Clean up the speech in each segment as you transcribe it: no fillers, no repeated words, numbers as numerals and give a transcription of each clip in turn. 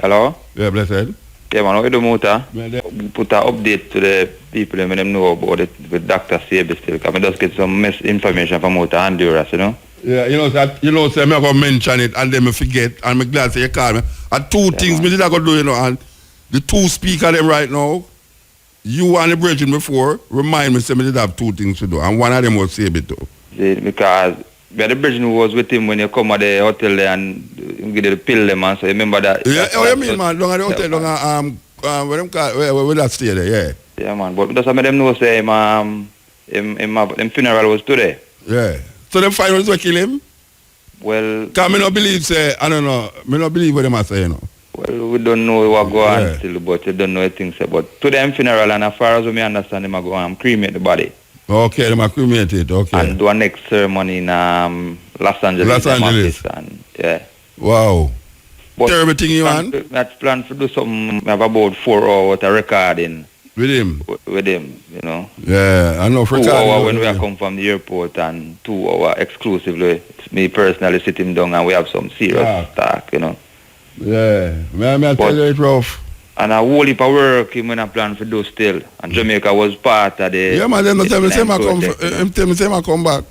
Hello? Yeah, blessed. Yeah, man, what you do, Muta? Yeah, Put an update to the people and let them know about it with Dr. Sebi still. Because I just get some information from Muta Honduras, you know? Yeah, say me go mention it and then me forget and me glad say you call me. And two things man. me did I go do, and the two speaker them right now, you and the bridging before, remind me say me did have two things to do. And one of them was Sebi too. See, because the bridging was with him when you come at the hotel there and give the pill them, man. So you remember that? Yeah, you mean, man? Long at the hotel, long at, where them call, where that stay there, yeah. Yeah, man. But just make them know, say, him funeral was today. Yeah. So them finals will kill him? Well... Because me not believe, say, I don't know, me not believe what them are saying, Well, we don't know what go on still, but you don't know things. But to them funeral, and as far as we understand, them are going to cremate the body. Okay, them are cremate it, okay. And do a next ceremony in Los Angeles. Los Angeles. And, yeah. Wow. But terrible thing you want? That's planned to do something, have about 4 hours of recording. With him? With him, you know. Yeah, I know. 2 hours when we come from the airport and 2 hours exclusively. Me personally sit him down and we have some serious talk, you know. Yeah, I tell you it's rough. And a whole heap of work him when I plan to do still. And Jamaica was part of the... Yeah, man, then tell me say I come back.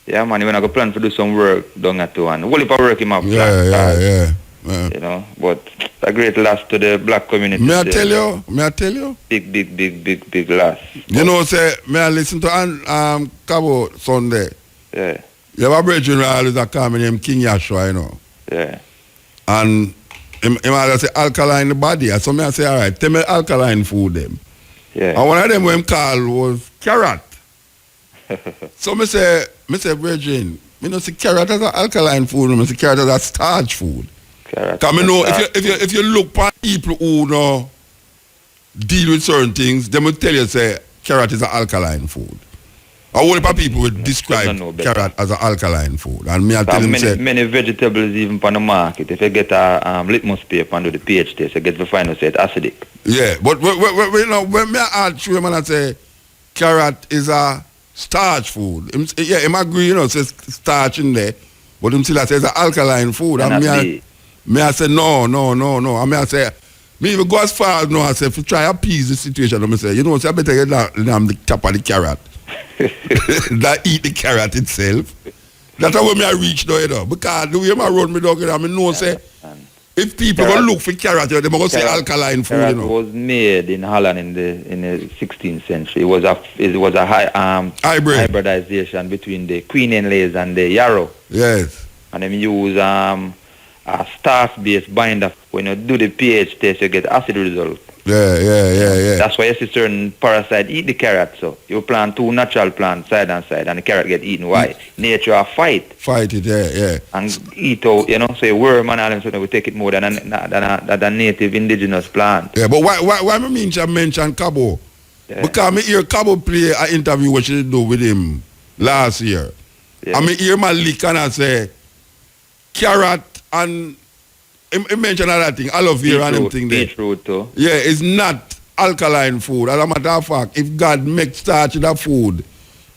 Yeah, man, when I go plan to do some work down at 2 and a whole heap of work him have planned. Yeah. You know, but a great loss to the black community. May I tell you? Big loss. You know, say, may I listen to Cabo Sunday? Yeah. You have a brethren always a call me named King Yashua, you know. Yeah. And him always say alkaline the body. So me I say, all right, tell me alkaline food them. Yeah. And one of them when call was carrot. So me say, brethren, me not say carrot as an alkaline food, me say carrot as a starch food. Because I know if you look at people who know deal with certain things, they will tell you say carrot is an alkaline food. A whole heap of people would describe carrot as an alkaline food. And me I tell them say many vegetables even on the market, if you get a litmus paper and do the pH test, you get to find out say it's acidic. Yeah, but you know, when me I ask you, man, I say carrot is a starch food. Yeah, him agree, you know, says starch in there, but him still say it's an alkaline food. And me I say no. And me I say, me even go as far as I say, if you try to appease the situation, I say, you know, so I better get down the top of the carrot. That eat the carrot itself. That's how me I reach though, you know. Because the way I run me dog, I know say, if people go look for carrot, they're going to say alkaline food, you know. It was made in Holland in the 16th century. It was a hybridization between the Queen Anne's and the yarrow. Yes. And then use a starch-based binder. When you do the pH test, you get acid result. Yeah. That's why you see certain parasites eat the carrot. So you plant 2 natural plants side and side, and the carrot get eaten. Why? Nature fight it, yeah. And eat out, you know. So a worm and all them, so we take it more than a native indigenous plant. Yeah, but why me mention Cabo? Yeah. Because me hear Cabo play an interview what she do with him last year. Yeah. And me hear my lick and I say carrot and he mentioned other thing, aloe vera and them thing there. Beetroot too. Yeah, it's not alkaline food. As a matter of fact, if God makes starch in that food,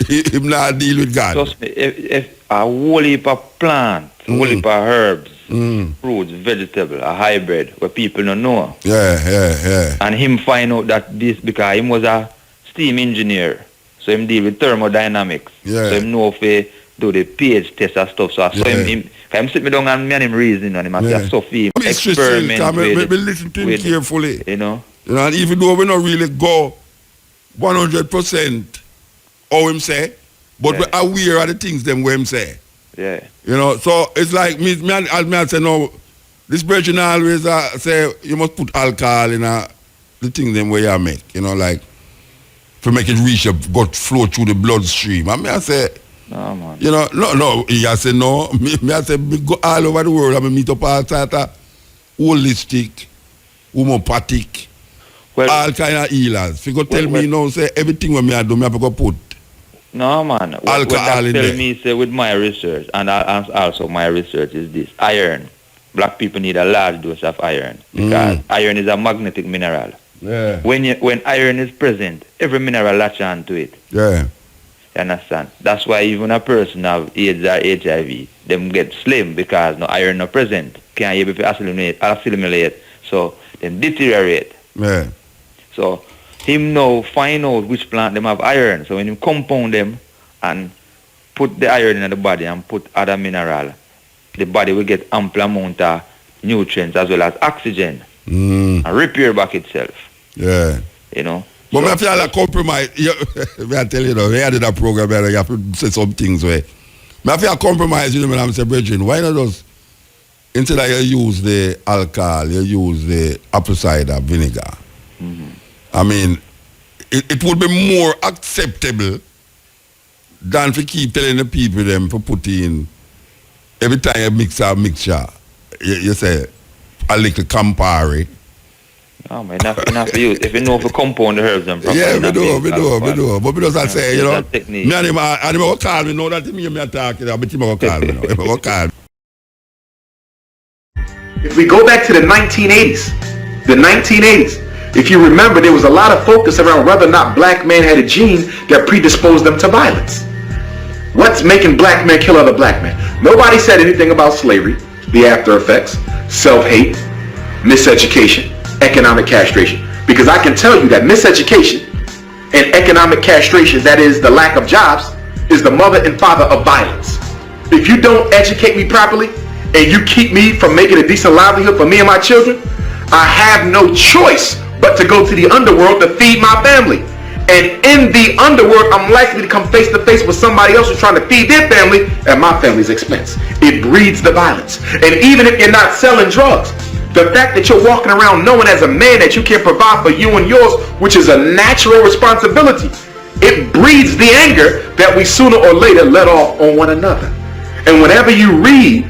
him not deal with God. Trust me, if a whole heap of plant, a whole heap of herbs, fruits, vegetable, a hybrid, where people don't know. Yeah. And him find out that this, because him was a steam engineer, so him deal with thermodynamics. Yeah. So him know if he do the pH test and stuff. So I saw him sit me down and me and him reasoning on him. I say, so him experiment with. We listen to him carefully. You know? And even though we not really go 100% how him say, but we're aware of the things them where him say. Yeah. You know, so it's like me I say, no, this person always say you must put alcohol in the thing them where you make, you know, like to make it reach your gut flow through the bloodstream. And I say, no, man. You know, no. He I say no. Me I say me go all over the world. I mean, meet up all sorts of holistic, homeopathic, all kind of healers. If you go tell me now, say everything what me I do, me have to go put. No, man. What that tell me say with my research, and also my research is this: iron. Black people need a large dose of iron because iron is a magnetic mineral. Yeah. When iron is present, every mineral latch on to it. Yeah. You understand? That's why even a person have AIDS or HIV, them get slim because no iron not present. Can't able to assimilate so them deteriorate. Yeah. So him now find out which plant them have iron. So when you compound them and put the iron in the body and put other mineral, the body will get ample amount of nutrients as well as oxygen and repair back itself. Yeah. You know. But I feel like compromise. I tell you, we had that program where you have to say some things where. I feel compromise, when I'm saying, Bridget, why not just, instead of you use the alcohol, you use the apple cider vinegar. I mean, it would be more acceptable than to keep telling the people them to put in, every time you mix a mixture, you say, a little Campari. Oh, man, enough for you. If you know for compound the herbs, then probably. Yeah, we do. But because I say, you know, me and him will call me, know that me are talking, but him will call me now. He will call me. If we go back to the 1980s, if you remember, there was a lot of focus around whether or not black men had a gene that predisposed them to violence. What's making black men kill other black men? Nobody said anything about slavery, the after effects, self-hate, miseducation, economic castration. Because I can tell you that miseducation and economic castration, that is the lack of jobs, is the mother and father of violence. If you don't educate me properly and you keep me from making a decent livelihood for me and my children, I have no choice but to go to the underworld to feed my family. And in the underworld, I'm likely to come face to face with somebody else who's trying to feed their family at my family's expense. It breeds the violence. And even if you're not selling drugs, the fact that you're walking around knowing as a man that you can't provide for you and yours, which is a natural responsibility, it breeds the anger that we sooner or later let off on one another. And whenever you read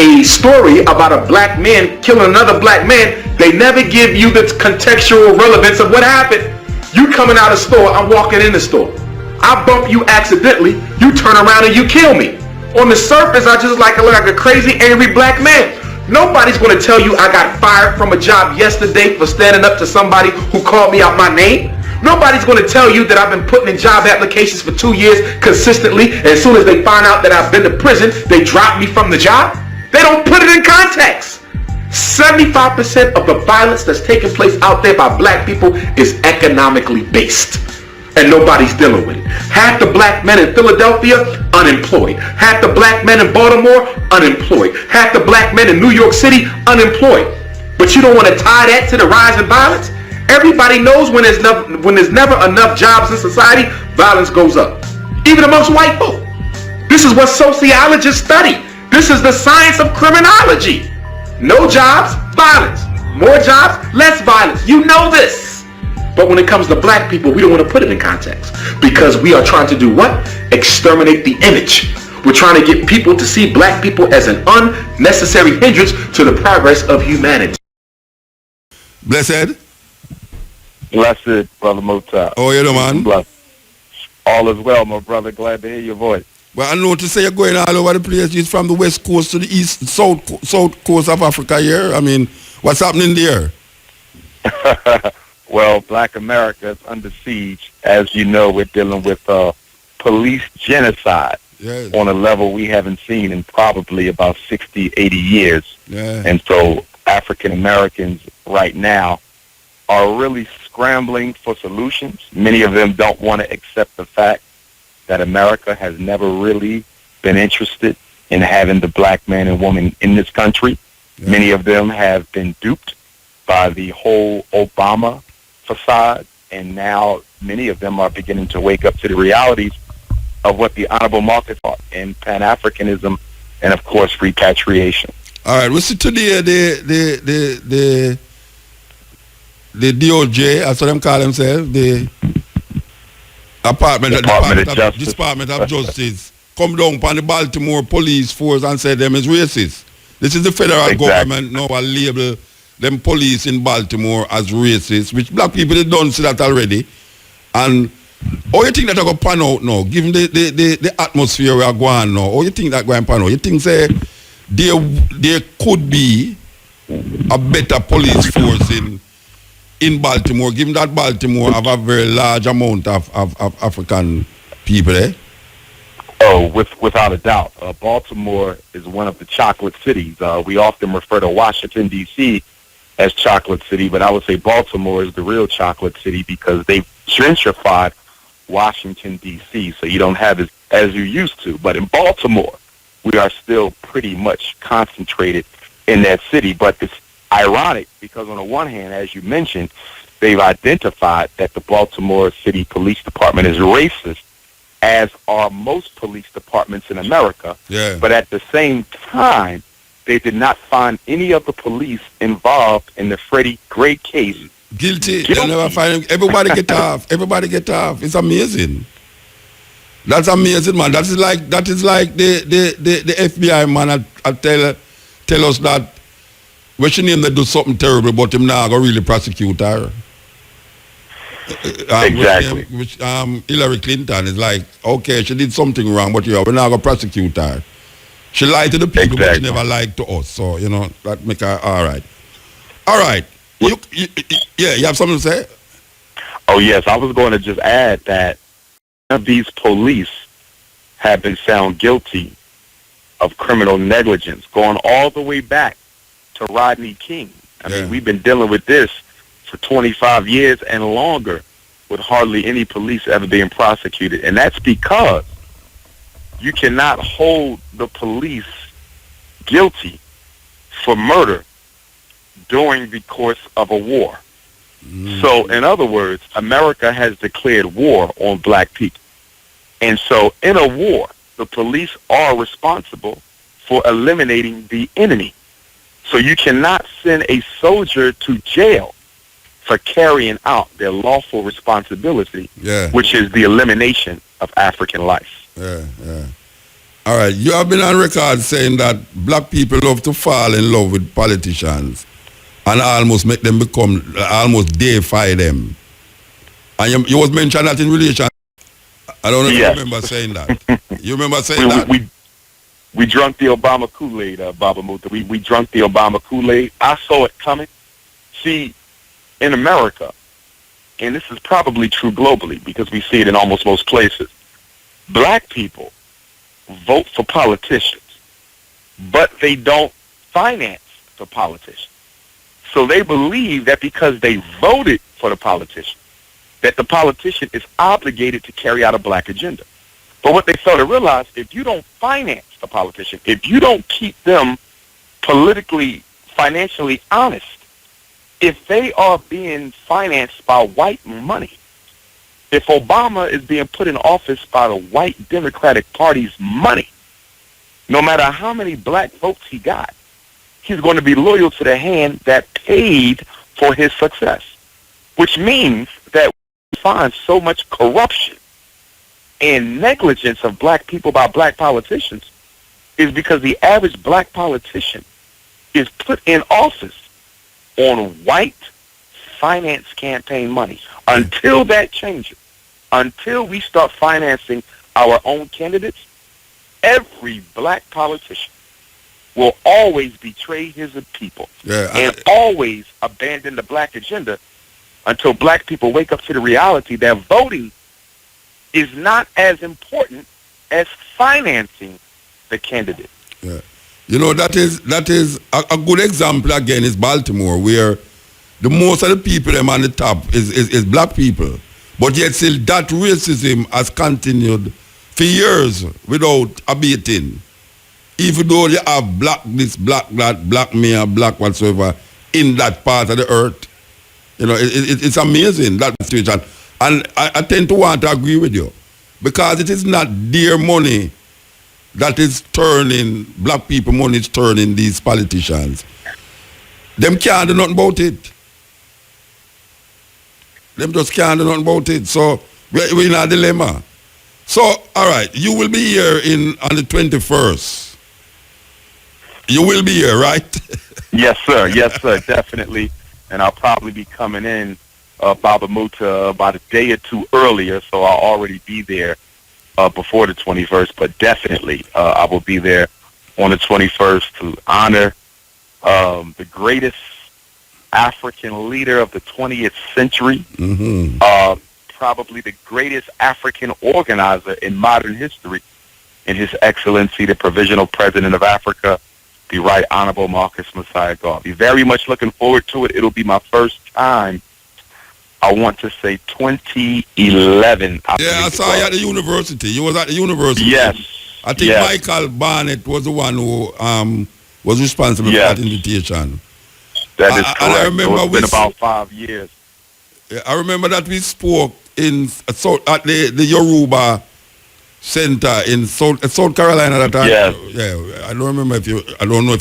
a story about a black man killing another black man, they never give you the contextual relevance of what happened. You coming out of the store, I'm walking in the store. I bump you accidentally, you turn around and you kill me. On the surface, I just look like a crazy, angry black man. Nobody's going to tell you I got fired from a job yesterday for standing up to somebody who called me out my name. Nobody's going to tell you that I've been putting in job applications for 2 years consistently. And as soon as they find out that I've been to prison, they drop me from the job. They don't put it in context. 75% of the violence that's taking place out there by black people is economically based. And nobody's dealing with it. Half the black men in Philadelphia, unemployed. Half the black men in Baltimore, unemployed. Half the black men in New York City, unemployed. But you don't want to tie that to the rise in violence? Everybody knows when there's never enough jobs in society, violence goes up. Even amongst white folk. This is what sociologists study. This is the science of criminology. No jobs, violence. More jobs, less violence. You know this. But when it comes to black people, we don't want to put it in context. Because we are trying to do what? Exterminate the image. We're trying to get people to see black people as an unnecessary hindrance to the progress of humanity. Blessed? Blessed, Brother Mota. Oh, you know, man? Blessed. All is well, my brother. Glad to hear your voice. Well, I know to say you're going all over the place. You're from the west coast to the east, south coast of Africa here. I mean, what's happening there? Well, Black America is under siege. As you know, we're dealing with police genocide on a level we haven't seen in probably about 60, 80 years. Yeah. And so African Americans right now are really scrambling for solutions. Many of them don't want to accept the fact that America has never really been interested in having the black man and woman in this country. Yeah. Many of them have been duped by the whole Obama facade, and now many of them are beginning to wake up to the realities of what the honorable Marcus taught in Pan-Africanism and, of course, repatriation. All right, we see today the DOJ, that's what them call themselves, the Department of Justice, come down upon the Baltimore police force and say them is racist. This is the federal government now will label them police in Baltimore as racist, which black people they don't see that already. And how you think that going to pan out now, given the atmosphere we are going now? How you think that going to pan out? You think say there could be a better police force in Baltimore, given that Baltimore have a very large amount of African people, eh? Oh, without a doubt. Baltimore is one of the chocolate cities. We often refer to Washington, D.C. as Chocolate City, but I would say Baltimore is the real Chocolate City because they've gentrified Washington, D.C., so you don't have it as you used to. But in Baltimore, we are still pretty much concentrated in that city. But it's ironic because on the one hand, as you mentioned, they've identified that the Baltimore City Police Department is racist, as are most police departments in America. Yeah. But at the same time, they did not find any of the police involved in the Freddie Gray case Guilty. They never find him. Everybody get off. Everybody get off. It's amazing. That's amazing, man. That is like the FBI man tell us that when she name they do something terrible, but him now go really prosecute her. Exactly. Hillary Clinton is like, okay, she did something wrong, but we're not gonna prosecute her. She lied to the people, but she never lied to us. So that make her all right. All right. You have something to say? Oh, yes. I was going to just add that none of these police have been found guilty of criminal negligence, going all the way back to Rodney King. I mean, we've been dealing with this for 25 years and longer with hardly any police ever being prosecuted. And that's because you cannot hold the police guilty for murder during the course of a war. So, in other words, America has declared war on black people. And so, in a war, the police are responsible for eliminating the enemy. So you cannot send a soldier to jail for carrying out their lawful responsibility, which is the elimination of African life. Yeah. All right. You have been on record saying that black people love to fall in love with politicians and almost make them almost deify them. And you was mentioned that in relation. I don't know if you remember saying that. You remember saying that? We drunk the Obama Kool-Aid, Baba Mutha. We drunk the Obama Kool-Aid. I saw it coming. See, in America, and this is probably true globally because we see it in almost most places, black people vote for politicians, but they don't finance the politician. So they believe that because they voted for the politician, that the politician is obligated to carry out a black agenda. But what they fail to realize, if you don't finance the politician, if you don't keep them politically, financially honest, if they are being financed by white money, if Obama is being put in office by the white Democratic Party's money, no matter how many black votes he got, he's going to be loyal to the hand that paid for his success, which means that we find so much corruption and negligence of black people by black politicians is because the average black politician is put in office on white finance campaign money. Until that changes, until we start financing our own candidates, every black politician will always betray his people and always abandon the black agenda until black people wake up to the reality that voting is not as important as financing the candidate. Yeah. You know, that is a good example again is Baltimore, where the most of the people them on the top is black people. But yet still that racism has continued for years without abating. Even though you have black this, black that, black mayor, black whatsoever in that part of the earth. You know, it's amazing, that situation. And I tend to want to agree with you. Because it is not their money that is turning, black people money is turning these politicians. Them can't do nothing about it. Them just can't do nothing about it. So we're in a dilemma. So, all right, you will be here on the 21st. You will be here, right? Yes, sir. Yes, sir, definitely. And I'll probably be coming in, Baba Mutha, about a day or two earlier, so I'll already be there before the 21st, but definitely I will be there on the 21st to honor the greatest African leader of the 20th century, probably the greatest African organizer in modern history, in His Excellency, the Provisional President of Africa, the Right Honorable Marcus Messiah Garvey. Very much looking forward to it. It'll be my first time. I want to say 2011. I saw you at the university. You was at the university. Yes. I think Michael Barnett was the one who was responsible for that invitation. That is correct. And I remember it's been about 5 years. I remember that we spoke at the Yoruba Center in South Carolina at that time. Yes. Yeah, I don't know if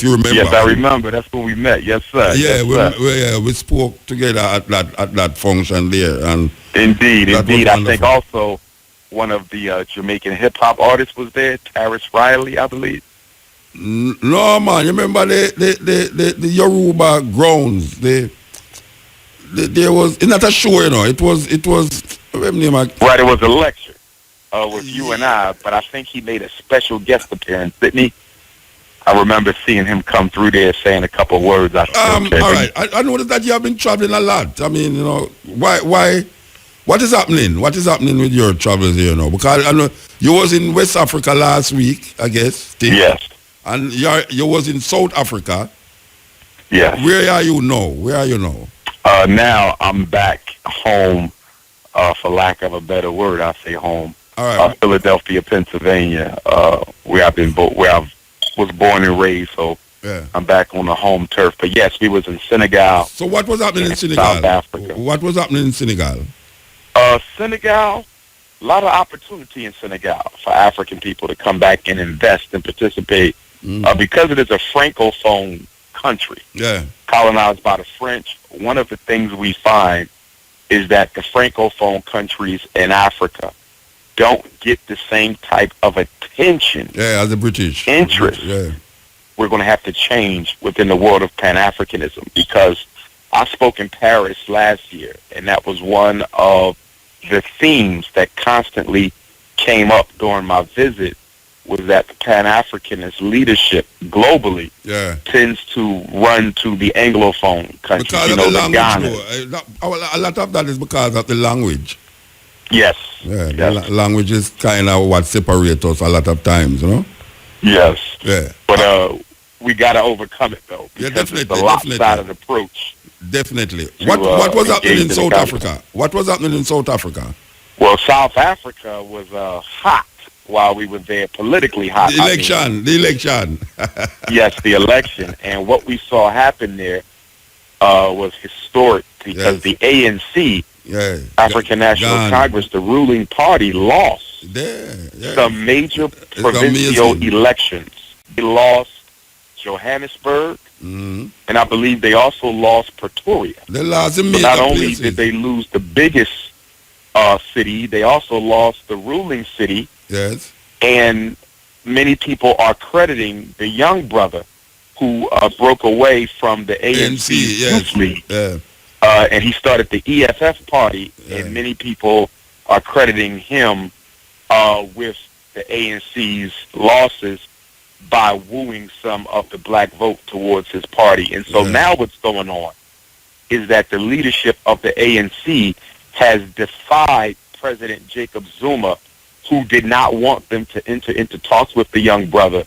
you remember. Yes, I remember. That's when we met. Yes, sir. Yeah, yes, we spoke together at that function there. And indeed. I think also one of the Jamaican hip hop artists was there, Taris Riley, I believe. No, man. You remember the Yoruba grounds? There was, it's not a show, you know. It was. Right, it was a lecture with you and I, but I think he made a special guest appearance, didn't he? I remember seeing him come through there saying a couple of words. All right. I noticed that you have been traveling a lot. I mean, you know, why? What is happening? What is happening with your travels here now? Because I know you was in West Africa last week, I guess. Yes. And you was in South Africa. Yes. Where are you now? Now I'm back home, for lack of a better word, I say home. All right. Philadelphia, Pennsylvania, where I was born and raised. So I'm back on the home turf. But yes, we was in Senegal. So what was happening in Senegal? South Africa. What was happening in Senegal? Senegal, a lot of opportunity in Senegal for African people to come back and invest and participate because it is a Francophone country. Yeah. Colonized by the French. One of the things we find is that the Francophone countries in Africa don't get the same type of attention. Yeah, as the British. Interest. Yeah. We're going to have to change within the world of Pan-Africanism, because I spoke in Paris last year, and that was one of the themes that constantly came up during my visit, was that the Pan-Africanist leadership globally tends to run to the Anglophone countries. Because of the language, a lot of that is because of the language. Yes. Yeah, the language is kind of what separates us a lot of times, you know? Yes. Yeah. But we got to overcome it, though. Yeah, definitely. It's a lopsided approach. Definitely. What was happening in South Africa? What was happening in South Africa? Well, South Africa was hot while we were there, politically hot. The election. Yes, the election. And what we saw happen there was historic, because the ANC, African National Congress, the ruling party, lost some major provincial elections. They lost Johannesburg, and I believe they also lost Pretoria. They lost so not only did they lose the biggest city, they also lost the ruling city. Yes. And many people are crediting the young brother who broke away from the ANC Youth League. And he started the EFF party, and many people are crediting him with the ANC's losses by wooing some of the black vote towards his party. And so now what's going on is that the leadership of the ANC has defied President Jacob Zuma, who did not want them to enter into talks with the young brother.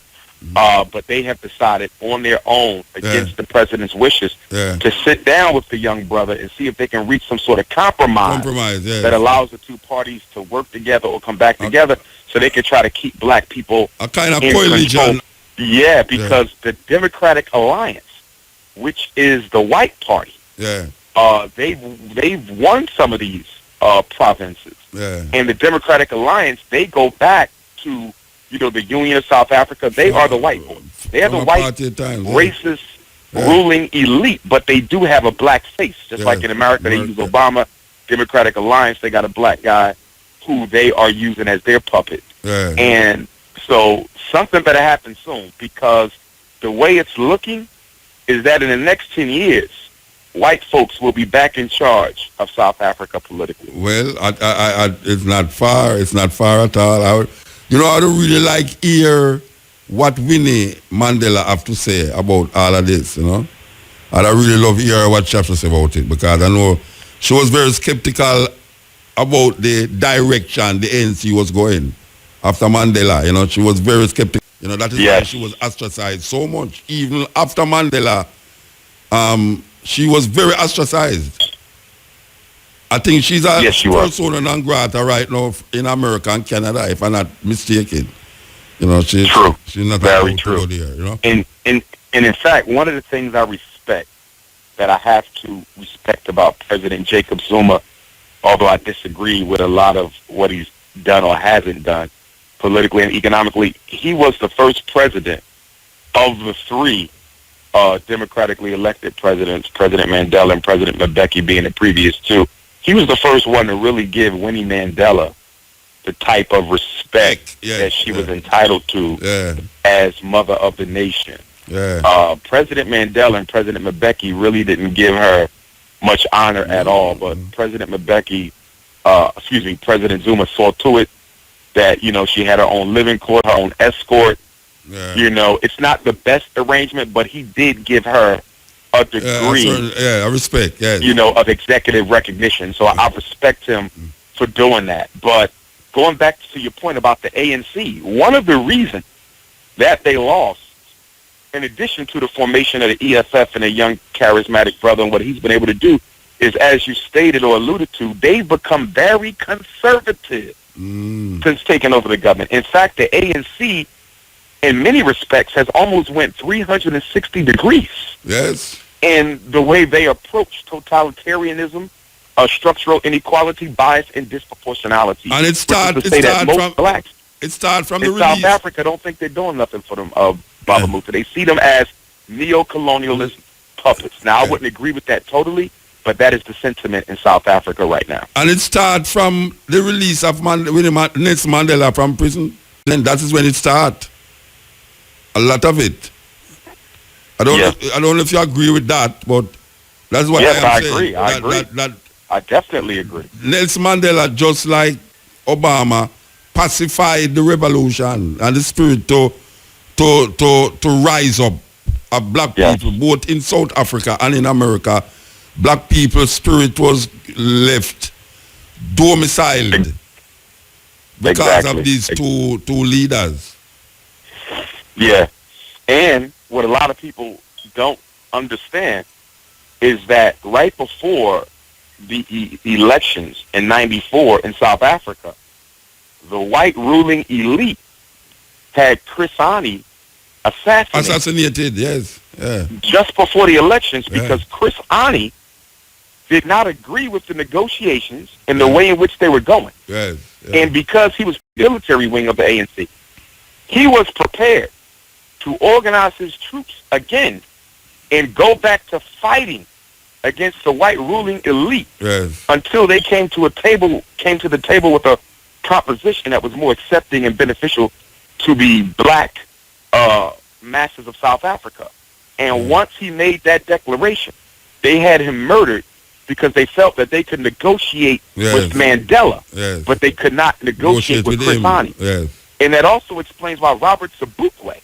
But they have decided on their own, against the president's wishes, to sit down with the young brother and see if they can reach some sort of compromise that allows the two parties to work together or come back together, so they can try to keep black people a kind of in coalition. control. Yeah, because the Democratic Alliance, which is the white party, they've won some of these provinces. And the Democratic Alliance, they go back to, the Union of South Africa. They are the white boys. They are the white racist ruling elite, but they do have a black face. Just like in America, they use Obama. Democratic Alliance, they got a black guy who they are using as their puppet. And so something better happen soon, because the way it's looking is that in the next 10 years, white folks will be back in charge of South Africa politically. Well, it's not far. It's not far at all. I don't really like hear what Winnie Mandela have to say about all of this, And I really love hear what she have to say about it, because I know she was very skeptical about the direction the ANC was going after Mandela. She was very skeptical You know, that is why Yes. she was ostracized so much. Even after Mandela, she was very ostracized. I think she's a Yes, she was. persona non grata right now in America and Canada, if I'm not mistaken. You know, she's True. not Very allowed true. to go there, you know. And in fact, one of the things I respect, that I have to respect about President Jacob Zuma, although I disagree with a lot of what he's done or hasn't done politically and economically, he was the first president of the three democratically elected presidents, President Mandela and President Mbeki being the previous two. He was the first one to really give Winnie Mandela the type of respect that she was entitled to as mother of the nation. President Mandela and President Mbeki really didn't give her much honor at all, but President Zuma saw to it that, you know, she had her own living court, her own escort. You know, it's not the best arrangement, but he did give her a degree, I respect, you know, of executive recognition. So I respect him for doing that. But going back to your point about the ANC, one of the reasons that they lost, in addition to the formation of the EFF and a young charismatic brother and what he's been able to do, is, as you stated or alluded to, they've become very conservative since taking over the government. In fact, the ANC, in many respects, has almost went 360 degrees. Yes. In the way they approach totalitarianism, structural inequality, bias, and disproportionality. And it started from blacks. It started from in the South release. Africa don't think they're doing nothing for them, Baba Mutha. They see them as neo-colonialist puppets. Now, I wouldn't agree with that totally, but that is the sentiment in South Africa right now. And it started from the release of Nelson Mandela from prison. Then that is when it started. A lot of it. I don't know if you agree with that, but that's what I am saying. I agree. I definitely agree. Nelson Mandela, just like Obama, pacified the revolution and the spirit to rise up of black people, both in South Africa and in America. Black people's spirit was left domiciled because of these two leaders. Yeah. And what a lot of people don't understand is that right before the elections in '94 in South Africa, the white ruling elite had Chris Hani assassinated, yes. Yeah. Just before the elections, because Chris Hani did not agree with the negotiations and the way in which they were going. Yes. And because he was the military wing of the ANC, he was prepared to organize his troops again and go back to fighting against the white ruling elite until they came to the table with a proposition that was more accepting and beneficial to the black masses of South Africa. And once he made that declaration, they had him murdered because they felt that they could negotiate with Mandela, but they could not negotiate with Chris Hani. And that also explains why Robert Sobukwe,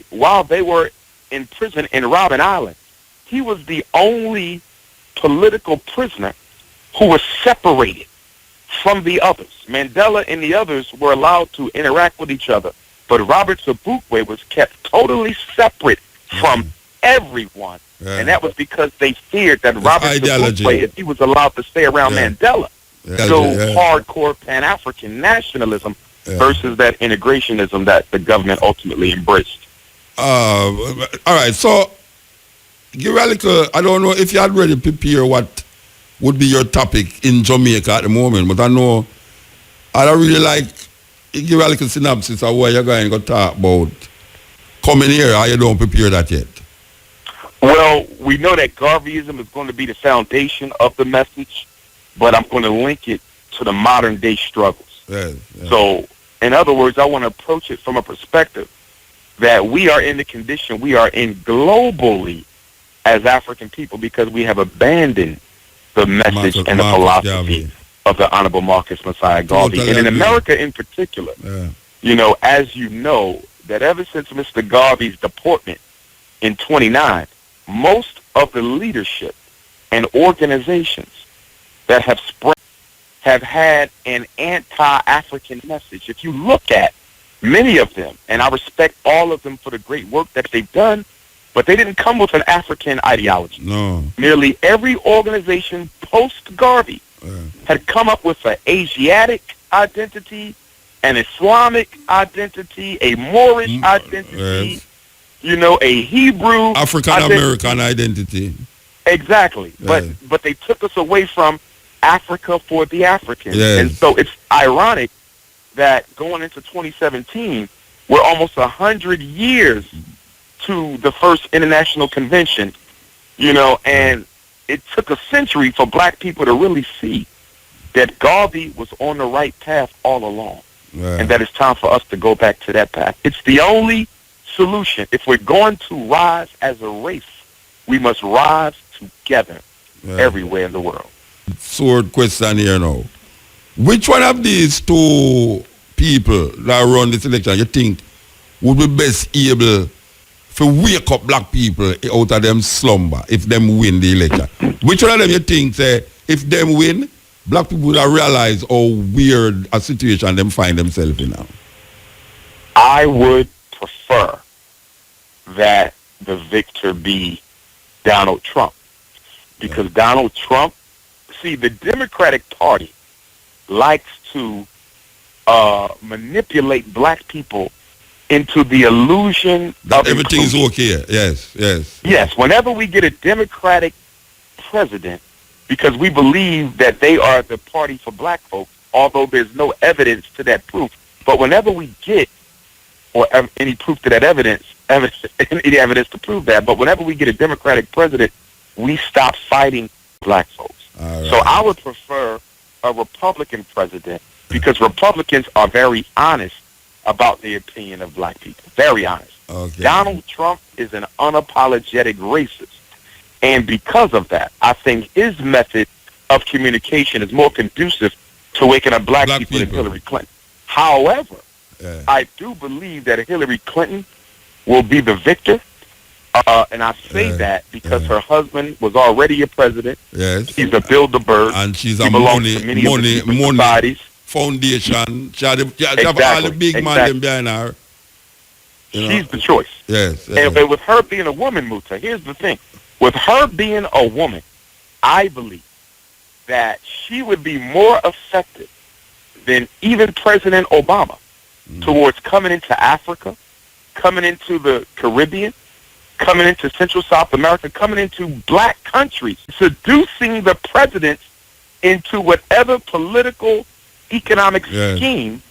while they were in prison in Robben Island, he was the only political prisoner who was separated from the others. Mandela and the others were allowed to interact with each other, but Robert Sobukwe was kept totally separate from everyone, and that was because they feared that Robert Sobukwe, if he was allowed to stay around Mandela, hardcore Pan-African nationalism versus that integrationism that the government ultimately embraced. All right, so give a little, I don't know if you had already prepared what would be your topic in Jamaica at the moment, but I know I'd really like give a little synopsis of what you're going to talk about coming here, or you don't prepare that yet. Well, we know that Garveyism is going to be the foundation of the message, but I'm going to link it to the modern day struggles. So, in other words, I want to approach it from a perspective that we are in the condition we are in globally as African people because we have abandoned the message and the philosophy of the Honorable Marcus Messiah Garvey. And in America in particular, you know, as you know, that ever since Mr. Garvey's deportment in '29, most of the leadership and organizations that have spread have had an anti-African message. If you look at many of them, and I respect all of them for the great work that they've done, but they didn't come with an African ideology. No. Nearly every organization post-Garvey had come up with an Asiatic identity, an Islamic identity, a Moorish identity, a Hebrew African-American identity. Exactly. Yes. But they took us away from Africa for the Africans. Yes. And so it's ironic that going into 2017, we're almost 100 years to the first international convention, and it took a century for black people to really see that Garvey was on the right path all along, and that it's time for us to go back to that path. It's the only solution. If we're going to rise as a race, we must rise together everywhere in the world. Sword question here now. Which one of these two people that run this election you think would be best able to wake up black people out of them slumber if them win the election? Which one of them you think say if them win, black people will realize how weird a situation them find themselves in now? I would prefer that the victor be Donald Trump. Because Donald Trump, see, the Democratic Party likes to manipulate black people into the illusion that of everything is inclusion. okay. Yes. Yes, whenever we get a Democratic president, because we believe that they are the party for black folks, although there's no evidence to that proof. But whenever we get, or any proof to that evidence, any evidence to prove that, but whenever we get a Democratic president, we stop fighting black folks. Right. So I would prefer a Republican president because Republicans are very honest about the opinion of black people. Very honest. Okay. Donald Trump is an unapologetic racist. And because of that, I think his method of communication is more conducive to waking up black people than Hillary Clinton. However, I do believe that Hillary Clinton will be the victor. And I say that because her husband was already a president. Yes. He's a Bilderberg. And she's he a money foundation. She have all the big man behind her. She's the choice. Yes. And with her being a woman, Muta, here's the thing. With her being a woman, I believe that she would be more effective than even President Obama towards coming into Africa, coming into the Caribbean, coming into Central South America, coming into black countries, seducing the presidents into whatever political, economic scheme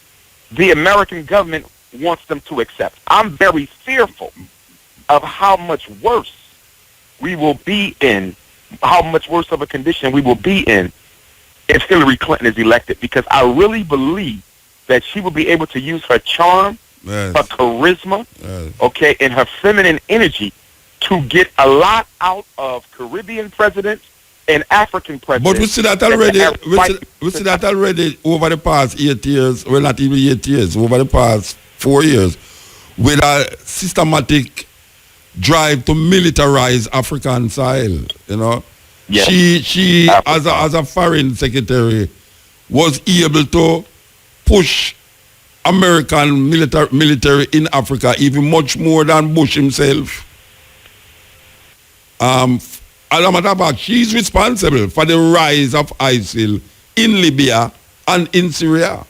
the American government wants them to accept. I'm very fearful of how much worse we will be in, how much worse of a condition we will be in if Hillary Clinton is elected, because I really believe that she will be able to use her charm, her charisma, and her feminine energy to get a lot out of Caribbean presidents and African presidents. But we see that already. We see that already over the past 8 years. Well, not even 8 years. Over the past 4 years, with a systematic drive to militarize African soil. Yes. She as a foreign secretary was able to push American military in Africa even much more than Bush himself. As a matter of fact, she's responsible for the rise of ISIL in Libya and in Syria.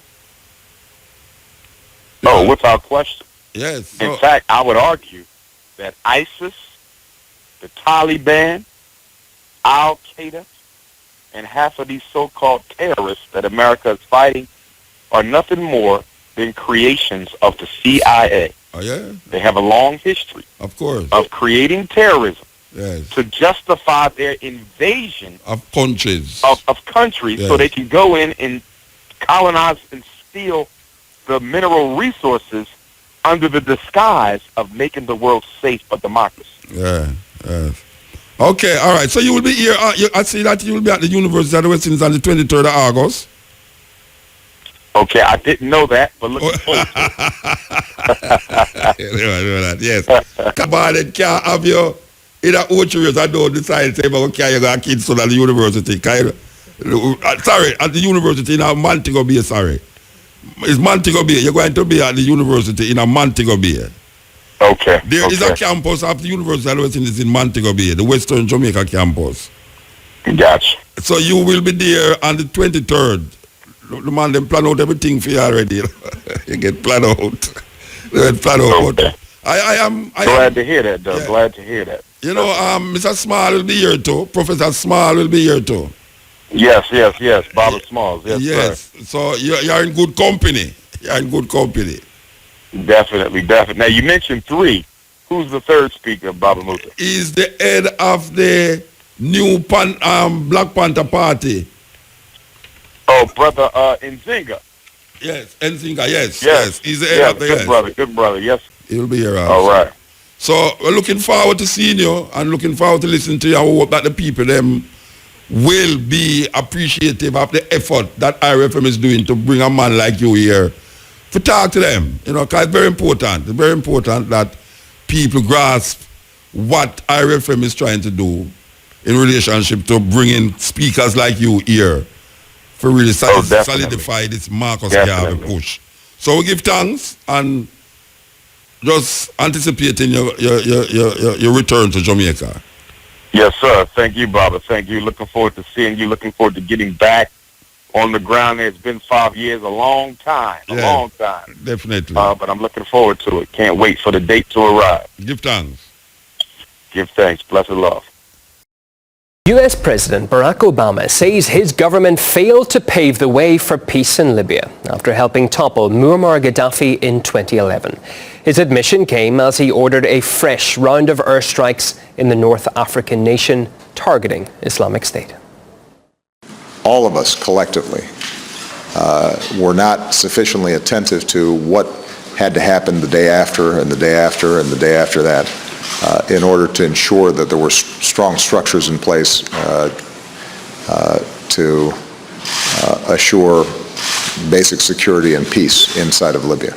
Oh, without question. Yes. In fact, I would argue that ISIS, the Taliban, Al-Qaeda, and half of these so-called terrorists that America is fighting are nothing more than creations of the CIA. Oh, yeah? They have a long history, of course, of creating terrorism. Yes. To justify their invasion of countries, of countries, so they can go in and colonize and steal the mineral resources under the disguise of making the world safe for democracy. Yeah. Okay. All right. So you will be here. I see that you will be at the University of the West Indies on the 23rd of August. Okay, I didn't know that, but looking forward to it. Yes. Come on, and can't have your. In that 8 years, I don't decide to say, but okay, you got kids at the university. Sorry, at the university, now Montego Bay, sorry. It's Montego Bay. You're going to be at the university in a Montego Bay. Okay. There is a campus of the University of the West Indies in Montego Bay, the Western Jamaica campus. Gotcha. So you will be there on the 23rd. The man, them plan out everything for you already. You get planned out. They get planned out. Okay. I am glad to hear that, though. Yeah. Glad to hear that. You know, Mr. Small will be here too. Professor Small will be here too. Yes. Bobby Smalls. Yes, sir. So you're in good company. You're in good company. Definitely. Now, you mentioned 3. Who's the third speaker, Baba Musa? He's the head of the new Black Panther Party. Oh, brother Nzinga. Yes, Nzinga, yes. He's the head of the Good brother, yes. He'll be here also. All right. So we're looking forward to seeing you and looking forward to listening to you. I hope that the people them will be appreciative of the effort that IRFM is doing to bring a man like you here to talk to them. You know, because it's very important. It's very important that people grasp what IRFM is trying to do in relationship to bringing speakers like you here for really solidify this Marcus Garvey push. So we give thanks and just anticipating your return to Jamaica. Yes, sir. Thank you, Baba. Thank you. Looking forward to seeing you. Looking forward to getting back on the ground. It's been 5 years, a long time. Definitely. But I'm looking forward to it. Can't wait for the date to arrive. Give thanks. Give thanks. Blessed love. U.S. President Barack Obama says his government failed to pave the way for peace in Libya after helping topple Muammar Gaddafi in 2011. His admission came as he ordered a fresh round of airstrikes in the North African nation targeting Islamic State. All of us collectively were not sufficiently attentive to what had to happen the day after and the day after and the day after that in order to ensure that there were strong structures in place to assure basic security and peace inside of Libya.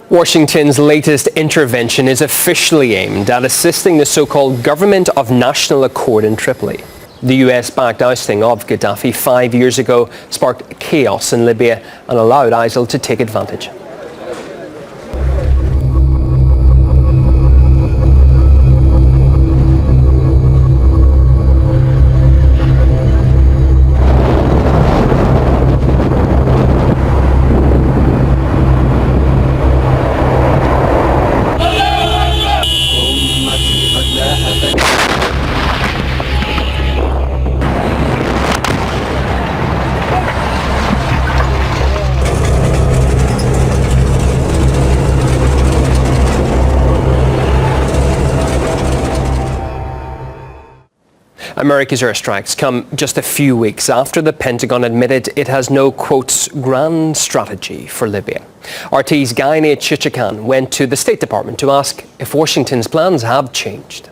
Washington's latest intervention is officially aimed at assisting the so-called Government of National Accord in Tripoli. The US-backed ousting of Gaddafi 5 years ago sparked chaos in Libya and allowed ISIL to take advantage. America's airstrikes come just a few weeks after the Pentagon admitted it has no, quote, grand strategy for Libya. RT's Guy Chichikan went to the State Department to ask if Washington's plans have changed.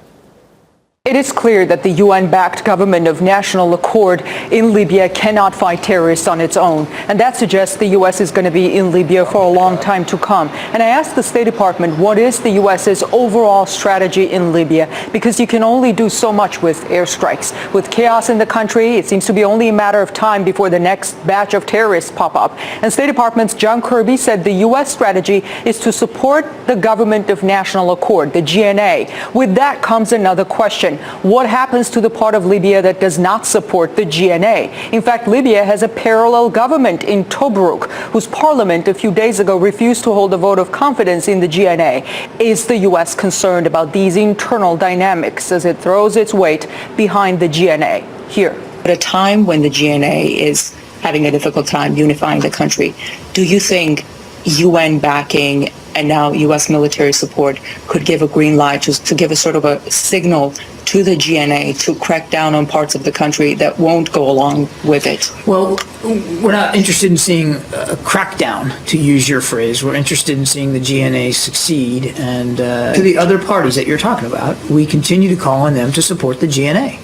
It is clear that the UN-backed Government of National Accord in Libya cannot fight terrorists on its own. And that suggests the U.S. is going to be in Libya for a long time to come. And I asked the State Department, what is the U.S.'s overall strategy in Libya? Because you can only do so much with airstrikes. With chaos in the country, it seems to be only a matter of time before the next batch of terrorists pop up. And State Department's John Kirby said the U.S. strategy is to support the Government of National Accord, the GNA. With that comes another question. What happens to the part of Libya that does not support the GNA? In fact, Libya has a parallel government in Tobruk, whose parliament a few days ago refused to hold a vote of confidence in the GNA. Is the U.S. concerned about these internal dynamics as it throws its weight behind the GNA? Here. At a time when the GNA is having a difficult time unifying the country, do you think UN backing and now U.S. military support could give a green light to give a sort of a signal to the GNA to crack down on parts of the country that won't go along with it? Well, we're not interested in seeing a crackdown, to use your phrase. We're interested in seeing the GNA succeed. And to the other parties that you're talking about, we continue to call on them to support the GNA.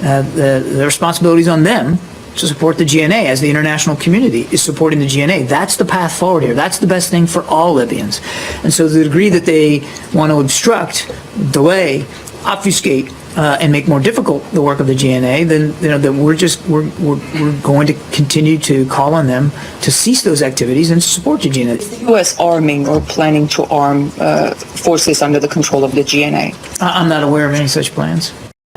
The responsibility is on them to support the GNA, as the international community is supporting the GNA. That's the path forward here. That's the best thing for all Libyans. And so the degree that they want to obstruct, delay, obfuscate and make more difficult the work of the GNA, then then we're going to continue to call on them to cease those activities and to support the GNA. Is the U.S. arming or planning to arm forces under the control of the GNA? I'm not aware of any such plans.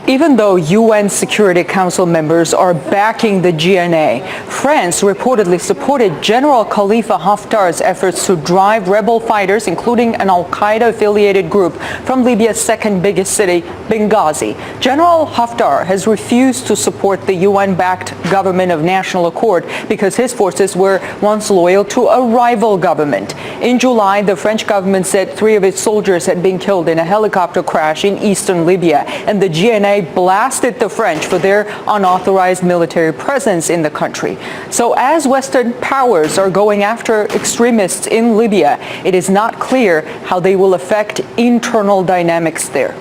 Even though UN Security Council members are backing the GNA, France reportedly supported General Khalifa Haftar's efforts to drive rebel fighters, including an al-Qaeda-affiliated group, from Libya's second biggest city, Benghazi. General Haftar has refused to support the UN-backed government of national accord because his forces were once loyal to a rival government. In July, the French government said 3 of its soldiers had been killed in a helicopter crash in eastern Libya, and the GNA blasted the French for their unauthorized military presence in the country. So as Western powers are going after extremists in Libya, it is not clear how they will affect internal dynamics there.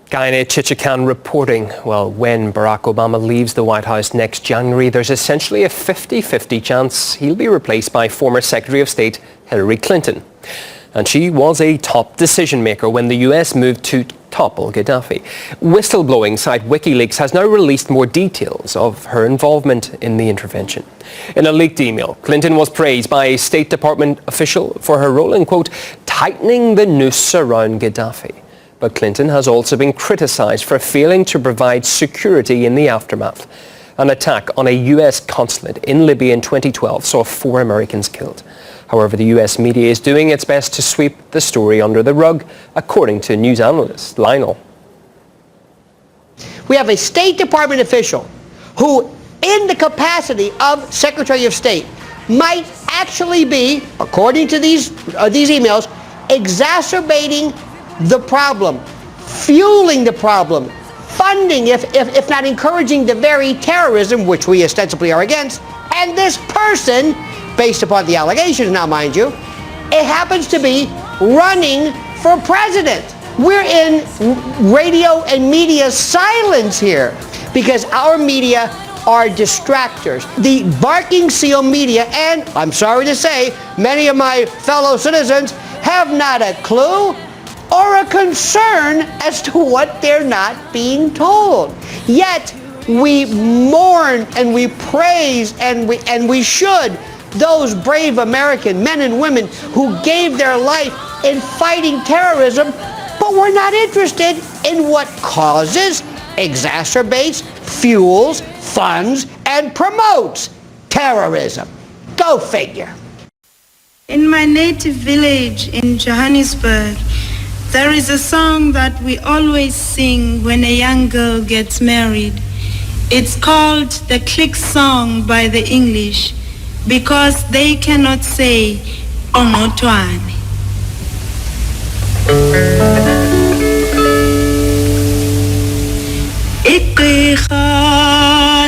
Gaine Chichikan reporting, well, when Barack Obama leaves the White House next January, there's essentially a 50-50 chance he'll be replaced by former Secretary of State Hillary Clinton. And she was a top decision maker when the US moved to topple Gaddafi. Whistleblowing site WikiLeaks has now released more details of her involvement in the intervention. In a leaked email, Clinton was praised by a State Department official for her role in, quote, tightening the noose around Gaddafi. But Clinton has also been criticized for failing to provide security in the aftermath. An attack on a US consulate in Libya in 2012 saw 4 Americans killed. However, the US media is doing its best to sweep the story under the rug, according to news analyst Lionel. We have a State Department official who, in the capacity of Secretary of State, might actually be, according to these emails, exacerbating the problem, fueling the problem, funding, if not encouraging the very terrorism which we ostensibly are against. And this person, based upon the allegations now, mind you, it happens to be running for president. We're in radio and media silence here because our media are distractors. The barking seal media, and I'm sorry to say, many of my fellow citizens have not a clue or a concern as to what they're not being told. Yet we mourn and we praise and we should those brave American men and women who gave their life in fighting terrorism, but we're not interested in what causes, exacerbates, fuels, funds, and promotes terrorism. Go figure. In my native village in Johannesburg, there is a song that we always sing when a young girl gets married. It's called the click song by the English, because they cannot say onotwane. Igqirha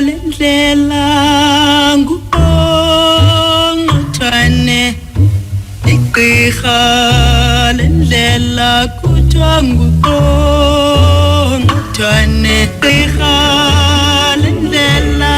lendlela nguonotwane. Igqirha lendlela kuthiwa nguonotwane. Igqirha lendlela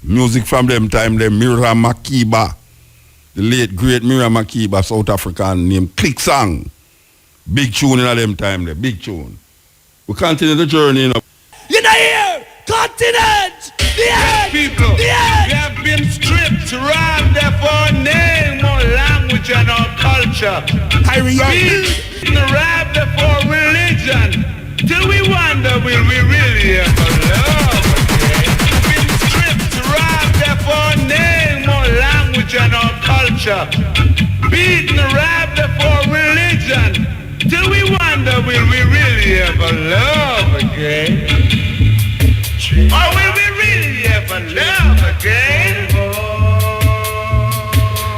Music from them time, the Mira Makeba. The late, great Mira Makeba, South African name. Click Song. Big tune in them time, the big tune. We continue the journey, you know. You know here, continent, the edge, people, the edge. We have been stripped, robbed of our name, our language and our culture. Beaten, robbed of our religion. Till we wonder, will we really ever love again? Been stripped, robbed of our name, our language and our culture. Beaten, robbed of our religion. Till we wonder, will we really ever love again? Or will we really ever love again?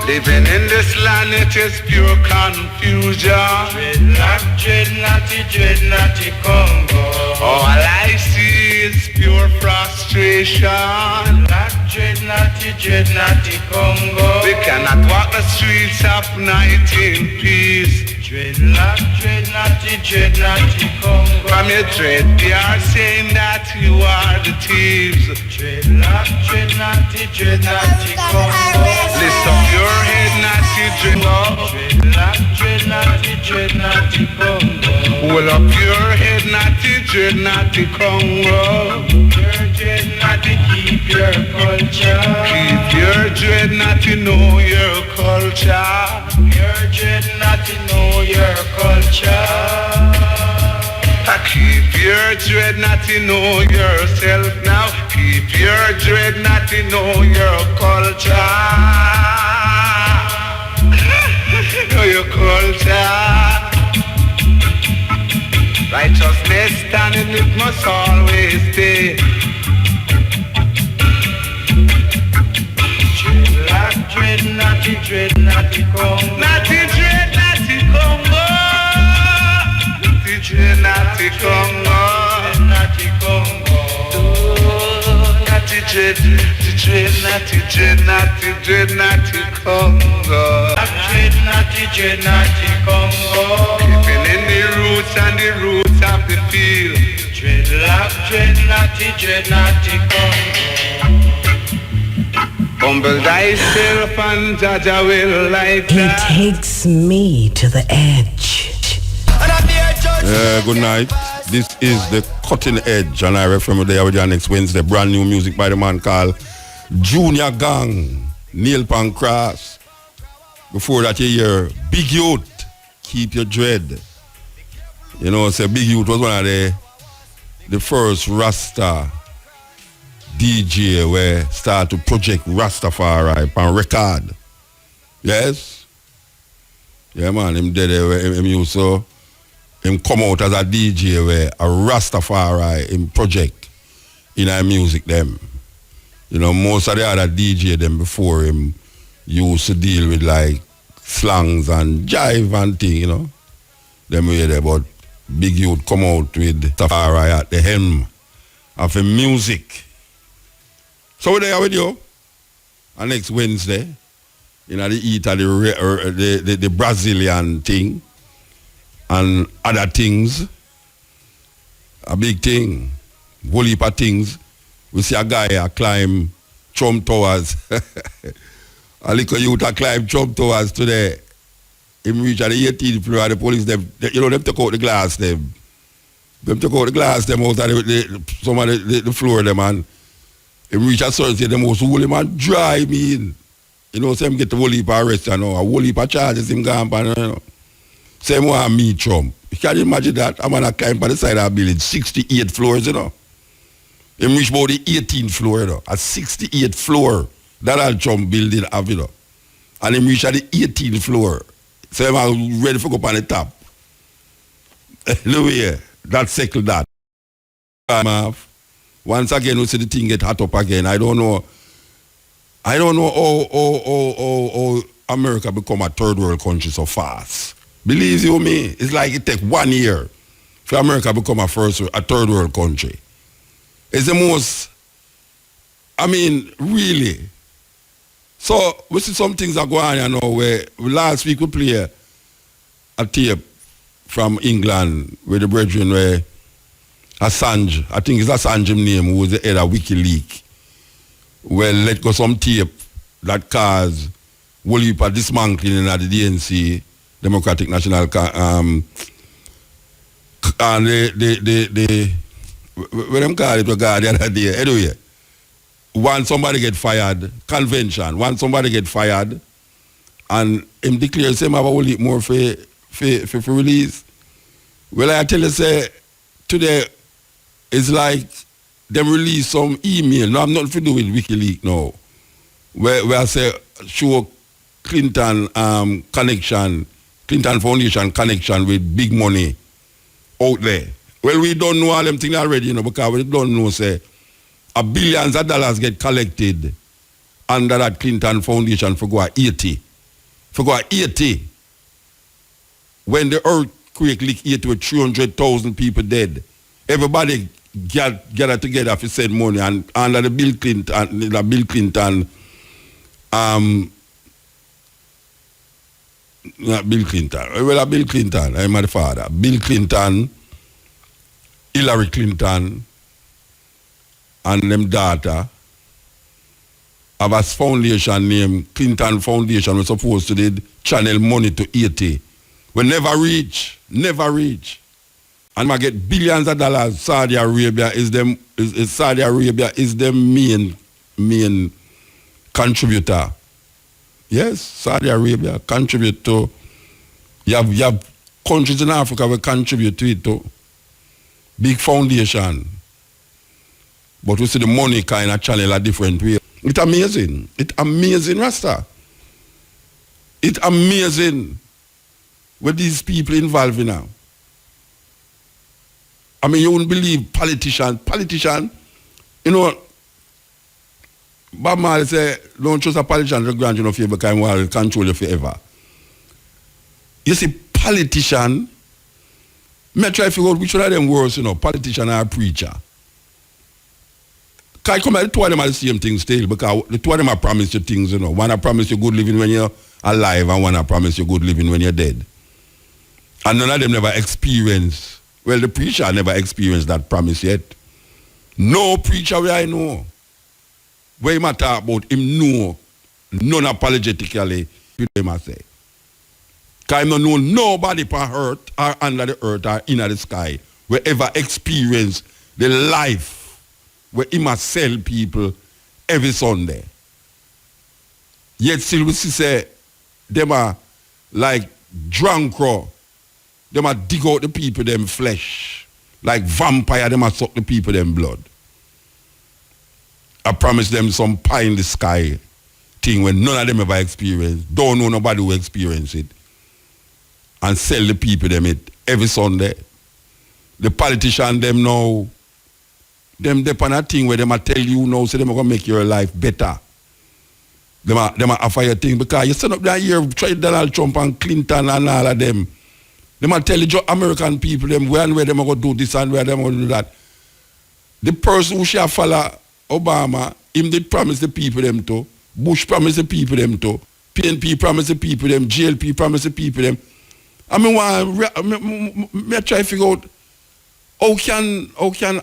Living in this land, it is pure confusion. Dreadnoughty Congo. All I see is pure frustration. Dreadnoughty Congo. We cannot walk the streets of night in peace. Dreadnoughty Congo. From your dread, they are saying that you are the thieves. Dreadnoughty Congo. Lift up your head, naughty dreadnoughty Congo. Hold up your head, naughty Congo. Your dreadnoughty, keep your culture. Keep your dreadnoughty, know your culture. Your dreadnoughty, know your culture. Keep your dreadnoughty, know yourself now. Keep your dreadnoughty, know your culture. Know your culture. Righteousness standing, it must always stay. Dreadnoughty Congo. Naughty dreadnoughty Congo. Naughty Congo. Naughty Congo. Naughty dreadnoughty Congo. Dreadnoughty Congo. Keeping in the roots and the roots of the field. Dreadnoughty Congo. Humble thyself and Jaja will like that. He takes me to the edge. Good night. This is the Cutting Edge, and I refer you there with you next Wednesday. Brand new music by the man called Junior Gang, Neil Pancras. Before that, you hear Big Youth, Keep Your Dread. You know, say Big Youth was one of the first Rasta DJ where start to project Rastafari on record. Yes? Yeah, man, him did it. Him used to him come out as a DJ where a Rastafari him project in our music them. You know, most of the other DJ them before him used to deal with like slangs and jive and thing, you know. Them way there, but Big Youth come out with Rastafari at the hem of him music. So we're there with you. And next Wednesday, you know, they eat the Brazilian thing and other things. A big thing. Whole heap of things. We see a guy climb Trump Towers. A little youth climb Trump Towers today. Him reach at the 18th floor, the police, them took out the glass, them. Them took out the glass, them out of some of the floor, them, and him reach a certain, them most hold him and drive me in. You know, so him get the whole heap of arrest, you know, a whole heap of charges him gone, you know. Same way I meet Trump. You can imagine that? I'm gonna climb by the side of the building, 68 floors, you know. Him reach about the 18th floor, you know. A 68th floor, that all Trump building have, you know. And him reach at the 18th floor. So I'm ready for go up on the top. Anyway, yeah, that settled that. Once again, we see the thing get hot up again. I don't know how America become a third world country so fast. Believe you me, it's like it take 1 year for America become a third world country. It's the most, I mean, really. So we see some things are going on, you know, where last week we play a tape from England with the brethren where Assange, I think it's Assange's name, who was the head of WikiLeaks. well, let go some tape that caused whole heap of dismantling in the DNC, Democratic National, and the what them call it, the other day. Anyway, once somebody get fired, convention, once somebody get fired, and him declare him have a whole heap more for release. Well, I tell you, say, today, it's like them release some email. No, I'm nothing to do with WikiLeaks now. Where I say, show Clinton connection, Clinton Foundation connection with big money out there. Well, we don't know all them things already, you know, because we don't know, say, billions of dollars get collected under that Clinton Foundation for go at 80. For go at 80. When the earthquake leaked 80 with 300,000 people dead, everybody gathered together to send money, and under the Bill Clinton, not Bill Clinton. Well, Bill Clinton, I'm my father. Bill Clinton, Hillary Clinton, and them daughter have a foundation named Clinton Foundation. We're supposed to did channel money to Haiti. We never reach. And I get billions of dollars. Saudi Arabia is them main contributor. Yes, Saudi Arabia contribute to. You have countries in Africa will contribute to it too. Big foundation. But we see the money kind of channel a different way. It's amazing. It's amazing, Rasta. It's amazing what these people involved in now. I mean, you wouldn't believe politician, you know, Bob Marley say, don't trust a politician to grant you no favor because he will control you forever. You see, politician, me try to figure out which one of them worse, you know, politician or preacher. Because I come at the two of them are the same thing still, because the two of them are promised you things, you know. One I promise you good living when you're alive, and one I promise you good living when you're dead. And none of them never experience. Well, the preacher never experienced that promise yet. No preacher where I know. Where him talk about him know, non-apologetically, him I say. Because him don't know nobody per earth or under the earth or in the sky will ever experience the life where he must sell people every Sunday. Yet still we see say, them are like drunk raw. Them a dig out the people them flesh. Like vampire, them a suck the people them blood. I promise them some pie in the sky thing when none of them ever experience. Don't know nobody who experience it. And sell the people them it every Sunday. The politician them now, them depend on a thing where them a tell you now, so them are gonna make your life better. Them a offer your thing because you stand up there here, try Donald Trump and Clinton and all of them. Them a tell the American people them where and where them are gonna do this and where them are gonna do that. The person who shall follow Obama, him did promise the people them to. Bush promised the people them to. PNP promised the people them. GLP promised the people them. I mean, me try to figure out how can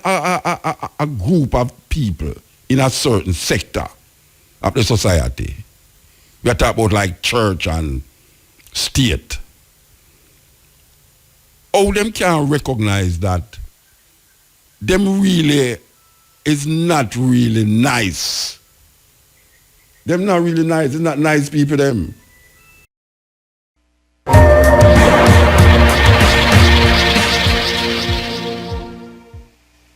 a group of people in a certain sector of the society, we are talking about like church and state, how them can recognize that them really is not really nice. Them not really nice. It's not nice people, them.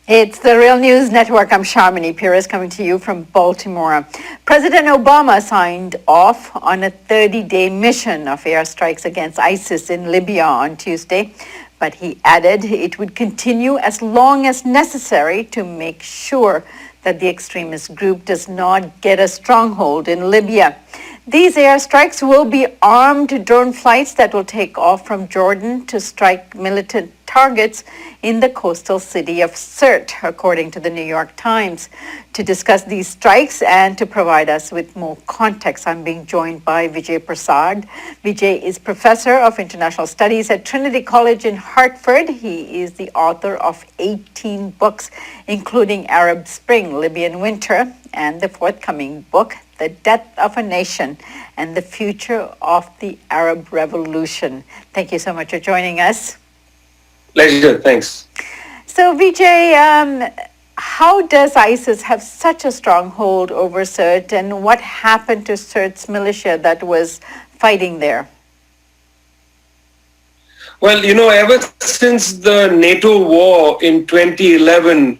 It's the Real News Network. I'm Sharmini Pires coming to you from Baltimore. President Obama signed off on a 30-day mission of airstrikes against ISIS in Libya on Tuesday, but he added it would continue as long as necessary to make sure that the extremist group does not get a stronghold in Libya. These airstrikes will be armed drone flights that will take off from Jordan to strike militant targets in the coastal city of Sirte, according to the New York Times. To discuss these strikes and to provide us with more context, I'm being joined by Vijay Prasad. Vijay is professor of international studies at Trinity College in Hartford. He is the author of 18 books, including Arab Spring, Libyan Winter, and the forthcoming book, The Death of a Nation and the Future of the Arab Revolution. Thank you so much for joining us. Pleasure, thanks. So Vijay, how does ISIS have such a stronghold over Sirte, and what happened to Sirte's militia that was fighting there? Well, ever since the NATO war in 2011,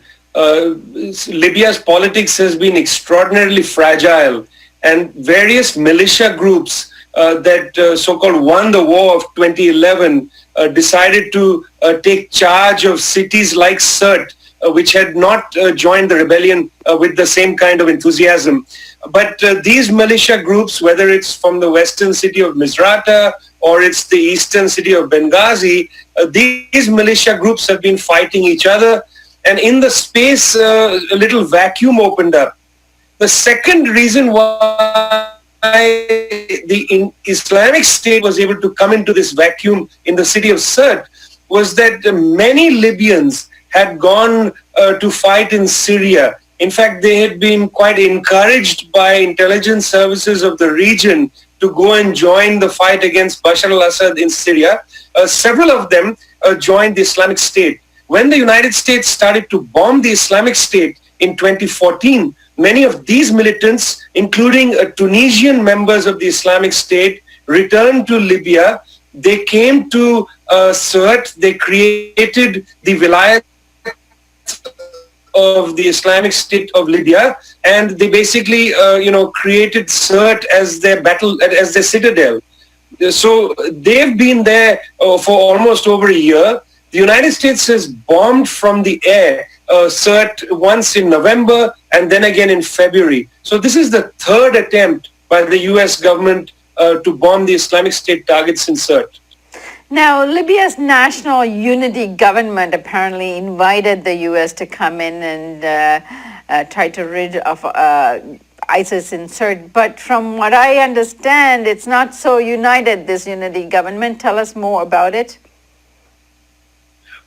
Libya's politics has been extraordinarily fragile, and various militia groups that so-called won the war of 2011 decided to take charge of cities like Sirte, which had not joined the rebellion with the same kind of enthusiasm. But these militia groups, whether it's from the western city of Misrata or it's the eastern city of Benghazi, these militia groups have been fighting each other. And in the space, a little vacuum opened up. The second reason why the Islamic State was able to come into this vacuum in the city of Sirte was that many Libyans had gone to fight in Syria. In fact, they had been quite encouraged by intelligence services of the region to go and join the fight against Bashar al-Assad in Syria. Several of them joined the Islamic State. When the United States started to bomb the Islamic State in 2014, many of these militants, including Tunisian members of the Islamic State, returned to Libya. They came to Sirte. They created the Vilayat of the Islamic State of Libya, and they basically, created Sirte as their as their citadel. So they've been there for almost over a year. The United States has bombed from the air Sirte once in November and then again in February. So this is the third attempt by the U.S. government to bomb the Islamic State targets in Sirte. Now, Libya's national unity government apparently invited the U.S. to come in and try to rid of ISIS in Sirte. But from what I understand, it's not so united, this unity government. Tell us more about it.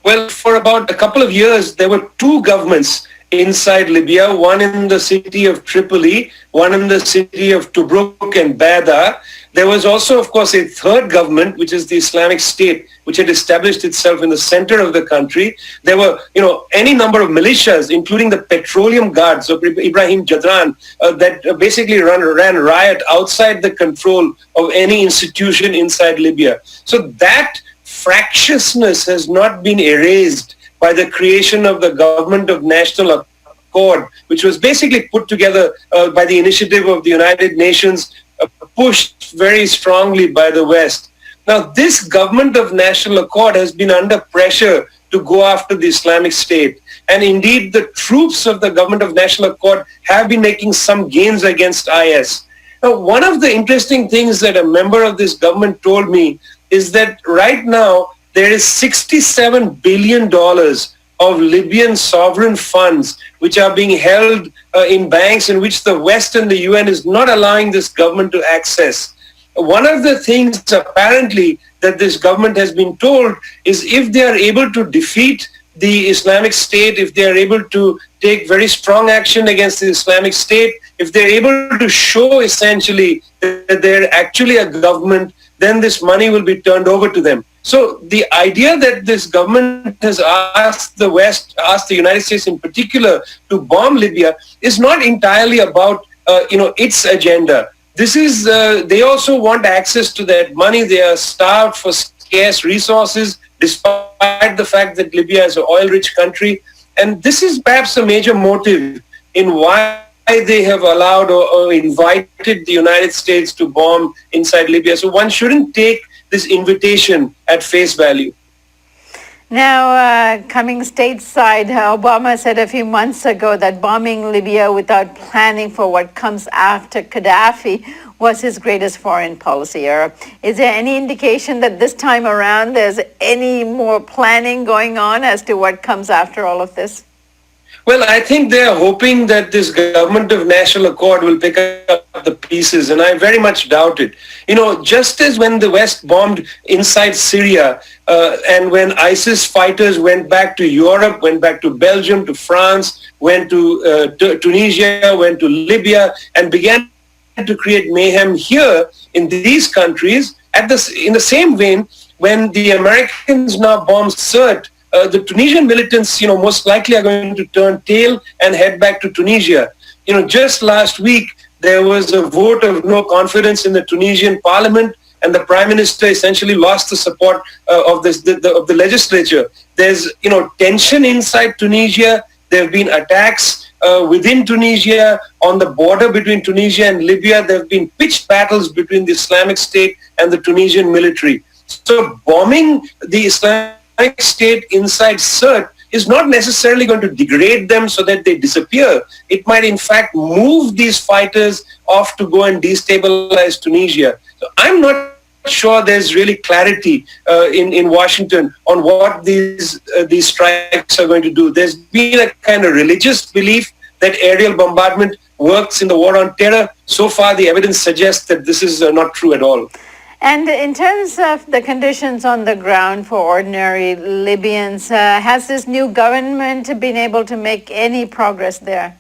Well, for about a couple of years, there were two governments inside Libya, one in the city of Tripoli, one in the city of Tobruk and Bada. There was also, of course, a third government, which is the Islamic State, which had established itself in the center of the country. There were, any number of militias, including the Petroleum Guards of Ibrahim Jadran, that basically ran riot outside the control of any institution inside Libya. So that fractiousness has not been erased by the creation of the Government of National Accord, which was basically put together by the initiative of the United Nations, pushed very strongly by the West. Now, this Government of National Accord has been under pressure to go after the Islamic State. And indeed, the troops of the Government of National Accord have been making some gains against IS. Now, one of the interesting things that a member of this government told me is that right now there is $67 billion of Libyan sovereign funds which are being held in banks in which the West and the UN is not allowing this government to access. One of the things apparently that this government has been told is if they are able to defeat the Islamic State, if they are able to take very strong action against the Islamic State, if they're able to show essentially that they're actually a government, then this money will be turned over to them. So the idea that this government has asked the West, asked the United States in particular, to bomb Libya is not entirely about its agenda. This is they also want access to that money. They are starved for scarce resources, despite the fact that Libya is an oil-rich country. And this is perhaps a major motive in why they have allowed or invited the United States to bomb inside Libya. So one shouldn't take this invitation at face value. Now, coming stateside, Obama said a few months ago that bombing Libya without planning for what comes after Gaddafi was his greatest foreign policy error. Is there any indication that this time around there's any more planning going on as to what comes after all of this? Well, I think they are hoping that this government of national accord will pick up the pieces, and I very much doubt it. You know, just as when the West bombed inside Syria, and when ISIS fighters went back to Europe, went back to Belgium, to France, went to Tunisia, went to Libya, and began to create mayhem here in these countries, in the same vein, when the Americans now bomb Sirte, the Tunisian militants, most likely are going to turn tail and head back to Tunisia. Just last week, there was a vote of no confidence in the Tunisian parliament, and the prime minister essentially lost the support of the legislature. There's, tension inside Tunisia. There have been attacks within Tunisia, on the border between Tunisia and Libya. There have been pitched battles between the Islamic State and the Tunisian military. So bombing the Islamic State inside Sirte is not necessarily going to degrade them so that they disappear. It might in fact move these fighters off to go and destabilize Tunisia. So I'm not sure there's really clarity in Washington on what these strikes are going to do. There's been a kind of religious belief that aerial bombardment works in the war on terror. So far, the evidence suggests that this is not true at all. And in terms of the conditions on the ground for ordinary Libyans, has this new government been able to make any progress there?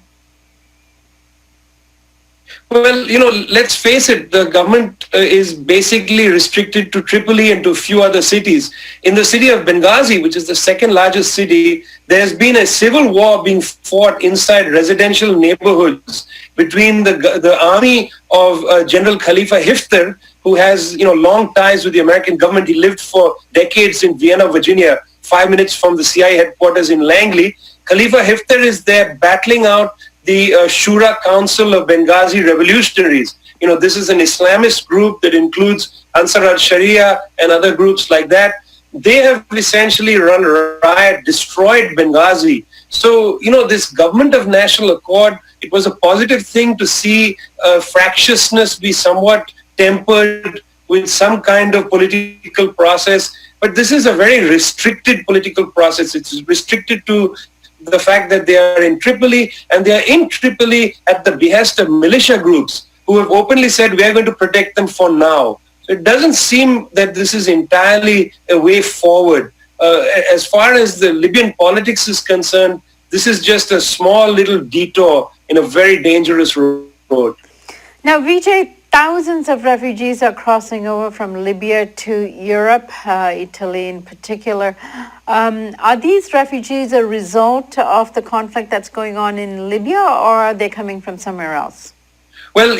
Well, let's face it, the government is basically restricted to Tripoli and to a few other cities. In the city of Benghazi, which is the second largest city, there's been a civil war being fought inside residential neighborhoods between the army of General Khalifa Haftar, who has, long ties with the American government. He lived for decades in Vienna, Virginia, 5 minutes from the CIA headquarters in Langley. Khalifa Haftar is there battling out the Shura Council of Benghazi revolutionaries. This is an Islamist group that includes Ansar al-Sharia and other groups like that. They have essentially run riot, destroyed Benghazi. So, this government of national accord, it was a positive thing to see fractiousness be somewhat tempered with some kind of political process. But this is a very restricted political process. It's restricted to the fact that they are in Tripoli, and they are in Tripoli at the behest of militia groups who have openly said we are going to protect them for now. So it doesn't seem that this is entirely a way forward. As far as the Libyan politics is concerned, this is just a small little detour in a very dangerous road. Now, Vijay, thousands of refugees are crossing over from Libya to Europe, Italy in particular. Are these refugees a result of the conflict that's going on in Libya, or are they coming from somewhere else? Well,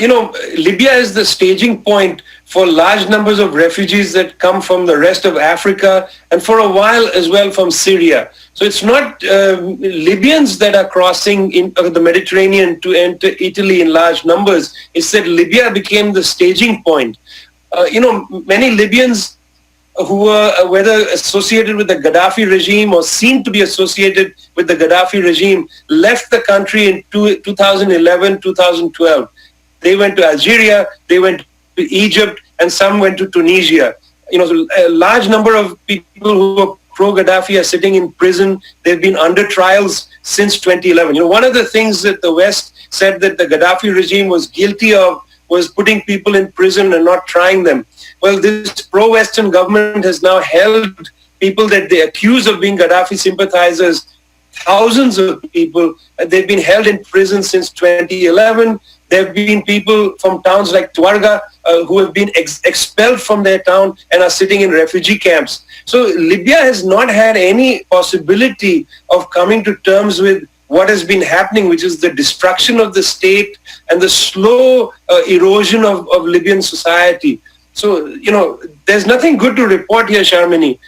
Libya is the staging point for large numbers of refugees that come from the rest of Africa and for a while as well from Syria. So it's not Libyans that are crossing into the Mediterranean to enter Italy in large numbers. It's that Libya became the staging point. Many Libyans who were whether associated with the Gaddafi regime or seemed to be associated with the Gaddafi regime left the country in 2011, 2012. They went to Algeria, they went to Egypt, and some went to Tunisia. So a large number of people who are pro-Gaddafi are sitting in prison. They've been under trials since 2011. One of the things that the West said that the Gaddafi regime was guilty of was putting people in prison and not trying them. Well, this pro-Western government has now held people that they accuse of being Gaddafi sympathizers, thousands of people. They've been held in prison since 2011. There have been people from towns like Tuarega who have been expelled from their town and are sitting in refugee camps. So Libya has not had any possibility of coming to terms with what has been happening, which is the destruction of the state and the slow erosion of Libyan society. So, there's nothing good to report here, Sharmini.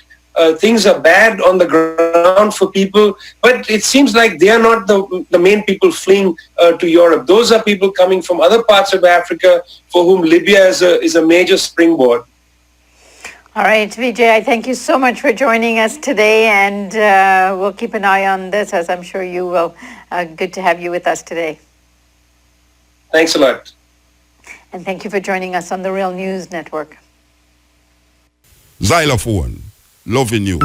Things are bad on the ground for people, but it seems like they are not the main people fleeing to Europe. Those are people coming from other parts of Africa for whom Libya is a major springboard. All right, Vijay, I thank you so much for joining us today, and we'll keep an eye on this, as I'm sure you will. Good to have you with us today. Thanks a lot. And thank you for joining us on the Real News Network. Xylophone, loving you.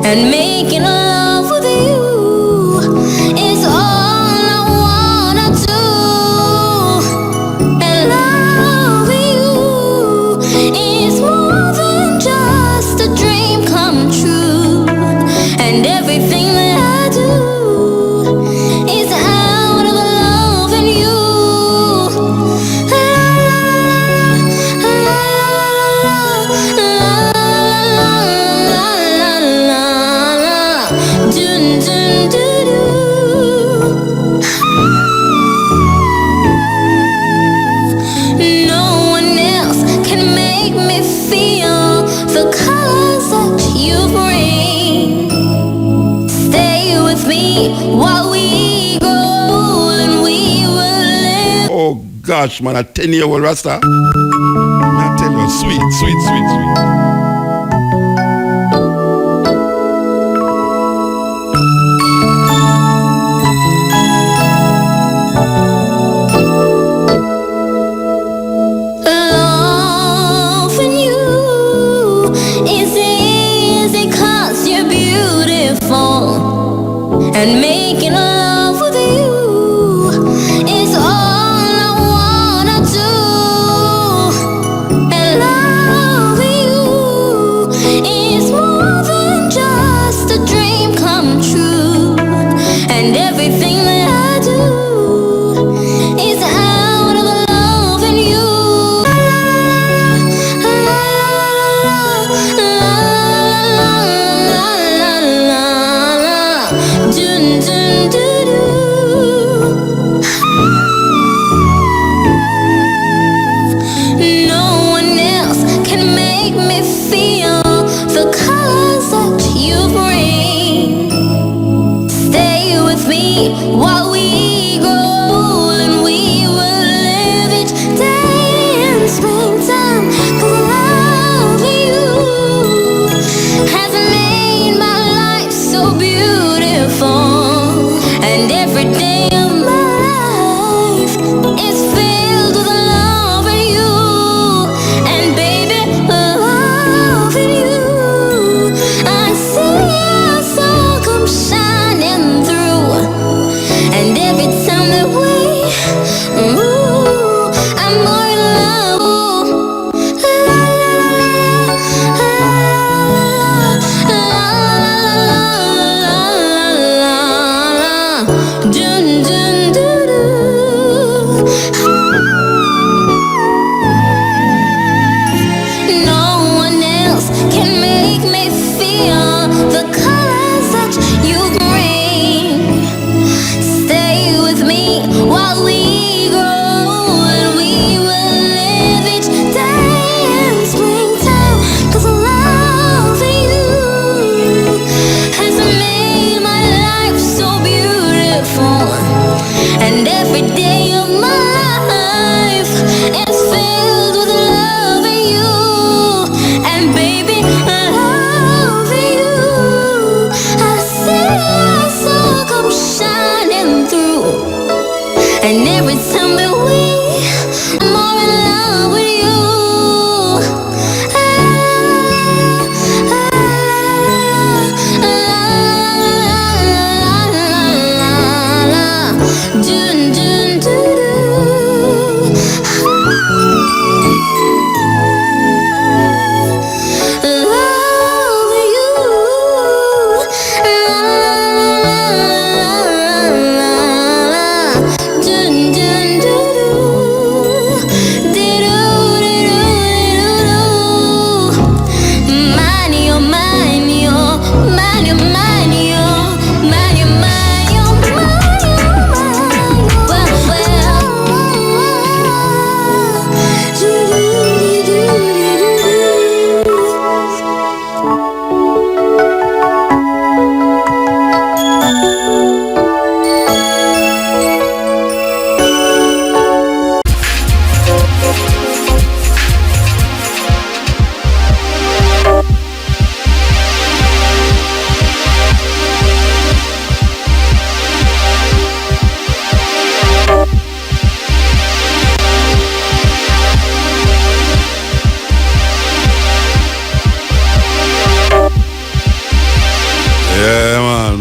And making love with you is all I wanna do. And loving you is more than just a dream come true. And everything that I do is out of loving you. No one else can make me feel the colors that you bring. Stay with me while we grow old and we will live. Oh gosh, man, a 10-year-old Rasta. I tell you, sweet, sweet, sweet, sweet. Loving you is easy 'cause you're beautiful. And making love with you is all I wanna do. And loving you is more than just a dream come true. And everything that I do is out of loving you. No one else can make me feel the colors that you bring. Stay with me while we grow old and we will live each day in springtime. 'Cause loving you has made my life so beautiful. And every day of my life is filled with loving you. And baby, loving you, I see your soul come shining through. And every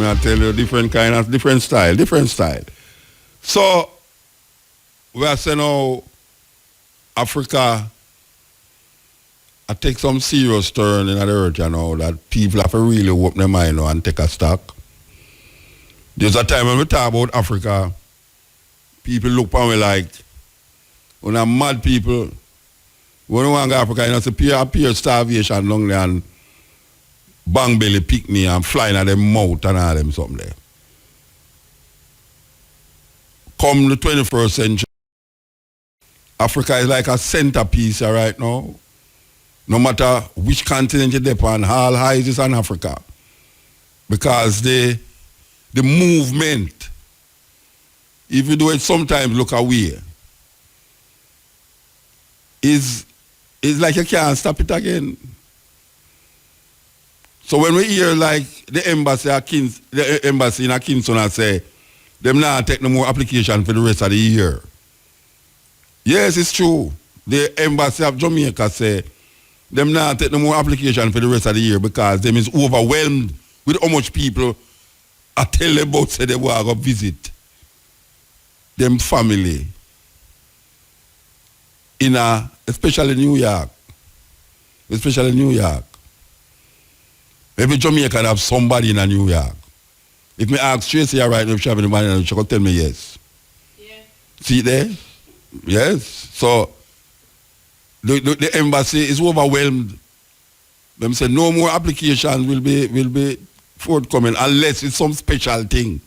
I tell you, different style. So, we are saying now, Africa, I take some serious turn in the earth, you know, that people have to really open their mind and take a stock. There's a time when we talk about Africa, people look at me like, when I'm mad people, when we want to go to Africa, you know, it's pure starvation down there and bang belly picnic and flying at them mouth and all them something there. Come the 21st century, Africa is like a centerpiece right now. No matter which continent you depend on, all eyes is on Africa. Because the movement, if you do it sometimes look away, is like you can't stop it again. So when we hear like the embassy in Kingston say, them not take no more application for the rest of the year. Yes, it's true. The embassy of Jamaica say, them not take no more application for the rest of the year because them is overwhelmed with how much people I tell them about say they want to go visit them family especially New York. Every Jamaican have somebody in New York. If me ask Tracy right now if she have anybody, she could tell me yes. Yeah. See there? Yes. So the embassy is overwhelmed. Them say no more applications will be forthcoming unless it's some special thing.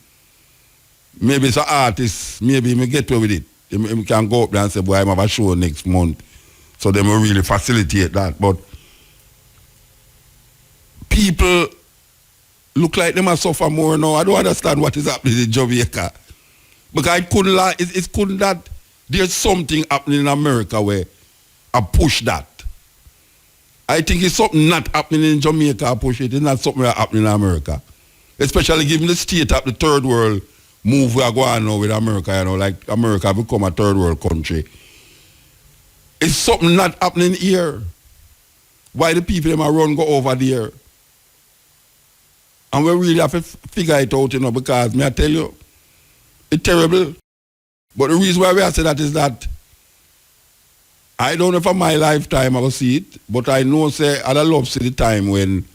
Maybe it's an artist, maybe me get away with it. They can go up there and say, boy, I have a show next month. So they will really facilitate that. But people look like they must suffer more now. I don't understand what is happening in Jamaica. Because it couldn't that there's something happening in America where I push that. I think it's something not happening in Jamaica, I push it. It's not something that's happening in America. Especially given the state of the third world move we are going now with America, you know, like America become a third world country. It's something not happening here. Why the people them are run go over there? And we really have to figure it out, you know, because may I tell you, it's terrible. But the reason why we have to say that is that I don't know if in my lifetime I will see it, but I know say I love see the time when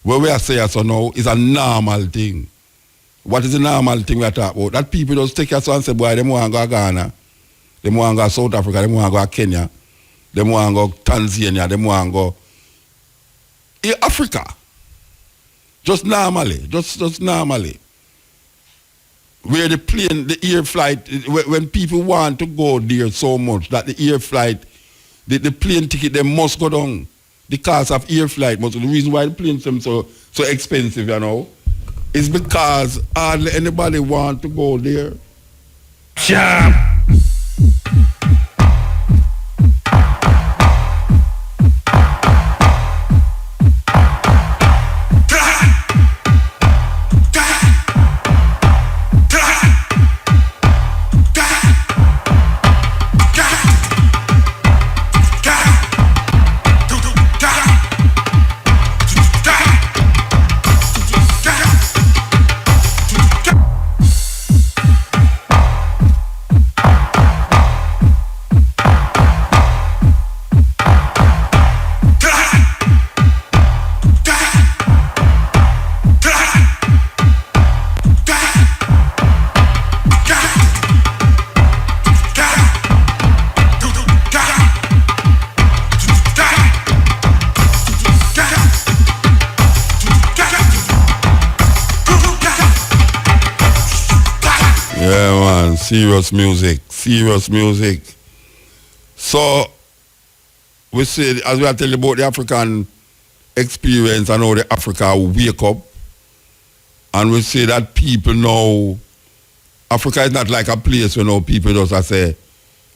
we are saying so now is a normal thing. What is the normal thing we are talking about? That people just take us and say, boy, they want to go to Ghana, they want to go to South Africa, they want to go to Kenya, they want to go to Tanzania, they want to go in Africa. Just normally. Where the plane, the air flight, when people want to go there so much that the air flight, the plane ticket, they must go down. The cost of air flight, the reason why the planes are so expensive, you know, is because hardly anybody want to go there. Jam! Serious music. So, we say, as we are telling about the African experience and how the Africa wake up, and we say that people know, Africa is not like a place where people just say,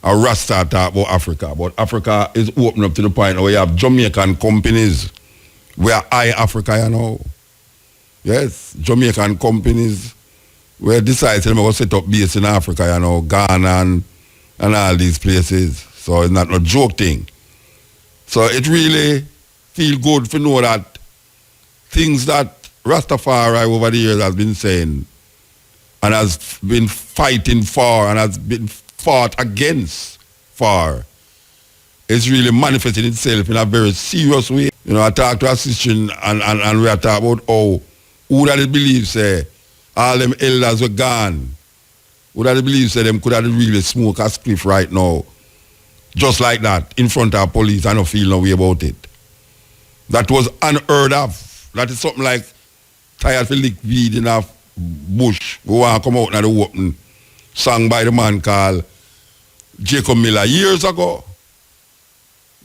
a Rasta talk about Africa, but Africa is open up to the point where you have Jamaican companies where Africa, you know. Yes, Jamaican companies where decide they're going to set up base in Africa, you know, Ghana and all these places. So it's not a joke thing. So it really feels good to know that things that Rastafari over the years has been saying and has been fighting for and has been fought against for is really manifesting itself in a very serious way. You know, I talk to a sister and we are talking about how who that believes all them elders were gone. Who that believes them could have really smoke a spliff right now. Just like that, in front of police, I don't feel no way about it. That was unheard of. That is something like tired for lick weed in a bush. We want to come out in the open. Sung by the man called Jacob Miller years ago.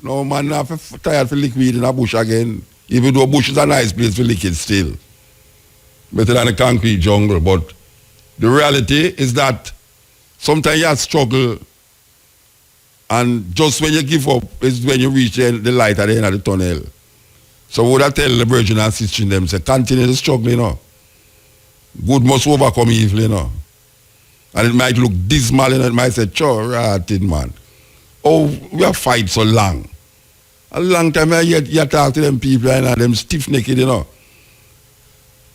No man not tired for lick weed in a bush again. Even though bush is a nice place for lick it still. Better than a concrete jungle. But the reality is that sometimes you have struggle and just when you give up is when you reach the light at the end of the tunnel. So would I tell the virgin and sister in them, say, continue to struggle, you know. Good must overcome evil, you know. And it might look dismal, and it might say, sure, right, man. Oh, we have fight so long. A long time you talk to them people and them stiff-necked, you know.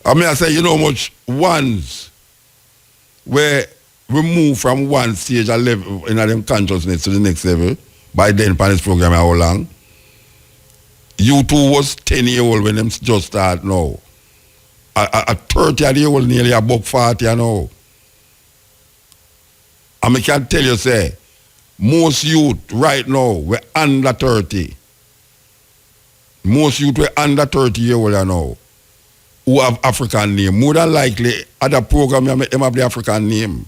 I mean, I say, you know how much ones were removed from one stage or level in them consciousness to the next level by then upon this program how long? You two was 10-year-old when them just start now. A 30-year-old nearly a buck 40 now. And I can tell you, say, most youth right now were under 30. Most youth were under 30-year-old now who have African name. More than likely, other program, them have the African name.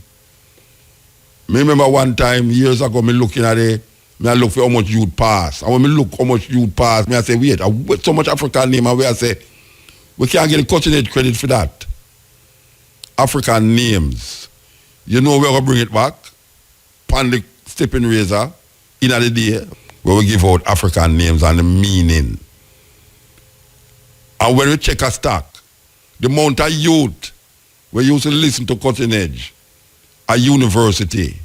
Me remember one time, years ago, me looking at it, I look for how much youth pass. And when me look how much youth pass, I say, wait, so much African name, and where I say, we can't get the cutting edge credit for that. African names. You know we're going to bring it back? Pan the stepping razor, in the day, where we give out African names and the meaning. And when we check a stack, the amount of youth we used to listen to cutting edge, a university,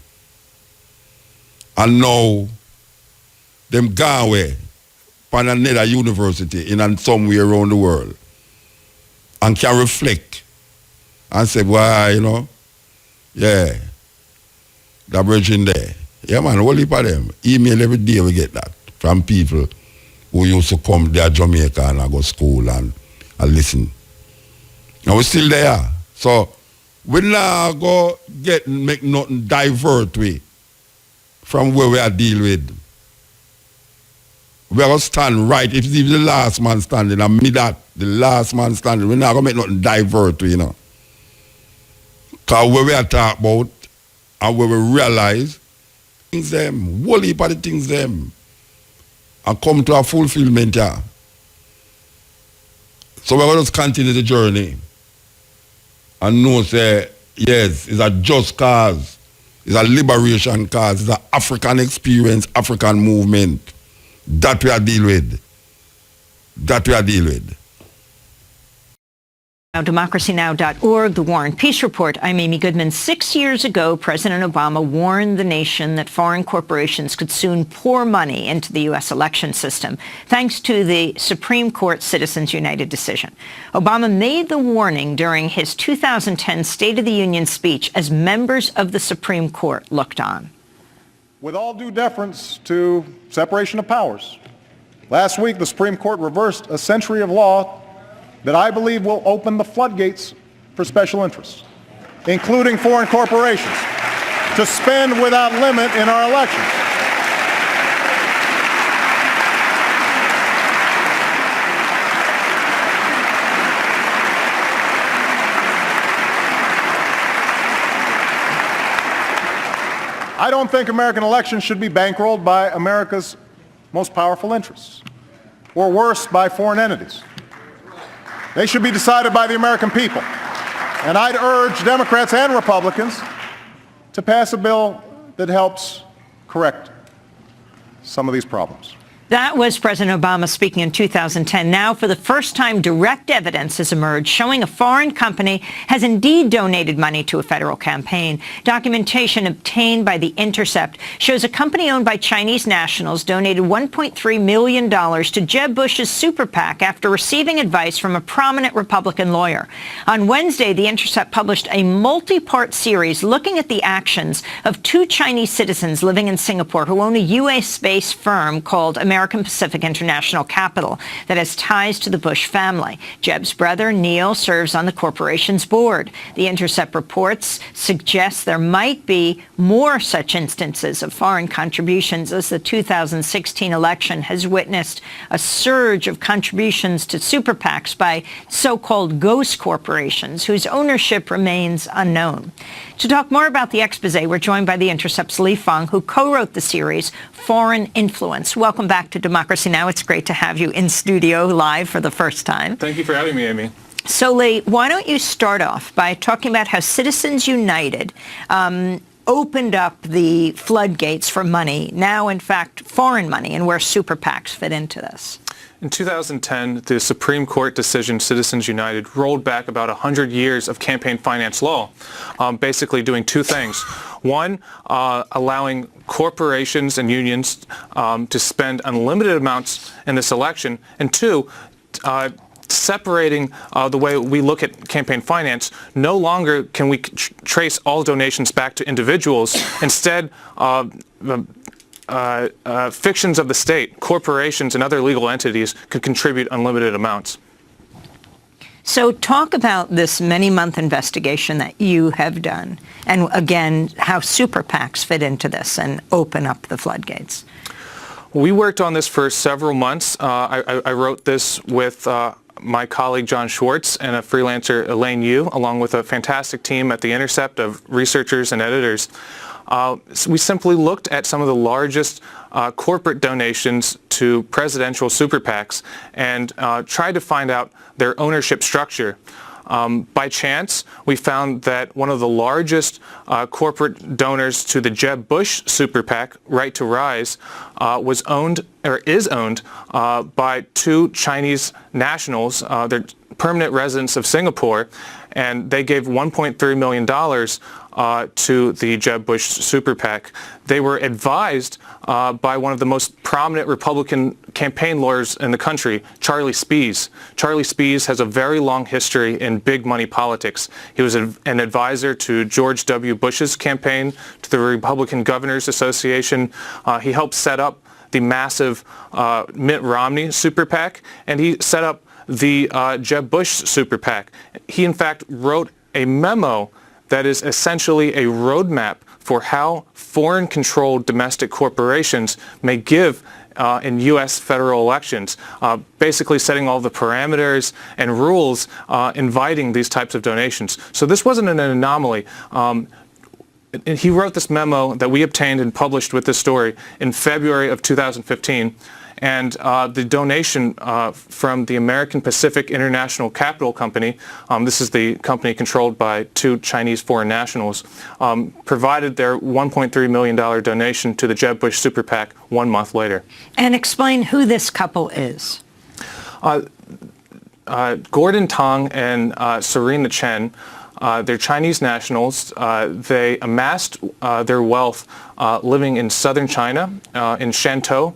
and now them gone away from another university in somewhere around the world and can reflect and say, why, you know, yeah, that virgin there. Yeah, man, what heap of them? Email every day we get that from people who used to come there Jamaica and I go school and listen. And we're still there. So we now go make nothing divert way from where we are deal with. We are going to stand right. If it's even the last man standing, and me that, the last man standing, we're not going to make nothing divert way, you know. Because where we are talking about and where we realize things them, whole heap of the things them, and come to a fulfillment, yeah. So we're going to continue the journey and know, say, yes, it's a just cause, it's a liberation cause, it's an African experience, African movement. That we are dealing with. That we are dealing with. Now, democracynow.org, the War and Peace Report. I'm Amy Goodman. 6 years ago, President Obama warned the nation that foreign corporations could soon pour money into the U.S. election system, thanks to the Supreme Court Citizens United decision. Obama made the warning during his 2010 State of the Union speech as members of the Supreme Court looked on. With all due deference to separation of powers, last week the Supreme Court reversed a century of law that I believe will open the floodgates for special interests, including foreign corporations, to spend without limit in our elections. I don't think American elections should be bankrolled by America's most powerful interests, or worse, by foreign entities. They should be decided by the American people. And I'd urge Democrats and Republicans to pass a bill that helps correct some of these problems. That was President Obama speaking in 2010. Now, for the first time, direct evidence has emerged showing a foreign company has indeed donated money to a federal campaign. Documentation obtained by The Intercept shows a company owned by Chinese nationals donated $1.3 million to Jeb Bush's super PAC after receiving advice from a prominent Republican lawyer. On Wednesday, The Intercept published a multi-part series looking at the actions of two Chinese citizens living in Singapore who own a U.S.-based firm called American Pacific International Capital that has ties to the Bush family. Jeb's brother, Neil, serves on the corporation's board. The Intercept reports suggest there might be more such instances of foreign contributions as the 2016 election has witnessed a surge of contributions to super PACs by so-called ghost corporations whose ownership remains unknown. To talk more about the expose, we're joined by The Intercept's Li Fang, who co-wrote the series Foreign Influence. Welcome back to Democracy Now! It's great to have you in studio live for the first time. Thank you for having me, Amy. So, Li, why don't you start off by talking about how Citizens United opened up the floodgates for money, now in fact foreign money, and where super PACs fit into this? In 2010, the Supreme Court decision, Citizens United, rolled back about 100 years of campaign finance law, basically doing two things. One, allowing corporations and unions to spend unlimited amounts in this election, and two, separating the way we look at campaign finance. No longer can we trace all donations back to individuals. Instead, fictions of the state, corporations and other legal entities could contribute unlimited amounts. So talk about this many-month investigation that you have done, and again, how super PACs fit into this and open up the floodgates. We worked on this for several months. I wrote this with my colleague John Schwartz and a freelancer Elaine Yu, along with a fantastic team at The Intercept of researchers and editors. So we simply looked at some of the largest corporate donations to presidential super PACs and tried to find out their ownership structure. By chance, we found that one of the largest corporate donors to the Jeb Bush super PAC, Right to Rise, was owned or is owned by two Chinese nationals. They're permanent residents of Singapore, and they gave $1.3 million to the Jeb Bush super PAC. They were advised by one of the most prominent Republican campaign lawyers in the country, Charlie Spees. Charlie Spees has a very long history in big money politics. He was an advisor to George W. Bush's campaign, to the Republican Governors Association. He helped set up the massive Mitt Romney super PAC, and he set up the Jeb Bush super PAC. He, in fact, wrote a memo that is essentially a roadmap for how foreign-controlled domestic corporations may give in U.S. federal elections, basically setting all the parameters and rules inviting these types of donations. So this wasn't an anomaly. He wrote this memo that we obtained and published with this story in February of 2015. And the donation from the American Pacific International Capital Company, this is the company controlled by two Chinese foreign nationals, provided their $1.3 million donation to the Jeb Bush super PAC 1 month later. And explain who this couple is. Gordon Tong and Serena Chen, they're Chinese nationals. They amassed their wealth living in southern China, in Shantou.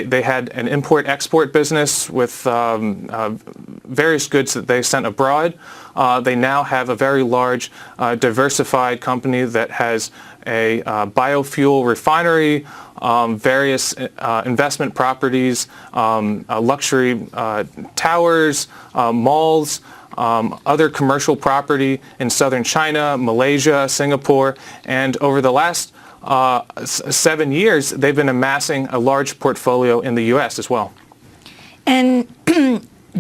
They had an import-export business with various goods that they sent abroad. They now have a very large, diversified company that has a biofuel refinery, various investment properties, luxury towers, malls, other commercial property in southern China, Malaysia, Singapore, and over the last 7 years, they've been amassing a large portfolio in the U.S. as well. And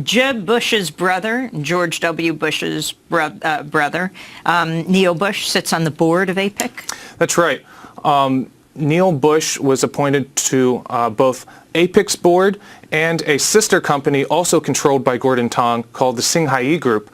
Jeb Bush's brother, George W. Bush's brother, Neil Bush, sits on the board of APIC? That's right. Neil Bush was appointed to both APIC's board and a sister company also controlled by Gordon Tong called the Singhai Group.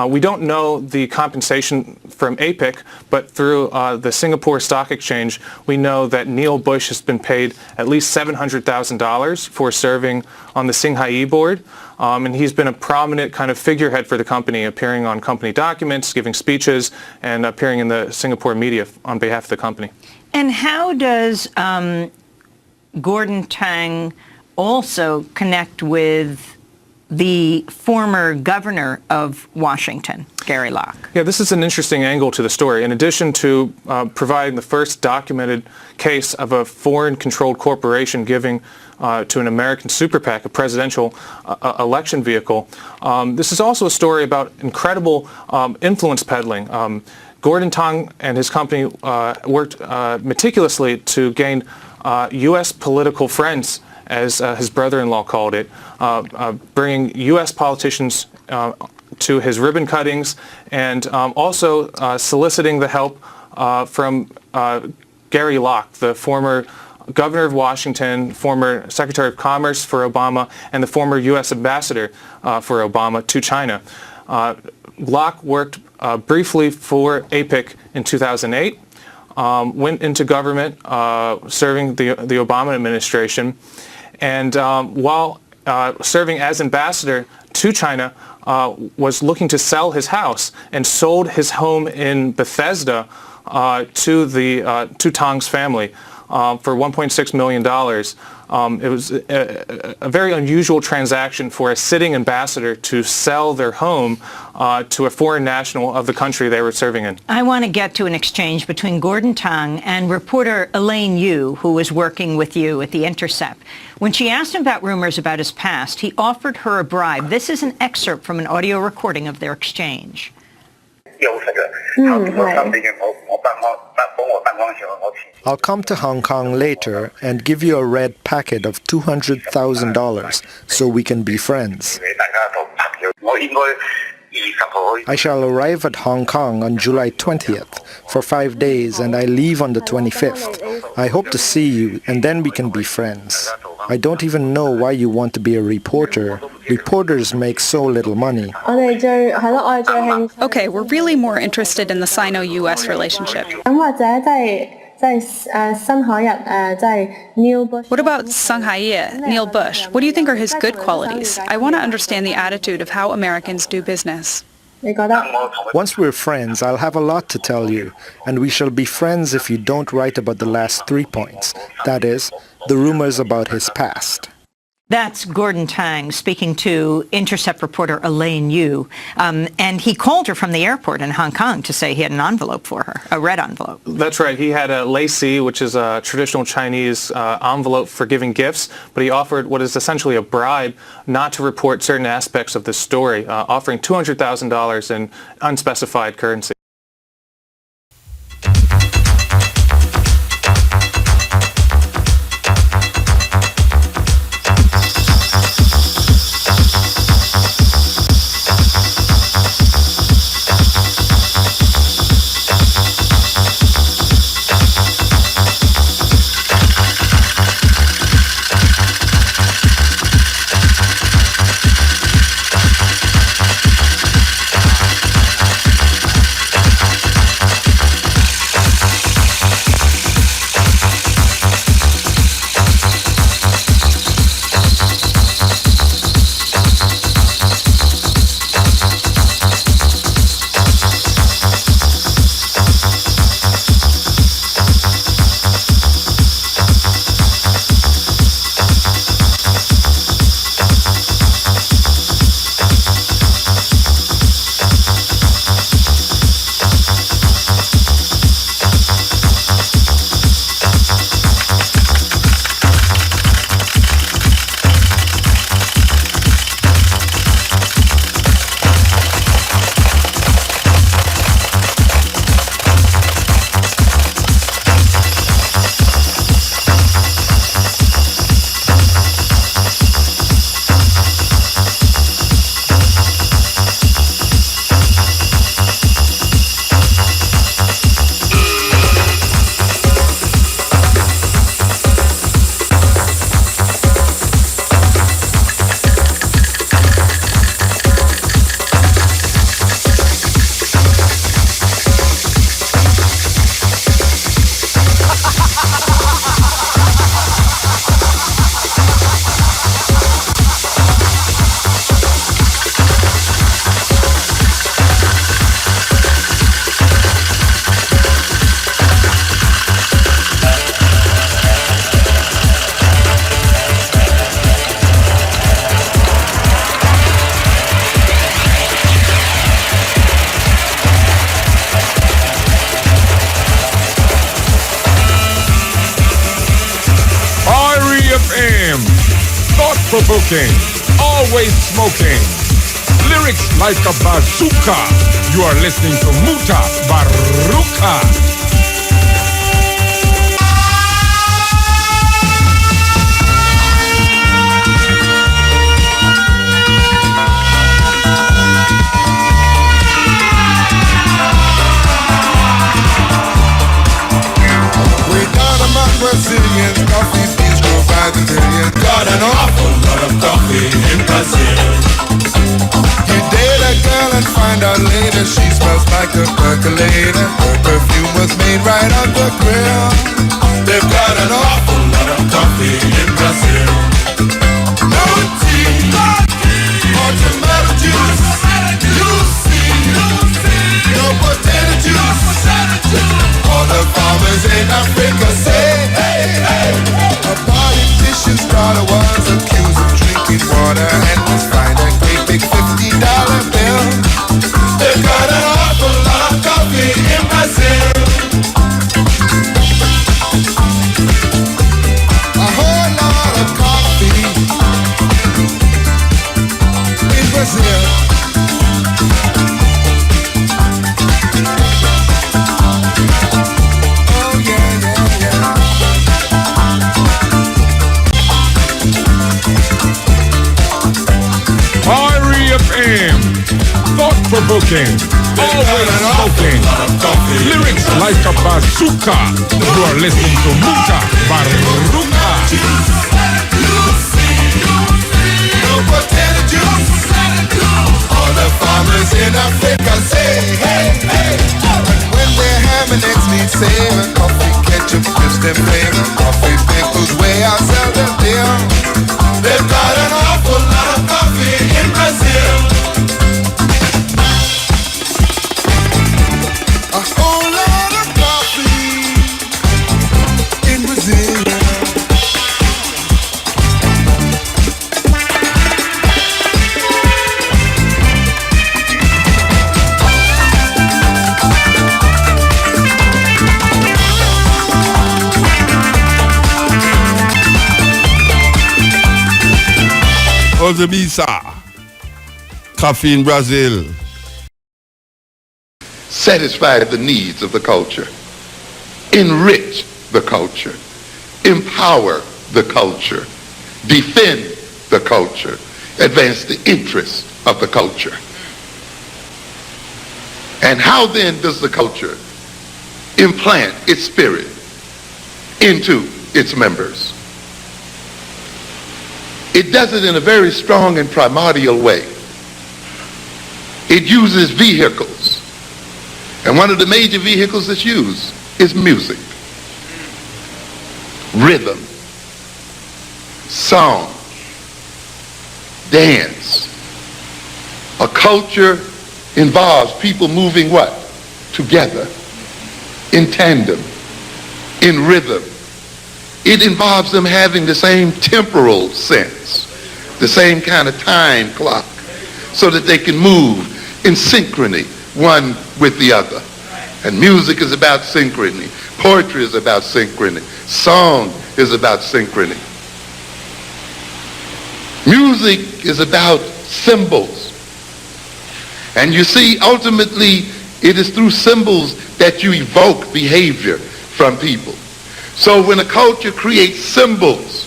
We don't know the compensation from APIC, but through the Singapore Stock Exchange, we know that Neil Bush has been paid at least $700,000 for serving on the Singhai board. And he's been a prominent kind of figurehead for the company, appearing on company documents, giving speeches, and appearing in the Singapore media on behalf of the company. And how does Gordon Tang also connect with the former governor of Washington, Gary Locke? Yeah, this is an interesting angle to the story. In addition to providing the first documented case of a foreign-controlled corporation giving to an American super PAC, a presidential election vehicle, this is also a story about incredible influence peddling. Gordon Tong and his company worked meticulously to gain U.S. political friends, as his brother-in-law called it, bringing U.S. politicians to his ribbon cuttings and also soliciting the help from Gary Locke, the former governor of Washington, former Secretary of Commerce for Obama, and the former U.S. ambassador for Obama to China. Locke worked briefly for APIC in 2008, went into government serving the Obama administration, and while serving as ambassador to China, was looking to sell his house and sold his home in Bethesda to Tong's family for $1.6 million. It was a very unusual transaction for a sitting ambassador to sell their home to a foreign national of the country they were serving in. I want to get to an exchange between Gordon Tong and reporter Elaine Yu, who was working with you at The Intercept. When she asked him about rumors about his past, he offered her a bribe. This is an excerpt from an audio recording of their exchange. I'll come to Hong Kong later and give you a red packet of $200,000 so we can be friends. I shall arrive at Hong Kong on July 20th for 5 days and I leave on the 25th. I hope to see you and then we can be friends. I don't even know why you want to be a reporter. Reporters make so little money. Okay, we're really more interested in the Sino-US relationship. What about Singhai, Neil Bush? What do you think are his good qualities? I want to understand the attitude of how Americans do business. Once we're friends, I'll have a lot to tell you, and we shall be friends if you don't write about the last 3 points. That is, the rumors about his past. That's Gordon Tang speaking to Intercept reporter Elaine Yu. And he called her from the airport in Hong Kong to say he had an envelope for her, a red envelope. That's right. He had a lei, which is a traditional Chinese envelope for giving gifts, but he offered what is essentially a bribe not to report certain aspects of the story, offering $200,000 in unspecified currency. Thought-provoking, always smoking. Lyrics like a bazooka. You are listening to Muta Baruka. Brazilians, coffee beans grow by the million. Got an awful lot of coffee in Brazil. You date a girl and find out later she smells like a percolator. Her perfume was made right on the grill. They've got an awful lot of coffee in Brazil. No tea, or tomato juice. You see, no potato juice. All the farmers in Africa say, hey, hey. A politician's daughter was accused of drinking water and was fined a great big $50 bill. They've got an awful lot of coffee in Brazil. A whole lot of coffee in Brazil. Thought-provoking, always smoking. Lyrics like a bazooka. You are listening to Muta Baruka. No potato juice. All the farmers in Africa say, hey, hey. And when they're having eggs, need savor. Coffee, ketchup, crisp and flavor. Coffee pickles way outside the deal. They've got an awful lot of coffee in Brazil. A whole lot of coffee in Brazil. Ozebisa, coffee in Brazil. Satisfy the needs of the culture, enrich the culture, empower the culture, defend the culture, advance the interests of the culture. And how then does the culture implant its spirit into its members? It does it in a very strong and primordial way. It uses vehicles. And one of the major vehicles that's used is music, rhythm, song, dance. A culture involves people moving what? Together, in tandem, in rhythm. It involves them having the same temporal sense, the same kind of time clock, so that they can move in synchrony, one with the other. And music is about synchrony. Poetry is about synchrony. Song is about synchrony. Music is about symbols. And you see, ultimately, it is through symbols that you evoke behavior from people. So when a culture creates symbols,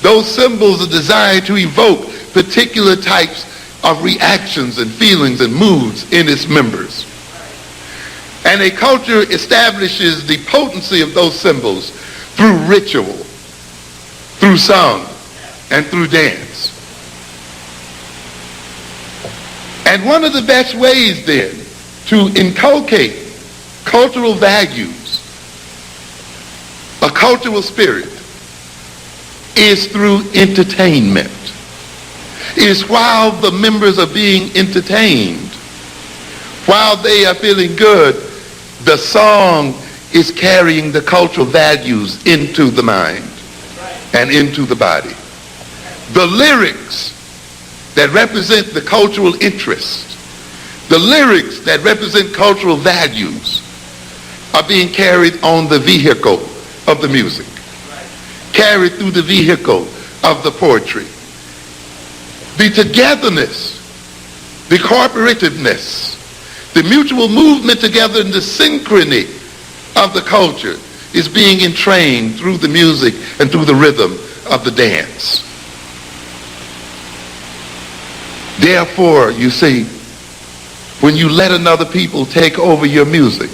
those symbols are designed to evoke particular types of reactions and feelings and moods in its members. And a culture establishes the potency of those symbols through ritual, through song, and through dance. And one of the best ways then to inculcate cultural values, a cultural spirit, is through entertainment. Is while the members are being entertained, while they are feeling good, the song is carrying the cultural values into the mind and into the body. The lyrics that represent the cultural interest, the lyrics that represent cultural values, are being carried on the vehicle of the music, carried through the vehicle of the poetry, the togetherness, the cooperativeness, the mutual movement together, and the synchrony of the culture is being entrained through the music and through the rhythm of the dance. Therefore, you see, when you let another people take over your music,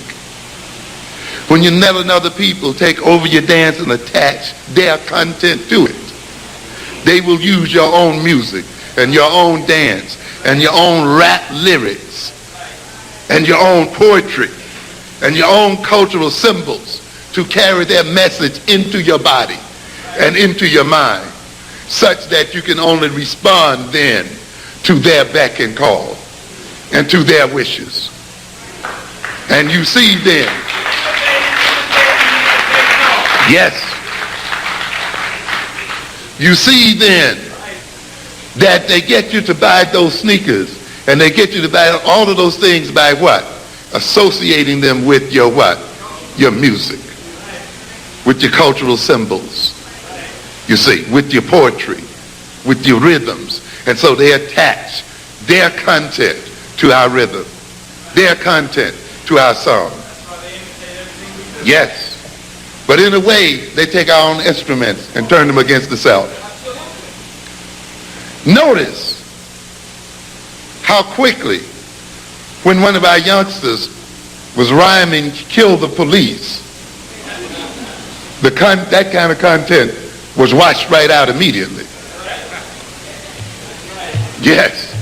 when you let another people take over your dance and attach their content to it, they will use your own music and your own dance and your own rap lyrics and your own poetry and your own cultural symbols to carry their message into your body and into your mind, such that you can only respond then to their beck and call and to their wishes. And you see then, yes, you see then that they get you to buy those sneakers and they get you to buy all of those things by what? Associating them with your what? Your music, with your cultural symbols, you see, with your poetry, with your rhythms. And so they attach their content to our rhythm, their content to our song. Yes. But in a way, they take our own instruments and turn them against the self. Notice how quickly, when one of our youngsters was rhyming "kill the police," that kind of content was washed right out immediately. Yes.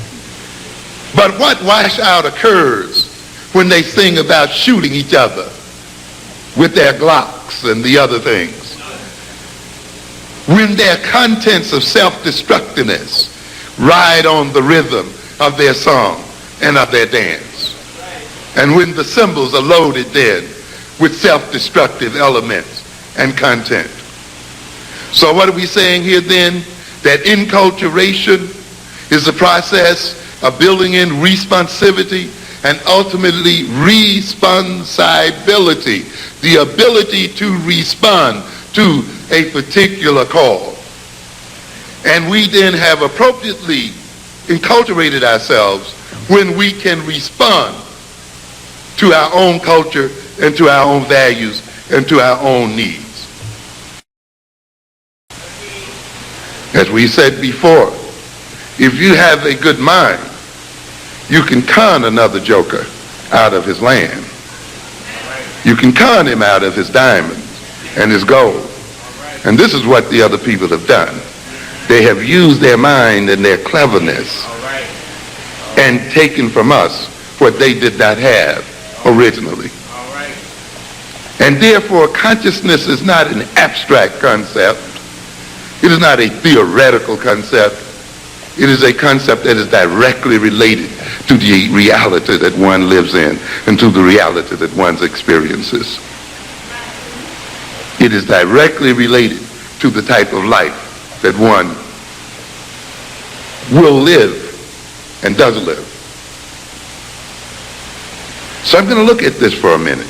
But what wash out occurs when they sing about shooting each other with their Glocks and the other things? When their contents of self-destructiveness ride on the rhythm of their song and of their dance. And when the cymbals are loaded then with self-destructive elements and content. So what are we saying here then? That enculturation is the process of building in responsivity and ultimately responsibility, the ability to respond to a particular call. And we then have appropriately enculturated ourselves when we can respond to our own culture and to our own values and to our own needs. As we said before, if you have a good mind, you can con another joker out of his land. You can con him out of his diamonds and his gold. And this is what the other people have done. They have used their mind and their cleverness and taken from us what they did not have originally. And therefore, consciousness is not an abstract concept. It is not a theoretical concept. It is a concept that is directly related to the reality that one lives in and to the reality that one experiences. It is directly related to the type of life that one will live and does live. So I'm going to look at this for a minute.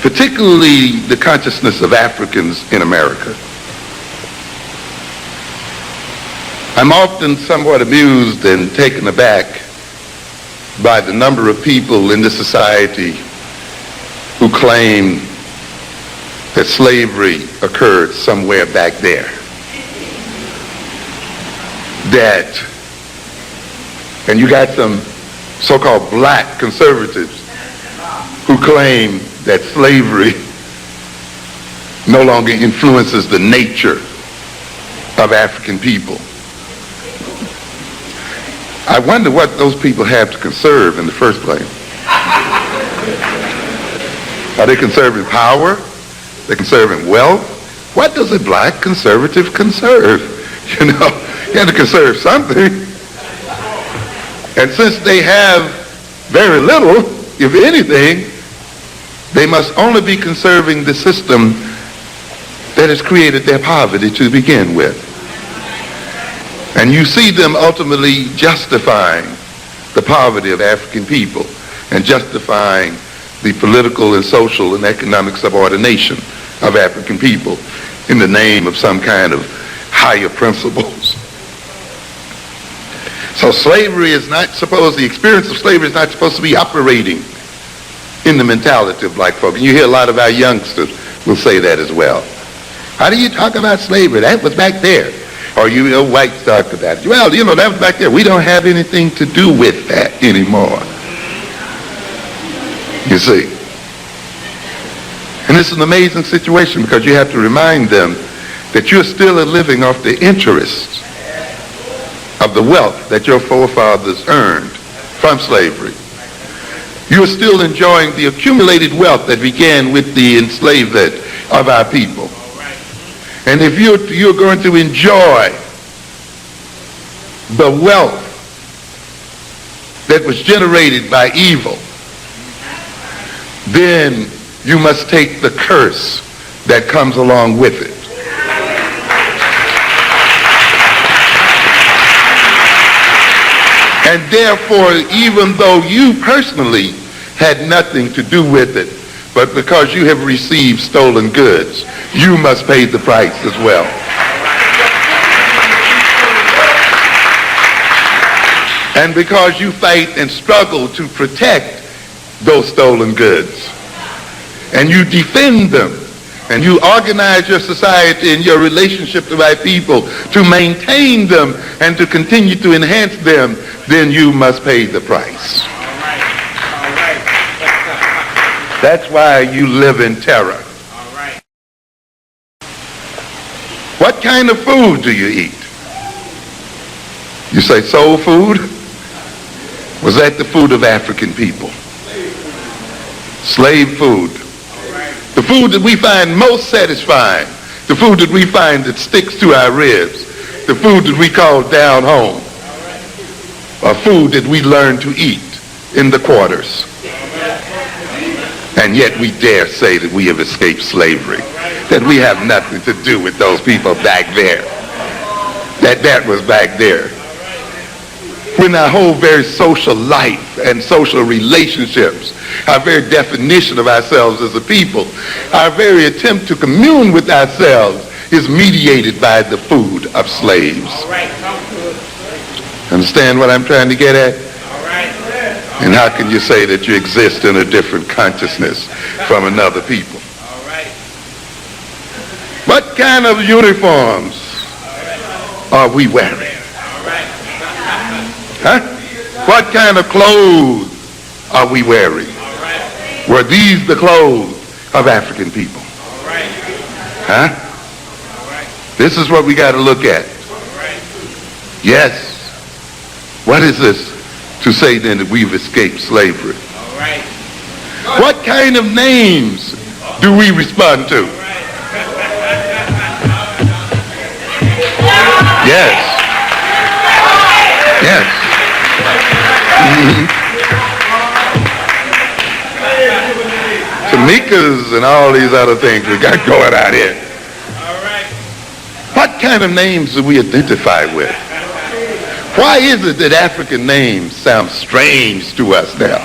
Particularly the consciousness of Africans in America. I'm often somewhat amused and taken aback by the number of people in this society who claim that slavery occurred somewhere back there. And you got some so-called black conservatives who claim that slavery no longer influences the nature of African people. I wonder what those people have to conserve in the first place. Are they conserving power? They're conserving wealth? What does a black conservative conserve? You know, you have to conserve something. And since they have very little, if anything, they must only be conserving the system that has created their poverty to begin with. And you see them ultimately justifying the poverty of African people and justifying the political and social and economic subordination of African people in the name of some kind of higher principles. So slavery is not supposed, the experience of slavery is not supposed to be operating in the mentality of black folk. And you hear a lot of our youngsters will say that as well. How do you talk about slavery? That was back there. Or you whites talk about it. Well, that was back there. We don't have anything to do with that anymore. You see. And it's an amazing situation because you have to remind them that you're still living off the interest of the wealth that your forefathers earned from slavery. You're still enjoying the accumulated wealth that began with the enslavement of our people. And if you're going to enjoy the wealth that was generated by evil, then you must take the curse that comes along with it. And therefore, even though you personally had nothing to do with it, but because you have received stolen goods, you must pay the price as well. And because you fight and struggle to protect those stolen goods, and you defend them, and you organize your society and your relationship to white people to maintain them and to continue to enhance them, then you must pay the price. That's why you live in terror. What kind of food do you eat? You say soul food? Was that the food of African people? Slave food. The food that we find most satisfying, the food that we find that sticks to our ribs, the food that we call down home, or food that we learn to eat in the quarters. And yet we dare say that we have escaped slavery, that we have nothing to do with those people back there, that was back there. When our whole very social life and social relationships, our very definition of ourselves as a people, our very attempt to commune with ourselves is mediated by the food of slaves. Understand what I'm trying to get at? And how can you say that you exist in a different consciousness from another people? What kind of uniforms are we wearing? Huh? What kind of clothes are we wearing? Were these the clothes of African people? Huh? This is what we got to look at. Yes. What is this to say then that we've escaped slavery? What kind of names do we respond to? Yes. Yes. Tamikas and all these other things we got going out here. What kind of names do we identify with? Why is it that African names sound strange to us now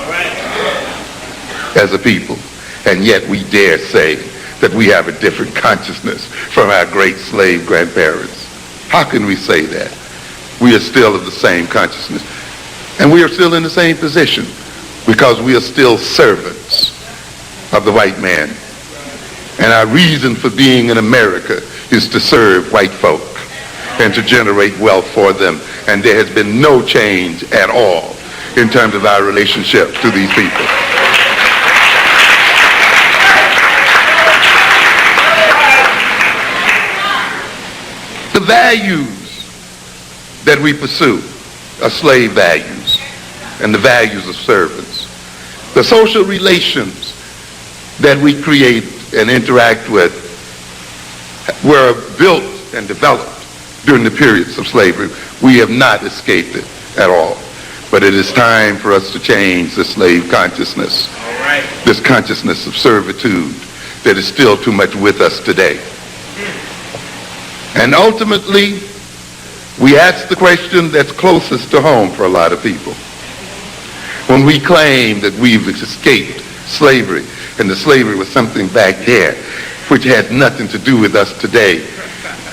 as a people, and yet we dare say that we have a different consciousness from our great slave grandparents? How can we say that? We are still of the same consciousness. And we are still in the same position because we are still servants of the white man. And our reason for being in America is to serve white folk and to generate wealth for them. And there has been no change at all in terms of our relationship to these people. The values that we pursue are slave values and the values of servants. The social relations that we create and interact with were built and developed during the periods of slavery. We have not escaped it at all. But it is time for us to change the slave consciousness, this consciousness of servitude that is still too much with us today. And ultimately, we ask the question that's closest to home for a lot of people. When we claim that we've escaped slavery, and the slavery was something back there, which had nothing to do with us today.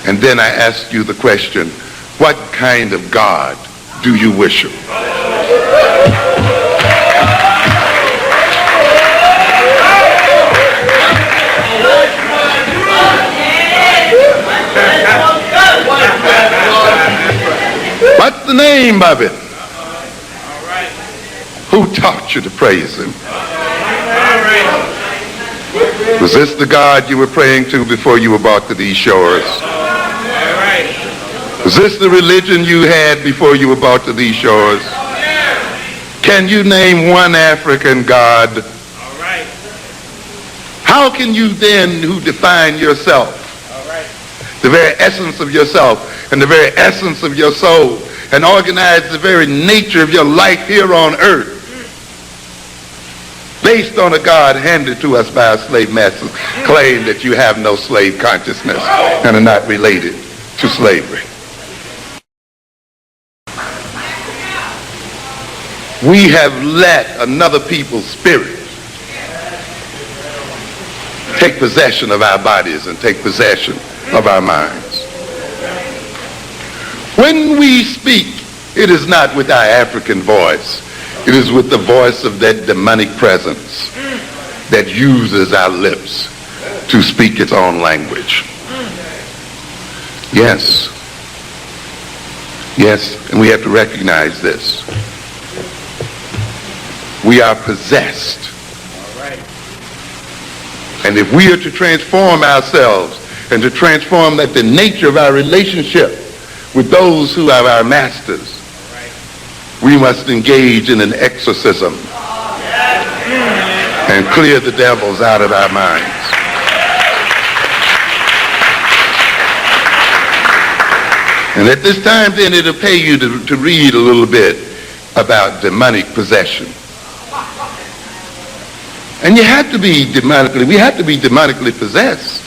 And then I ask you the question, what kind of God do you wish them? What's the name of it? Who taught you to praise him? Was this the God you were praying to before you were brought to these shores? Was this the religion you had before you were brought to these shores? Can you name one African God? How can you then, who define yourself, the very essence of yourself and the very essence of your soul, and organize the very nature of your life here on earth, based on a God handed to us by our slave masters, claim that you have no slave consciousness and are not related to slavery? We have let another people's spirit take possession of our bodies and take possession of our minds. When we speak, it is not with our African voice. It is with the voice of that demonic presence that uses our lips to speak its own language. Yes. Yes, and we have to recognize this. We are possessed. And if we are to transform ourselves and to transform the nature of our relationship with those who are our masters, we must engage in an exorcism and clear the devils out of our minds. And at this time, then, it'll pay you to read a little bit about demonic possession. And we have to be demonically possessed.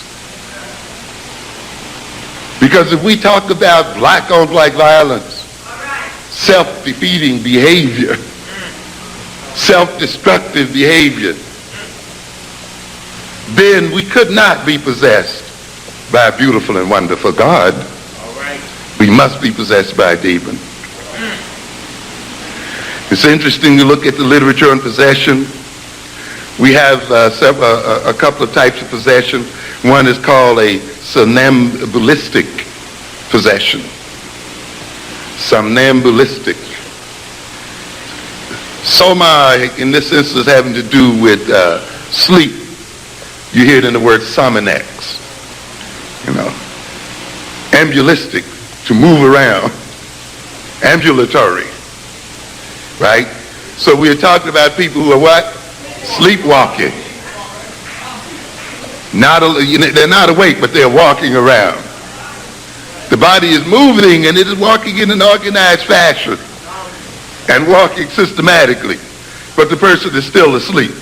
Because if we talk about black-on-black violence, self-defeating behavior, self-destructive behavior, then we could not be possessed by a beautiful and wonderful God. We must be possessed by a demon. It's interesting to look at the literature on possession. We have a couple of types of possession. One is called a somnambulistic possession. Somnambulistic. Soma, in this instance, having to do with sleep. You hear it in the word sominex. You know, ambulistic, to move around. Ambulatory, right? So we are talking about people who are what? Sleepwalking. They're not awake, but they're walking around. The body is moving and it is walking in an organized fashion and walking systematically, but the person is still asleep.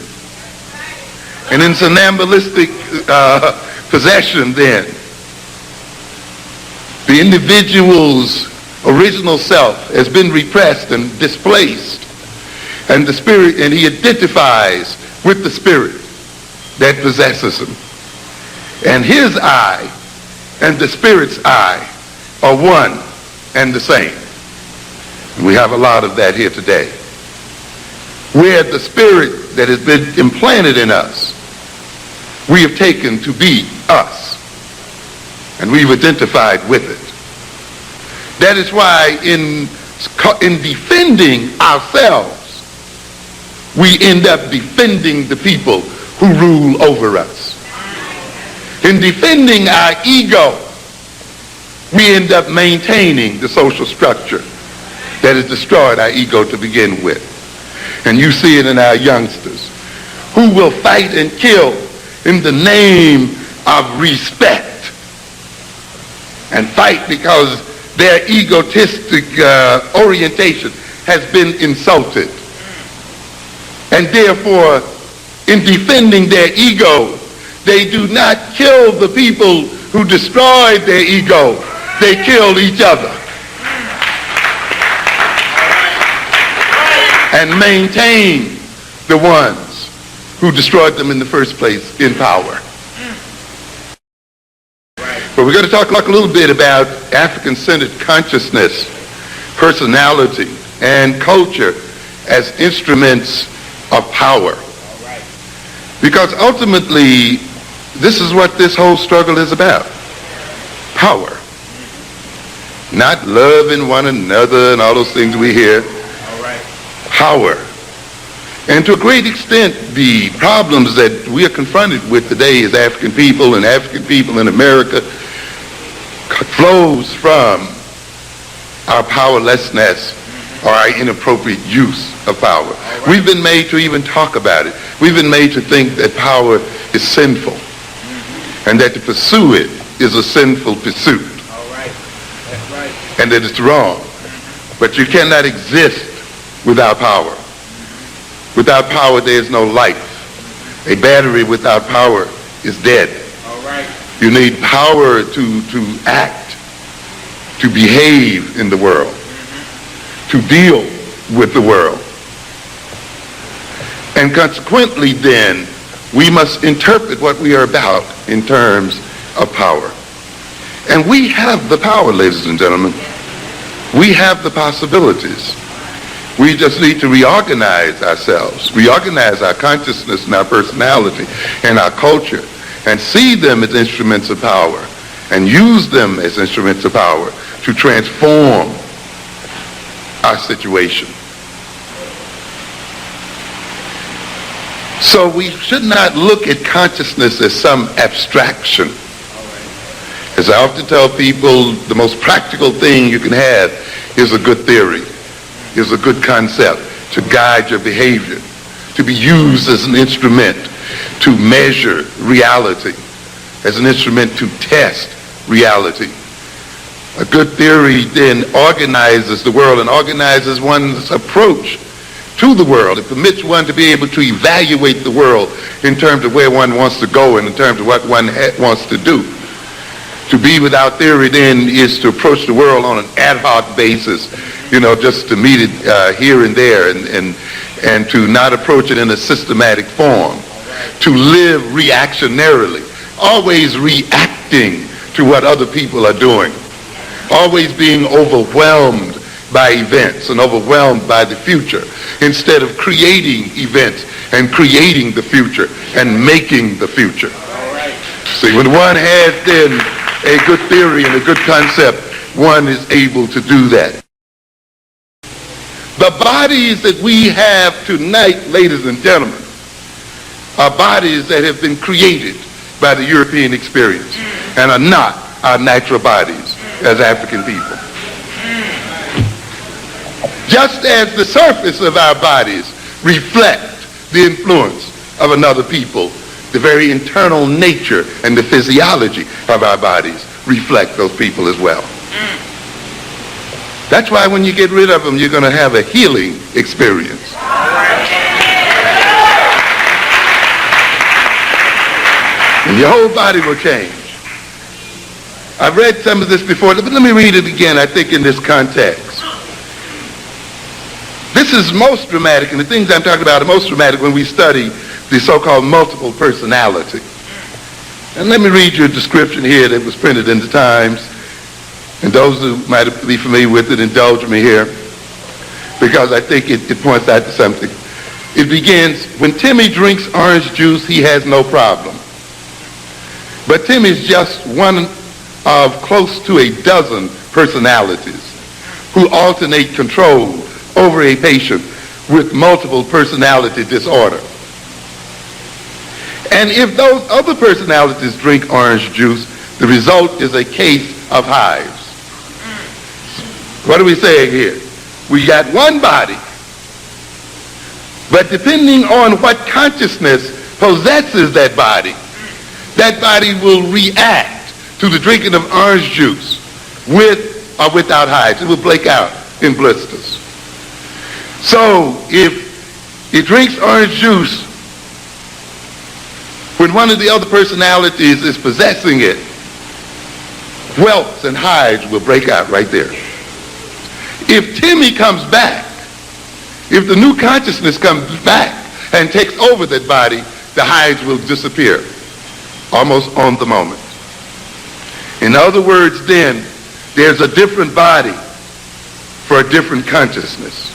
And in somnambulistic possession, then, the individual's original self has been repressed and displaced, and the spirit, and he identifies with the spirit that possesses him. And his I and the spirit's I are one and the same. And we have a lot of that here today, where the spirit that has been implanted in us, we have taken to be us, and we've identified with it. That is why in defending ourselves, we end up defending the people who rule over us. In defending our ego, we end up maintaining the social structure that has destroyed our ego to begin with. And you see it in our youngsters, who will fight and kill in the name of respect, and fight because their egotistic orientation has been insulted. And therefore, in defending their ego, they do not kill the people who destroyed their ego. They kill each other and maintain the ones who destroyed them in the first place in power. But we're going to talk a little bit about African-centered consciousness personality, and culture as instruments of power. Because ultimately, this is what this whole struggle is about. Power. Not loving one another and all those things we hear. Power. And to a great extent, the problems that we are confronted with today as African people and African people in America flows from our powerlessness or our inappropriate use of power. We've been made to even talk about it. We've been made to think that power is sinful and that to pursue it is a sinful pursuit. And that it's wrong. But you cannot exist without power. Without power, there is no life. A battery without power is dead. You need power to act, to behave in the world, to deal with the world. And consequently, then, we must interpret what we are about in terms of power. And we have the power, ladies and gentlemen. We have the possibilities. We just need to reorganize ourselves, reorganize our consciousness and our personality and our culture, and see them as instruments of power and use them as instruments of power to transform our situation. So we should not look at consciousness as some abstraction. As I often tell people, the most practical thing you can have is a good theory, is a good concept to guide your behavior, to be used as an instrument to measure reality, as an instrument to test reality. A good theory then organizes the world and organizes one's approach to the world. It permits one to be able to evaluate the world in terms of where one wants to go and in terms of what one wants to do. To be without theory then is to approach the world on an ad hoc basis, just to meet it here and there and to not approach it in a systematic form. To live reactionarily, always reacting to what other people are doing. Always being overwhelmed by events and overwhelmed by the future instead of creating events and creating the future and making the future. See, when one has then a good theory and a good concept, one is able to do that. The bodies that we have tonight, ladies and gentlemen, are bodies that have been created by the European experience and are not our natural bodies as African people. Just as the surface of our bodies reflect the influence of another people, the very internal nature and the physiology of our bodies reflect those people as well. That's why when you get rid of them, you're going to have a healing experience. And your whole body will change. I've read some of this before, but let me read it again, I think, in this context. This is most dramatic, and the things I'm talking about are most dramatic when we study the so-called multiple personality. And let me read you a description here that was printed in the Times. And those who might be familiar with it, indulge me here, because I think it points out to something. It begins, when Timmy drinks orange juice, he has no problem. But Timmy's just one of close to a dozen personalities who alternate control over a patient with multiple personality disorder. And if those other personalities drink orange juice, the result is a case of hives. What are we saying here? We got one body, but depending on what consciousness possesses that body will react to the drinking of orange juice with or without hives. It will break out in blisters. So if it drinks orange juice when one of the other personalities is possessing it, welts and hives will break out right there. If Timmy comes back, if the new consciousness comes back and takes over that body, the hives will disappear almost on the moment. In other words, then, there's a different body for a different consciousness.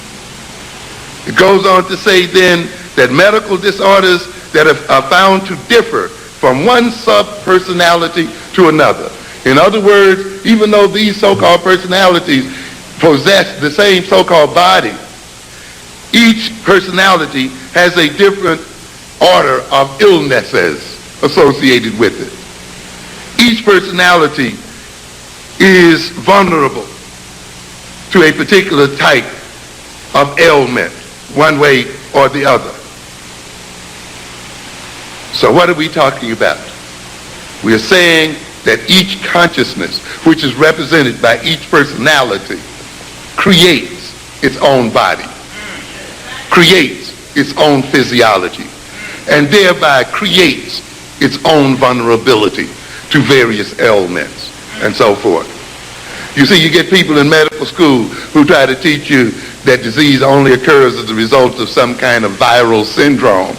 It goes on to say then that medical disorders that are found to differ from one sub-personality to another. In other words, even though these so-called personalities possess the same so-called body, each personality has a different order of illnesses associated with it. Each personality is vulnerable to a particular type of ailment, one way or the other. So what are we talking about? We are saying that each consciousness, which is represented by each personality, creates its own body, creates its own physiology, and thereby creates its own vulnerability to various ailments and so forth. You see, you get people in medical school who try to teach you that disease only occurs as a result of some kind of viral syndrome,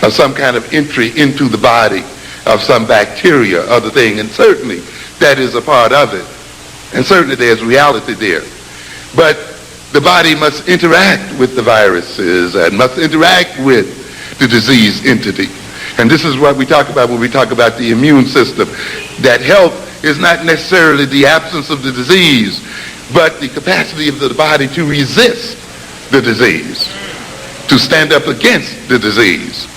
or some kind of entry into the body of some bacteria, other thing, and certainly that is a part of it, and certainly there's reality there. But the body must interact with the viruses and must interact with the disease entity. And this is what we talk about when we talk about the immune system, that health is not necessarily the absence of the disease, but the capacity of the body to resist the disease, to stand up against the disease.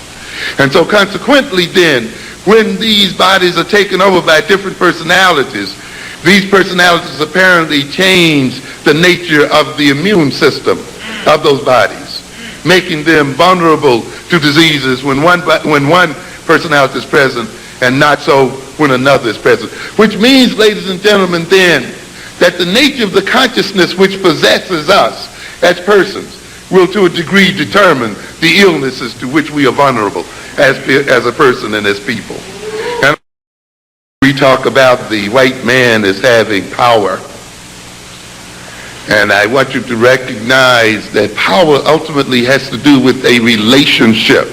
And so consequently then, when these bodies are taken over by different personalities, these personalities apparently change the nature of the immune system of those bodies, making them vulnerable to diseases when one personality is present and not so when another is present. Which means, ladies and gentlemen, then, that the nature of the consciousness which possesses us as persons will to a degree determine the illnesses to which we are vulnerable as a person and as people. And we talk about the white man as having power. And I want you to recognize that power ultimately has to do with a relationship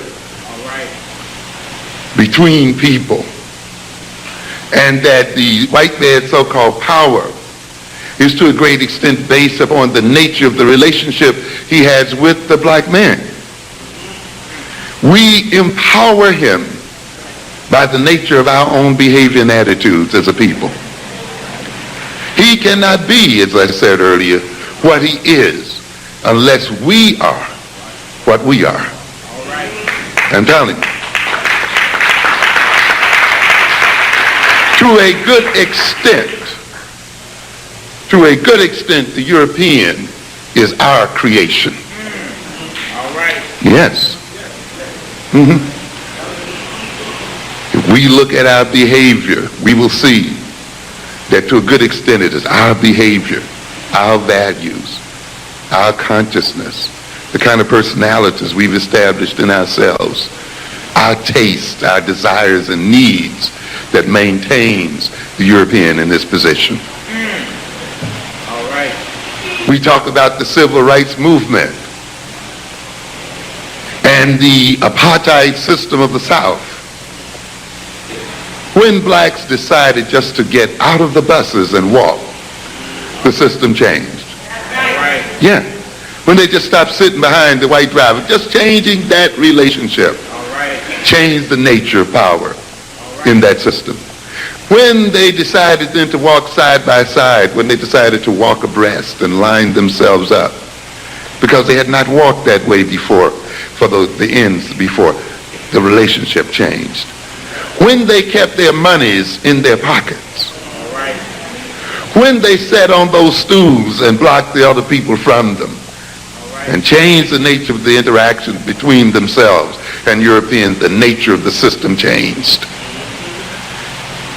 between people. And that the white man's so-called power is to a great extent based upon the nature of the relationship he has with the black man. We empower him by the nature of our own behavior and attitudes as a people. He cannot be, as I said earlier, what he is unless we are what we are. I'm telling you. To a good extent, the European is our creation. All right. Yes. If we look at our behavior, we will see that to a good extent it is our behavior, our values, our consciousness, the kind of personalities we've established in ourselves, our tastes, our desires and needs that maintains the European in this position. All right. We talk about the civil rights movement and the apartheid system of the South. When blacks decided just to get out of the buses and walk, the system changed. Right. Yeah. When they just stopped sitting behind the white driver, just changing that relationship, changed the nature of power in that system. When they decided then to walk side by side, when they decided to walk abreast and line themselves up, because they had not walked that way before, for the ends before, the relationship changed. When they kept their monies in their pockets, when they sat on those stools and blocked the other people from them, and changed the nature of the interaction between themselves and Europeans, the nature of the system changed.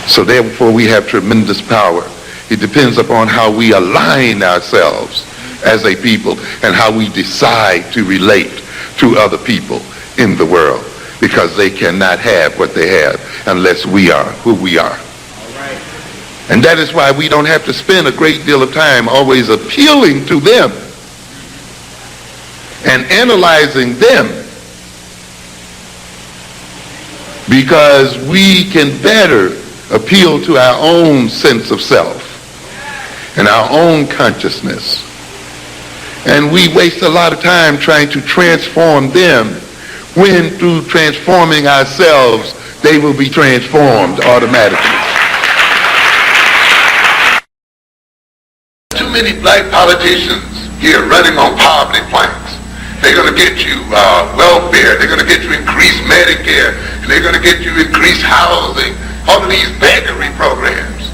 So therefore we have tremendous power. It depends upon how we align ourselves as a people and how we decide to relate to other people in the world, because they cannot have what they have unless we are who we are. And that is why we don't have to spend a great deal of time always appealing to them and analyzing them, because we can better appeal to our own sense of self and our own consciousness And we waste a lot of time trying to transform them when through transforming ourselves, they will be transformed automatically. Too many black politicians here running on poverty planks. They're going to get you welfare, they're going to get you increased Medicare, and they're going to get you increased housing, all of these beggary programs.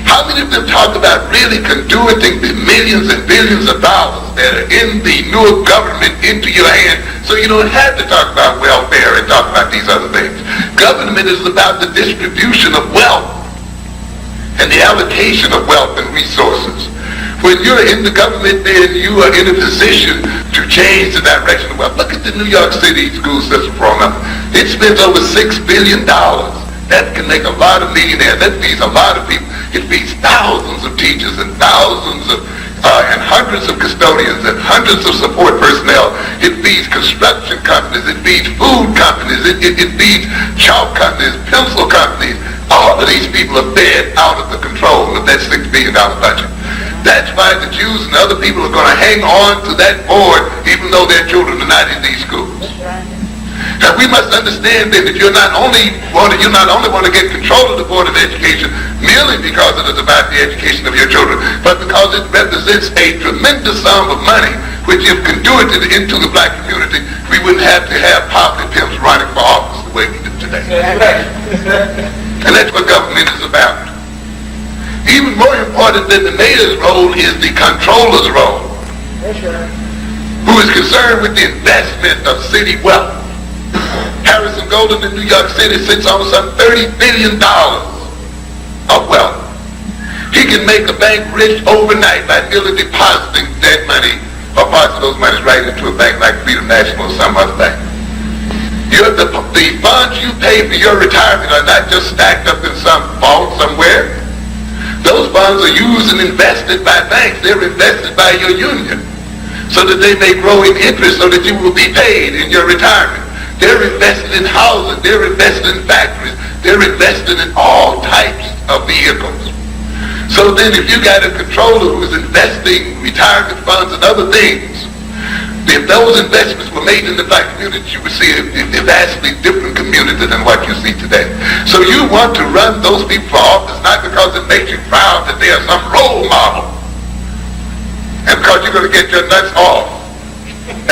How many of them talk about really conduiting the millions and billions of dollars that are in the new government into your hand so you don't have to talk about welfare and talk about these other things? Government is about the distribution of wealth and the allocation of wealth and resources. When you're in the government, then you are in a position to change the direction of wealth. Look at the New York City school system program. It spends over $6 billion. That can make a lot of millionaires. That feeds a lot of people. It feeds thousands of teachers and thousands of and hundreds of custodians and hundreds of support personnel. It feeds construction companies. It feeds food companies. It feeds chalk companies, pencil companies. All of these people are fed out of the control of that $6 billion budget. That's why the Jews and other people are going to hang on to that board even though their children are not in these schools. Now we must understand then that you not only want to get control of the Board of Education merely because it is about the education of your children, but because it represents a tremendous sum of money, which if conduited into the black community, we wouldn't have to have poverty pimps running for office the way we do today. And that's what government is about. Even more important than the mayor's role is the controller's role, who is concerned with the investment of city wealth. Harrison Golden in New York City sits on some $30 billion of wealth. He can make a bank rich overnight by merely depositing that money or parts of those monies right into a bank like Freedom National or some other bank. The funds you pay for your retirement are not just stacked up in some vault somewhere. Those funds are used and invested by banks. They're invested by your union so that they may grow in interest so that you will be paid in your retirement. They're invested in housing, they're invested in factories, they're invested in all types of vehicles. So then if you got a controller who is investing retirement funds and other things, if those investments were made in the black community, you would see a vastly different community than what you see today. So you want to run those people for office not because it makes you proud that they are some role model, and because you're going to get your nuts off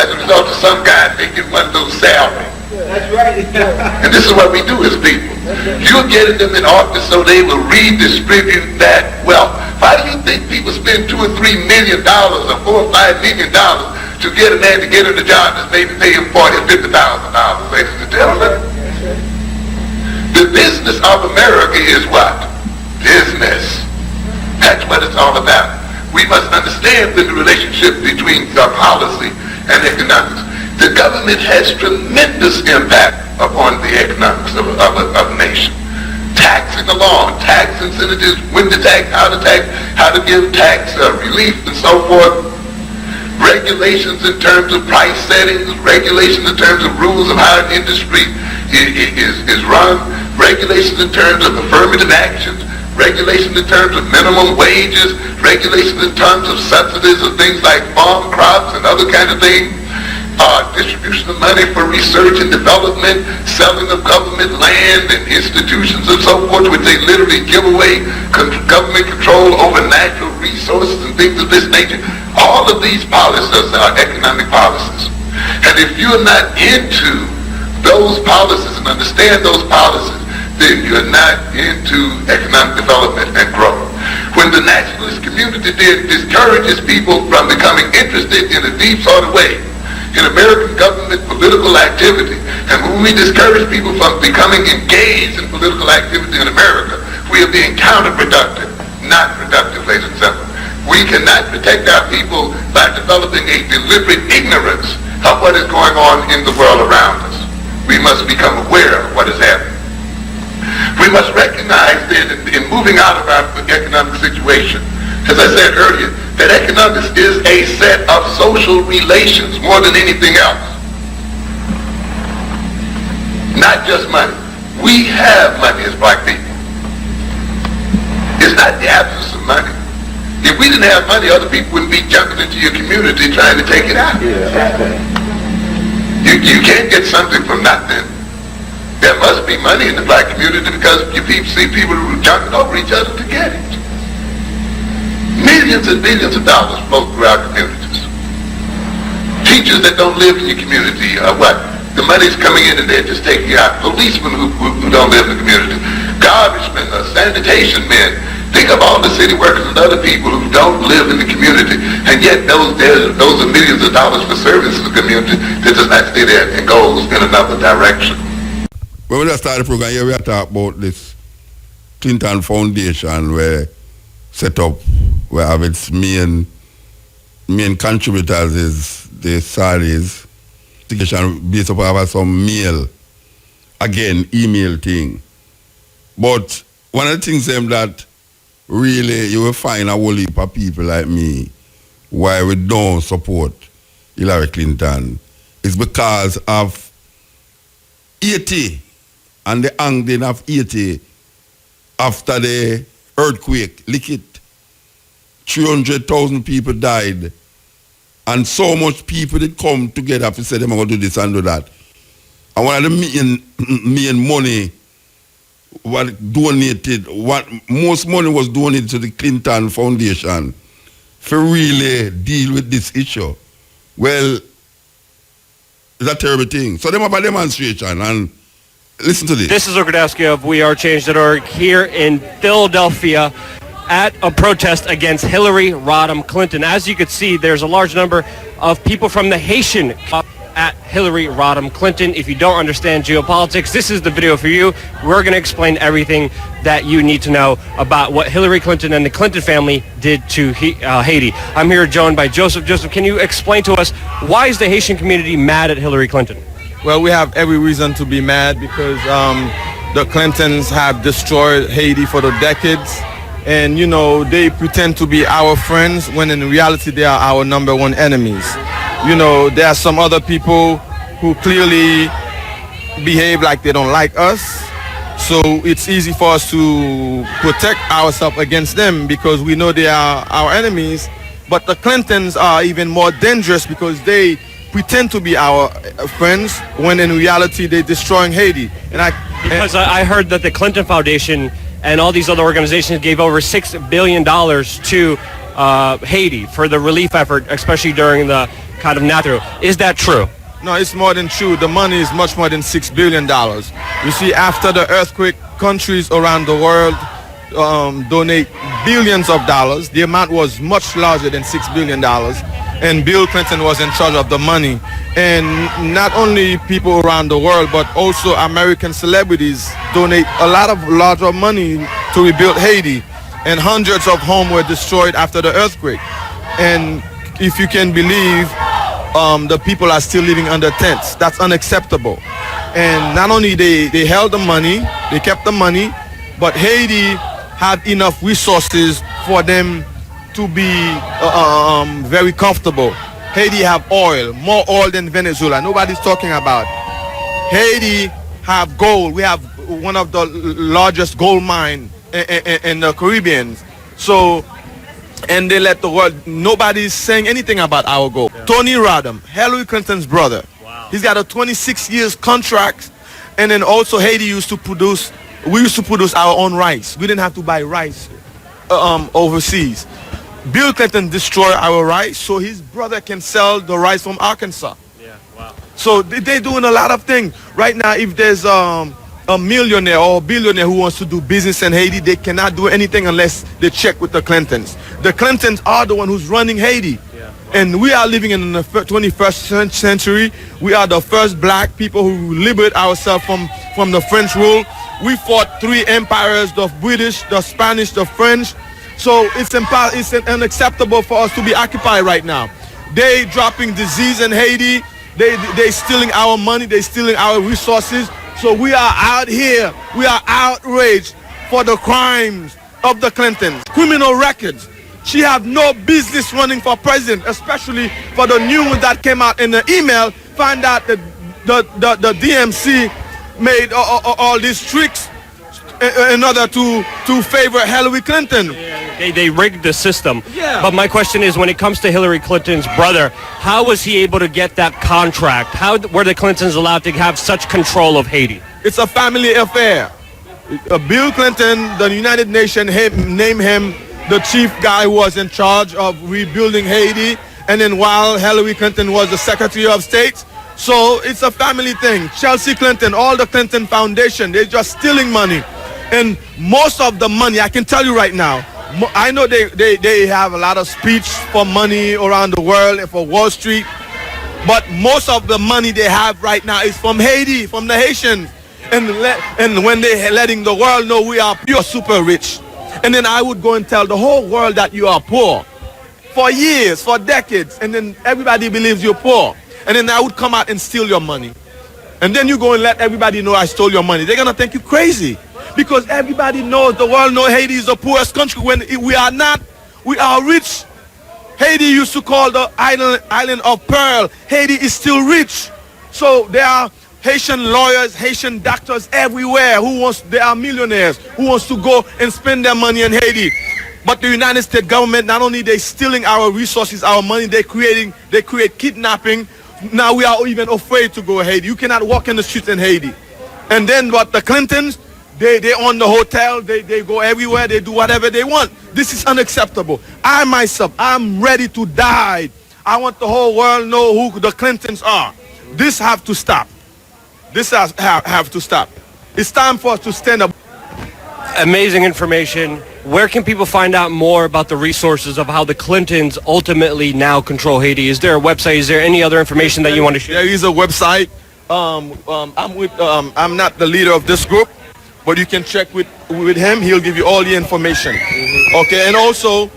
as a result of some guy making one of those salaries. That's right. And this is what we do as people. You're getting them in office so they will redistribute that wealth. Why do you think people spend $2 or $3 million or $4 or $5 million to get a man to get in a job that's maybe pay him $40,000 or $50,000, ladies and gentlemen? The business of America is what? Business. That's what it's all about. We must understand the relationship between policy and economics. The government has tremendous impact upon the economics of a nation. Taxing along, tax incentives, when to tax, how to give tax relief and so forth. Regulations in terms of price settings, regulations in terms of rules of how an industry is run, regulations in terms of affirmative actions, regulations in terms of minimum wages, regulations in terms of subsidies of things like farm crops and other kind of things. Distribution of money for research and development, selling of government land and institutions and so forth, which they literally give away government control over natural resources and things of this nature. All of these policies are economic policies. And if you're not into those policies and understand those policies, then you're not into economic development and growth. When the nationalist community then discourages people from becoming interested in a deep sort of way in American government political activity, and when we discourage people from becoming engaged in political activity in America, we are being counterproductive, not productive, ladies and gentlemen. We cannot protect our people by developing a deliberate ignorance of what is going on in the world around us. We must become aware of what is happening. We must recognize that in moving out of our economic situation, as I said earlier, that economics is a set of social relations more than anything else. Not just money. We have money as black people. It's not the absence of money. If we didn't have money, other people wouldn't be jumping into your community trying to take it out. You can't get something from nothing. There must be money in the black community because you see people jumping over each other to get it. Millions and millions of dollars flow through our communities. Teachers that don't live in your community, what? The money's coming in and they're just taking out. Policemen who don't live in the community. Garbage men, sanitation men. Think of all the city workers and other people who don't live in the community. And yet those are millions of dollars for service to the community that does not stay there and goes in another direction. When we just started the program here, we are talking about this Clinton Foundation where set up, where have its main contributors is the Saudis. Based upon some mail, again, email thing. But one of the things that really you will find a whole heap of people like me why we don't support Hillary Clinton is because of Haiti and the angling of Haiti after the earthquake, lick it. 300,000 people died. And so much people did come together to say they're going to do this and do that. And one of the main money was donated, most money was donated to the Clinton Foundation for really deal with this issue. Well, it's a terrible thing. So they have a demonstration and listen to this. This is Okradowski of WeAreChange.org here in Philadelphia at a protest against Hillary Rodham Clinton. As you can see, there's a large number of people from the Haitian at Hillary Rodham Clinton. If you don't understand geopolitics, this is the video for you. We're going to explain everything that you need to know about what Hillary Clinton and the Clinton family did to Haiti. I'm here joined by Joseph. Joseph, can you explain to us why is the Haitian community mad at Hillary Clinton? Well, we have every reason to be mad because the Clintons have destroyed Haiti for the decades. And, you know, they pretend to be our friends when in reality they are our number one enemies. You know, there are some other people who clearly behave like they don't like us. So it's easy for us to protect ourselves against them because we know they are our enemies. But the Clintons are even more dangerous because they pretend to be our friends when in reality they're destroying Haiti. Because I heard that the Clinton Foundation and all these other organizations gave over $6 billion to Haiti for the relief effort, especially during the kind of natural. Is that true? No, it's more than true. The money is much more than $6 billion. You see, after the earthquake, countries around the world donate billions of dollars. The amount was much larger than $6 billion. And Bill Clinton was in charge of the money. And not only people around the world, but also American celebrities donate a lot of larger money to rebuild Haiti. And hundreds of homes were destroyed after the earthquake. And if you can believe, the people are still living under tents. That's unacceptable. And not only they held the money, they kept the money, but Haiti had enough resources for them to be very comfortable. Haiti have oil, more oil than Venezuela. Nobody's talking about. Haiti have gold. We have one of the largest gold mines in the Caribbean. So, and they let the world, nobody's saying anything about our gold. Yeah. Tony Rodham, Hillary Clinton's brother. Wow. He's got a 26 years contract. And then also Haiti used to produce, we used to produce our own rice. We didn't have to buy rice overseas. Bill Clinton destroyed our rice so his brother can sell the rice from Arkansas. Yeah, wow. So they're doing a lot of things. Right now, if there's a millionaire or a billionaire who wants to do business in Haiti, they cannot do anything unless they check with the Clintons. The Clintons are the one who's running Haiti. Yeah, wow. And we are living in the 21st century. We are the first black people who liberate ourselves from the French rule. We fought 3 empires, the British, the Spanish, the French. So it's unacceptable for us to be occupied right now. They dropping disease in Haiti. They stealing our money. They stealing our resources. So we are out here. We are outraged for the crimes of the Clintons. Criminal records. She have no business running for president, especially for the news that came out in the email. Find out that the DMC made all these tricks in order to favor Hillary Clinton. They rigged the system. Yeah. But my question is, when it comes to Hillary Clinton's brother, how was he able to get that contract? How were the Clintons allowed to have such control of Haiti? It's a family affair. Bill Clinton, the United Nations named him the chief guy who was in charge of rebuilding Haiti. And then while Hillary Clinton was the Secretary of State, so it's a family thing. Chelsea Clinton, all the Clinton Foundation, they're just stealing money. And most of the money, I can tell you right now, I know they have a lot of speech for money around the world and for Wall Street, but most of the money they have right now is from Haiti, from the Haitians. And when they're letting the world know we are pure super rich. And then I would go and tell the whole world that you are poor for years, for decades, and then everybody believes you're poor. And then I would come out and steal your money. And then you go and let everybody know I stole your money. They're going to think you crazy. Because everybody knows, the world knows Haiti is the poorest country when we are not. We are rich. Haiti used to call the island of Pearl. Haiti is still rich. So there are Haitian lawyers, Haitian doctors everywhere they are millionaires who wants to go and spend their money in Haiti. But the United States government, not only they stealing our resources, our money, they create kidnapping. Now we are even afraid to go to Haiti. You cannot walk in the streets in Haiti. And then what the Clintons, they own the hotel, they go everywhere, they do whatever they want. This is unacceptable. I myself, I'm ready to die. I want the whole world to know who the Clintons are. This have to stop. This have to stop. It's time for us to stand up. Amazing information. Where can people find out more about the resources of how the Clintons ultimately now control Haiti? Is there a website? Is there any other information that you want to share? There is a website. I'm not the leader of this group, but you can check with him. He'll give you all the information. Okay, and also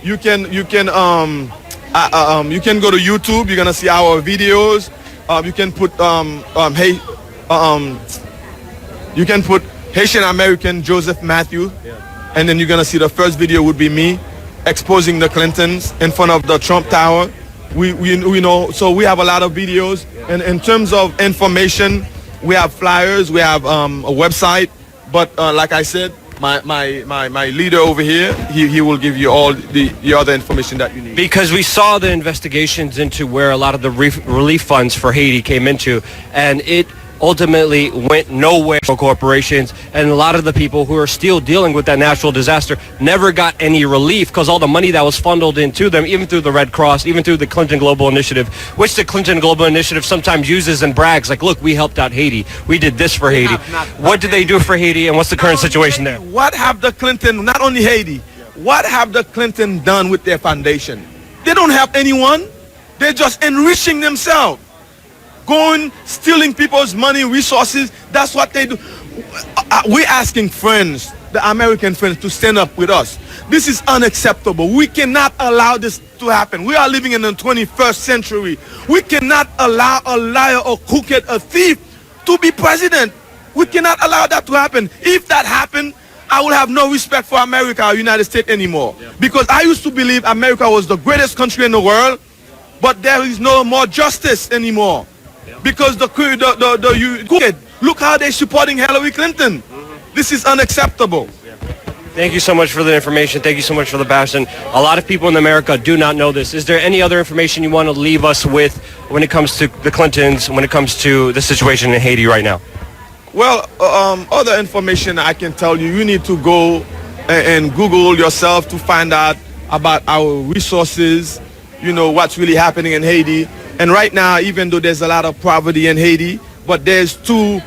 you can go to YouTube. You're gonna see our videos. You can put you can put Haitian American Joseph Matthew, and then you're gonna see the first video would be me exposing the Clintons in front of the Trump Tower. We know, so we have a lot of videos, and in terms of information, we have flyers, we have a website, but like I said, my leader over here, he will give you all the other information that you need. Because we saw the investigations into where a lot of the relief funds for Haiti came into, and it ultimately went nowhere for corporations, and a lot of the people who are still dealing with that natural disaster never got any relief because all the money that was funneled into them, even through the Red Cross, even through the Clinton Global Initiative, which the Clinton Global Initiative sometimes uses and brags like, look, we helped out Haiti, we did this for Haiti. What did they do for Haiti, and what's the current situation there? What have the Clinton, not only Haiti, what have the Clinton done with their foundation? They don't have anyone. They're just enriching themselves. Going, stealing people's money, resources, that's what they do. We're asking friends, the American friends, to stand up with us. This is unacceptable. We cannot allow this to happen. We are living in the 21st century. We cannot allow a liar, a crooked, a thief to be president. We cannot allow that to happen. If that happened, I will have no respect for America or United States anymore. Because I used to believe America was the greatest country in the world, but there is no more justice anymore. Because look how they're supporting Hillary Clinton. This is unacceptable. Thank you so much for the information. Thank you so much for the passion. A lot of people in America do not know this. Is there any other information you want to leave us with when it comes to the Clintons, when it comes to the situation in Haiti right now? Well, other information I can tell you, you need to go and Google yourself to find out about our resources, you know, what's really happening in Haiti. And right now, even though there's a lot of poverty in Haiti, but there's two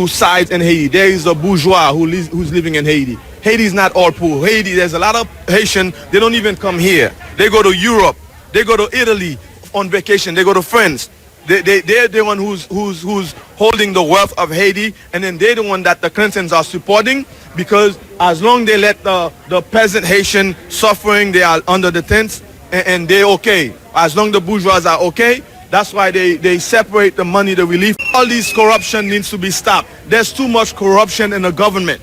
sides in Haiti. There is a bourgeois who's living in Haiti. Haiti is not all poor. Haiti, there's a lot of Haitians, they don't even come here. They go to Europe. They go to Italy on vacation. They go to France. They're the one who's holding the wealth of Haiti, and then they're the one that the Clintons are supporting, because as long they let the peasant Haitian suffering, they are under the tents, and they're okay. As long the bourgeois are okay, that's why they separate the money, the relief. All this corruption needs to be stopped. There's too much corruption in the government.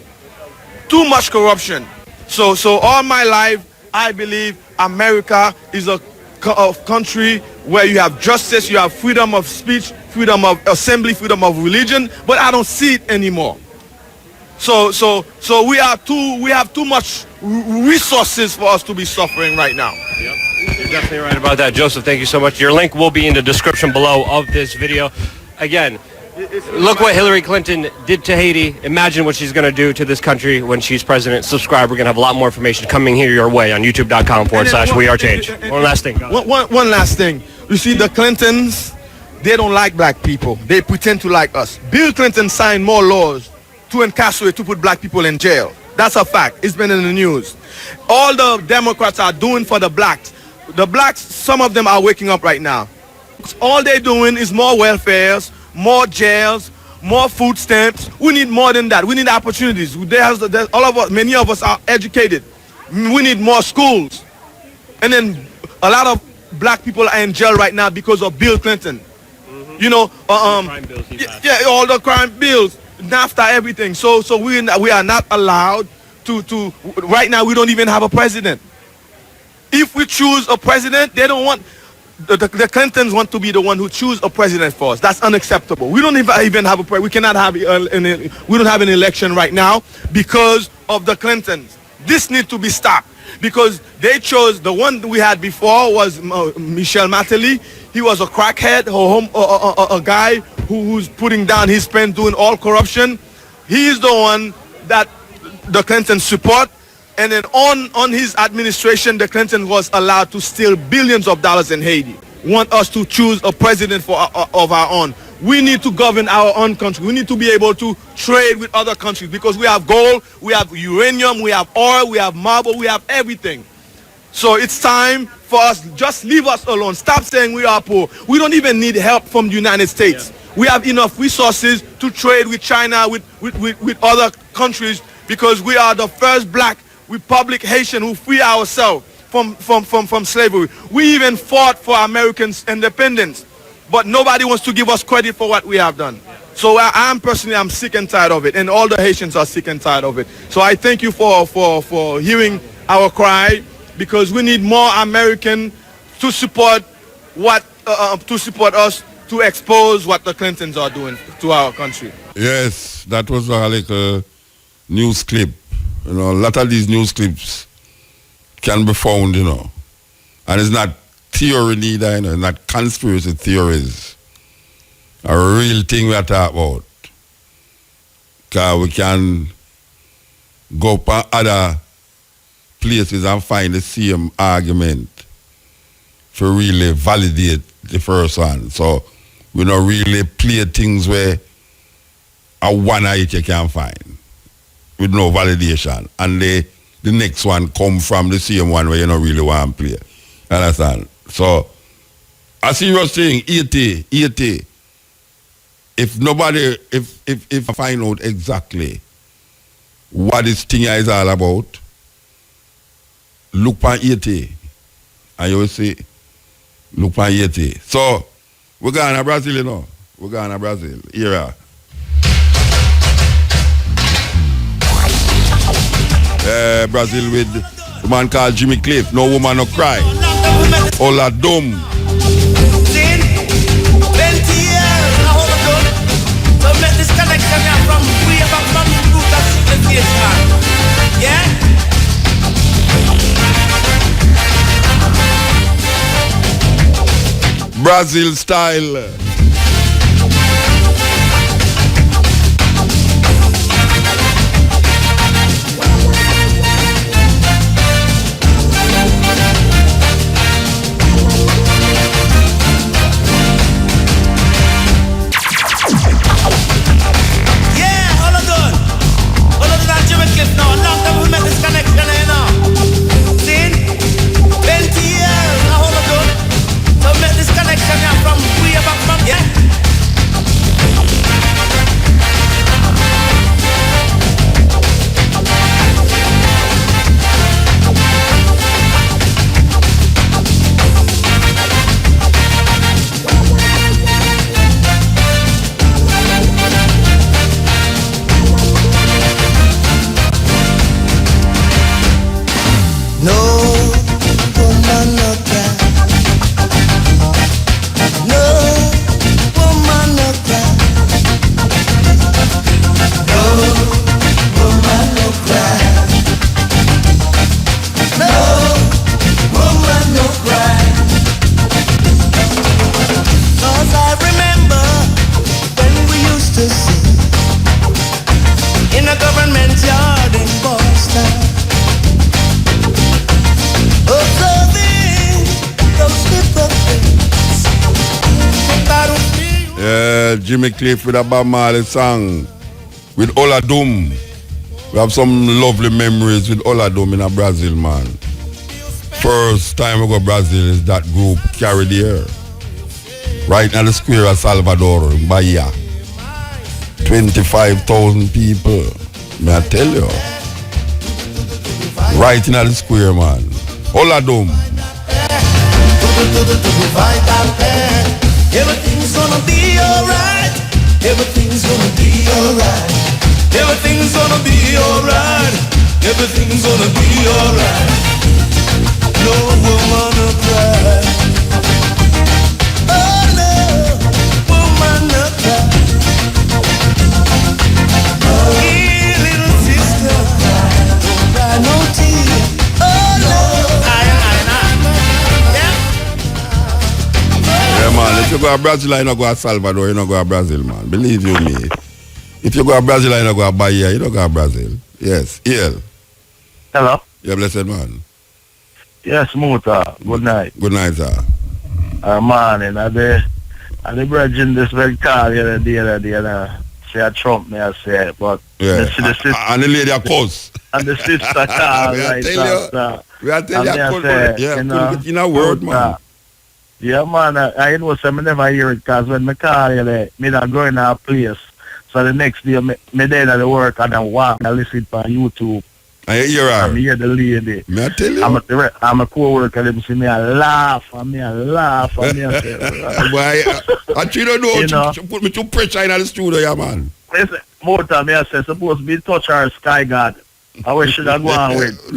Too much corruption. So all my life, I believe America is a country where you have justice, you have freedom of speech, freedom of assembly, freedom of religion, but I don't see it anymore. So we have too much resources for us to be suffering right now. Yep. You're definitely right about that, Joseph. Thank you so much. Your link will be in the description below of this video. Again, look what Hillary Clinton did to Haiti. Imagine what she's going to do to this country when she's president. Subscribe. We're going to have a lot more information coming here your way on youtube.com/wearechange. One last thing. One last thing. You see, the Clintons, they don't like black people. They pretend to like us. Bill Clinton signed more laws to incarcerate, to put black people in jail. That's a fact. It's been in the news. All the Democrats are doing for the blacks. The blacks, some of them are waking up right now. All they're doing is more welfares, more jails, more food stamps. We need more than that. We need opportunities. All of us, many of us are educated. We need more schools. And then a lot of black people are in jail right now because of Bill Clinton. You know, all the crime bills, NAFTA, everything. So we are not allowed to. Right now, we don't even have a president. If we choose a president, they don't want. The Clintons want to be the one who choose a president for us. That's unacceptable. We don't even have a president. We cannot have we don't have an election right now because of the Clintons. This needs to be stopped because they chose the one we had before was Michel Martelly. He was a crackhead, a guy who's putting down his pen, doing all corruption. He is the one that the Clintons support. And then on his administration, the Clinton was allowed to steal billions of dollars in Haiti. Want us to choose a president of our own. We need to govern our own country. We need to be able to trade with other countries because we have gold, we have uranium, we have oil, we have marble, we have everything. So it's time for us, just leave us alone. Stop saying we are poor. We don't even need help from the United States. Yeah. We have enough resources to trade with China, with other countries because we are the first black Republic Haitian who free ourselves from slavery. We even fought for Americans' independence, but nobody wants to give us credit for what we have done. So I'm sick and tired of it, and all the Haitians are sick and tired of it. So I thank you for hearing our cry because we need more American to support us to expose what the Clintons are doing to our country. Yes, that was a little news clip. You know, a lot of these news clips can be found, you know. And it's not theory neither, you know, it's not conspiracy theories. A real thing we are talking about. Because we can go to other places and find the same argument to really validate the first one. So we don't really play things where a one of it you can find with no validation, and the next one come from the same one where you don't really want to play. Understand? So a serious thing, 80. If I find out exactly what this thing is all about, look for 80. And you will see, look for 80. So we're going to Brazil, you know. We're going to Brazil. Here. Brazil with a man called Jimmy Cliff. No woman no cry. Ola Dom. Brazil style. From way back from Well, Jimmy Cliff with a Bob Marley song with Oladum. We have some lovely memories with Oladum in a Brazil, man. First time we go Brazil is that group carried the air. Right now the square of Salvador, Bahia. 25,000 people. May I tell you? Right in the square, man. Oladum. Everything's gonna be alright. Everything's gonna be alright. Everything's gonna be alright. Everything's gonna be alright. No woman to cry. Oh no, woman to cry. Hey, little sister, don't cry no tears. Oh no, Yeah, man, if you go to Brazil, you don't go to Salvador, you don't go to Brazil, man. Believe you me. If you go to Brazil, you don't go to Bahia, you don't go to Brazil. Yes, EL. Hello? Yeah, blessed man. Yes, Muta. Good night. Good night, sir. Morning. I the bridging this very car the other day, say a Trump, me I say, but Yeah. the sister, And the lady, of course. and the sister car, We are right tell you. after. We are tell And you, me I couldn't say, get- yeah, you know, couldn't get in a word, man. Yeah, man, I know some never hear it because when me call you there, me not going to a place. So the next day, me there at the work and I walk and listen on YouTube. I hear her. And hear the lady. Me I tell you. I'm a co-worker, them see me, I laugh, and me I laugh, and me I say, Boy, I you don't know, You know. to put me to pressure in the studio, yeah, man. listen, more time, me I say, supposed to be touch our sky god. I wish should have gone with.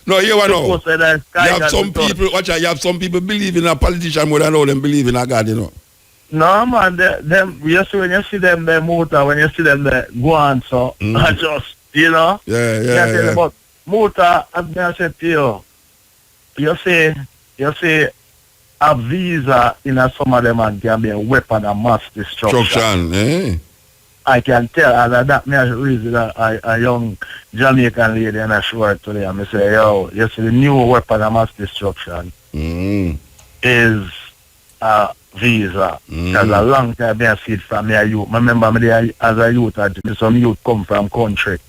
No, you know. Supposed to that sky You have god some to touch. people, watch out, you have some people believe in a politician more than all them believe in a God, you know. No, man, them, you see, when you see them, the motor, when you see them, the go on, so, I just, you know. Yeah, Me I tell you, but motor, as me I said to you see, a visa in some of them and can be a weapon of mass destruction. Instruction, eh? I can tell, and that me a reason a young Jamaican lady and I show her today, and I say, yo, you see the new weapon of mass destruction is a visa. Because a long time I see it from me a youth. I remember me there as a youth, some youth come from country.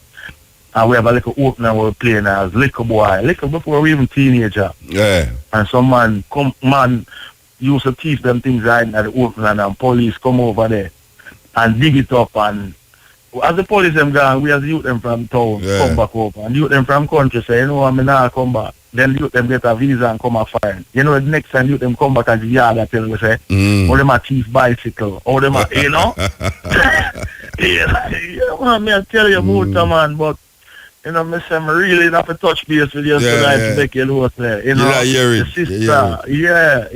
And we have a little opener we're playing as little boy. Little before we even teenager. Yeah. And some man used to teach them things right at the opener and police come over there and dig it up, and as the police them gone, we as the youth them from town come back over. And youth them from country say, you know, I'm not come back. Then youth them get a visa and come and fire. You know, the next time youth them come back and the yard I tell me say, oh them a thief bicycle, oh them a, you know? Yeah, man, me I tell you about man, but you know, me say, I really have to touch base with you tonight to make you know, say, you know, hear it. the sister, yeah,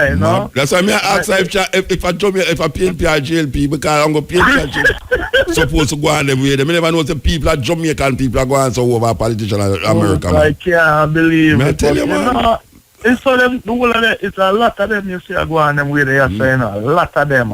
you know. That's why me ask her if I PNP or JLP, because I'm going to PNP supposed to go on them way. I never know the people are Jamaican people are going so over a politician in America. I can't believe I it. tell you, but, man. know, it's so them, the whole of them, it's a lot of them you see are going them way they are saying, a lot of them,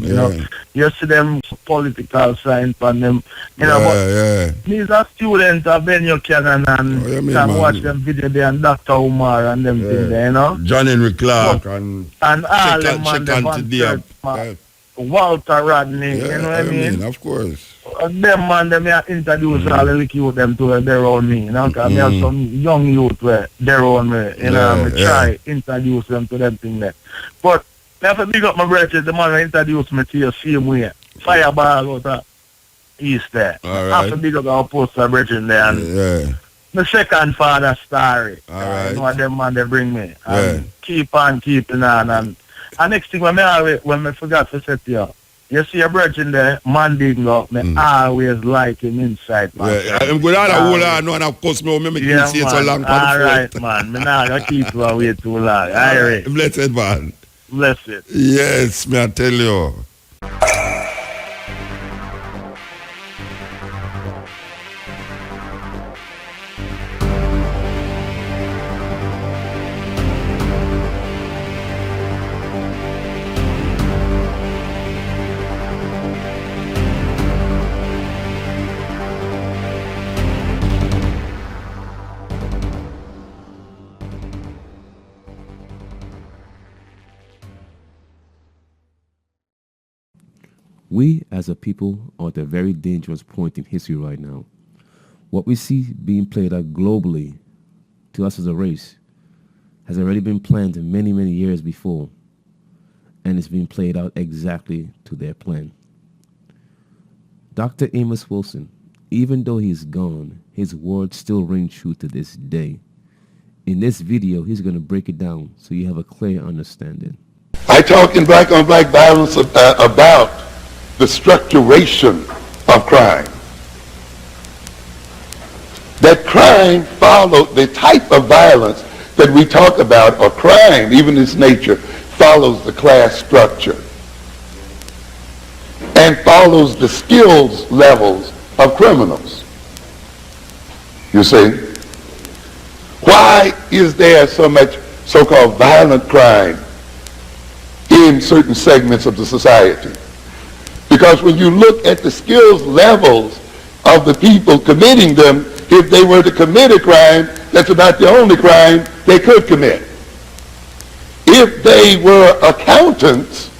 you know. You see them political signs on them, you know, but these are students of Ben Buchanan and can watch them video there and Dr. Umar and them things there, you know. John Henry Clark and all them man, Walter Rodney, you know what I mean? Of course. Them man, them I introduce all the youth them to their own me, you know, because me have some young youth where their own way, you know, I try introduce them to them thing there. But I have to big up my brother, the man who introduced me to your same way. Fireball out of East there. I have to big up our poster brethren there. And the second father story. You know what them man they bring me. And keep on keeping on. And next thing when I forgot to say to you, you see your brethren there, man digging up, me always like him inside, man. I'm going on a whole lot, and of course, me can see it so long. All right, man. Me not going to keep you away too long. All right. Blessed, man. Blessed. Yes, me I tell you. We as a people are at a very dangerous point in history right now. What we see being played out globally to us as a race has already been planned many, many years before, and it's being played out exactly to their plan. Dr. Amos Wilson, even though he's gone, his words still ring true to this day. In this video, he's going to break it down so you have a clear understanding. I talk in Black on Black Violence about the structuration of crime. That crime follows, the type of violence that we talk about, or crime, even its nature, follows the class structure and follows the skills levels of criminals. You see? Why is there so much so-called violent crime in certain segments of the society? Because when you look at the skills levels of the people committing them, if they were to commit a crime, that's about the only crime they could commit. If they were accountants,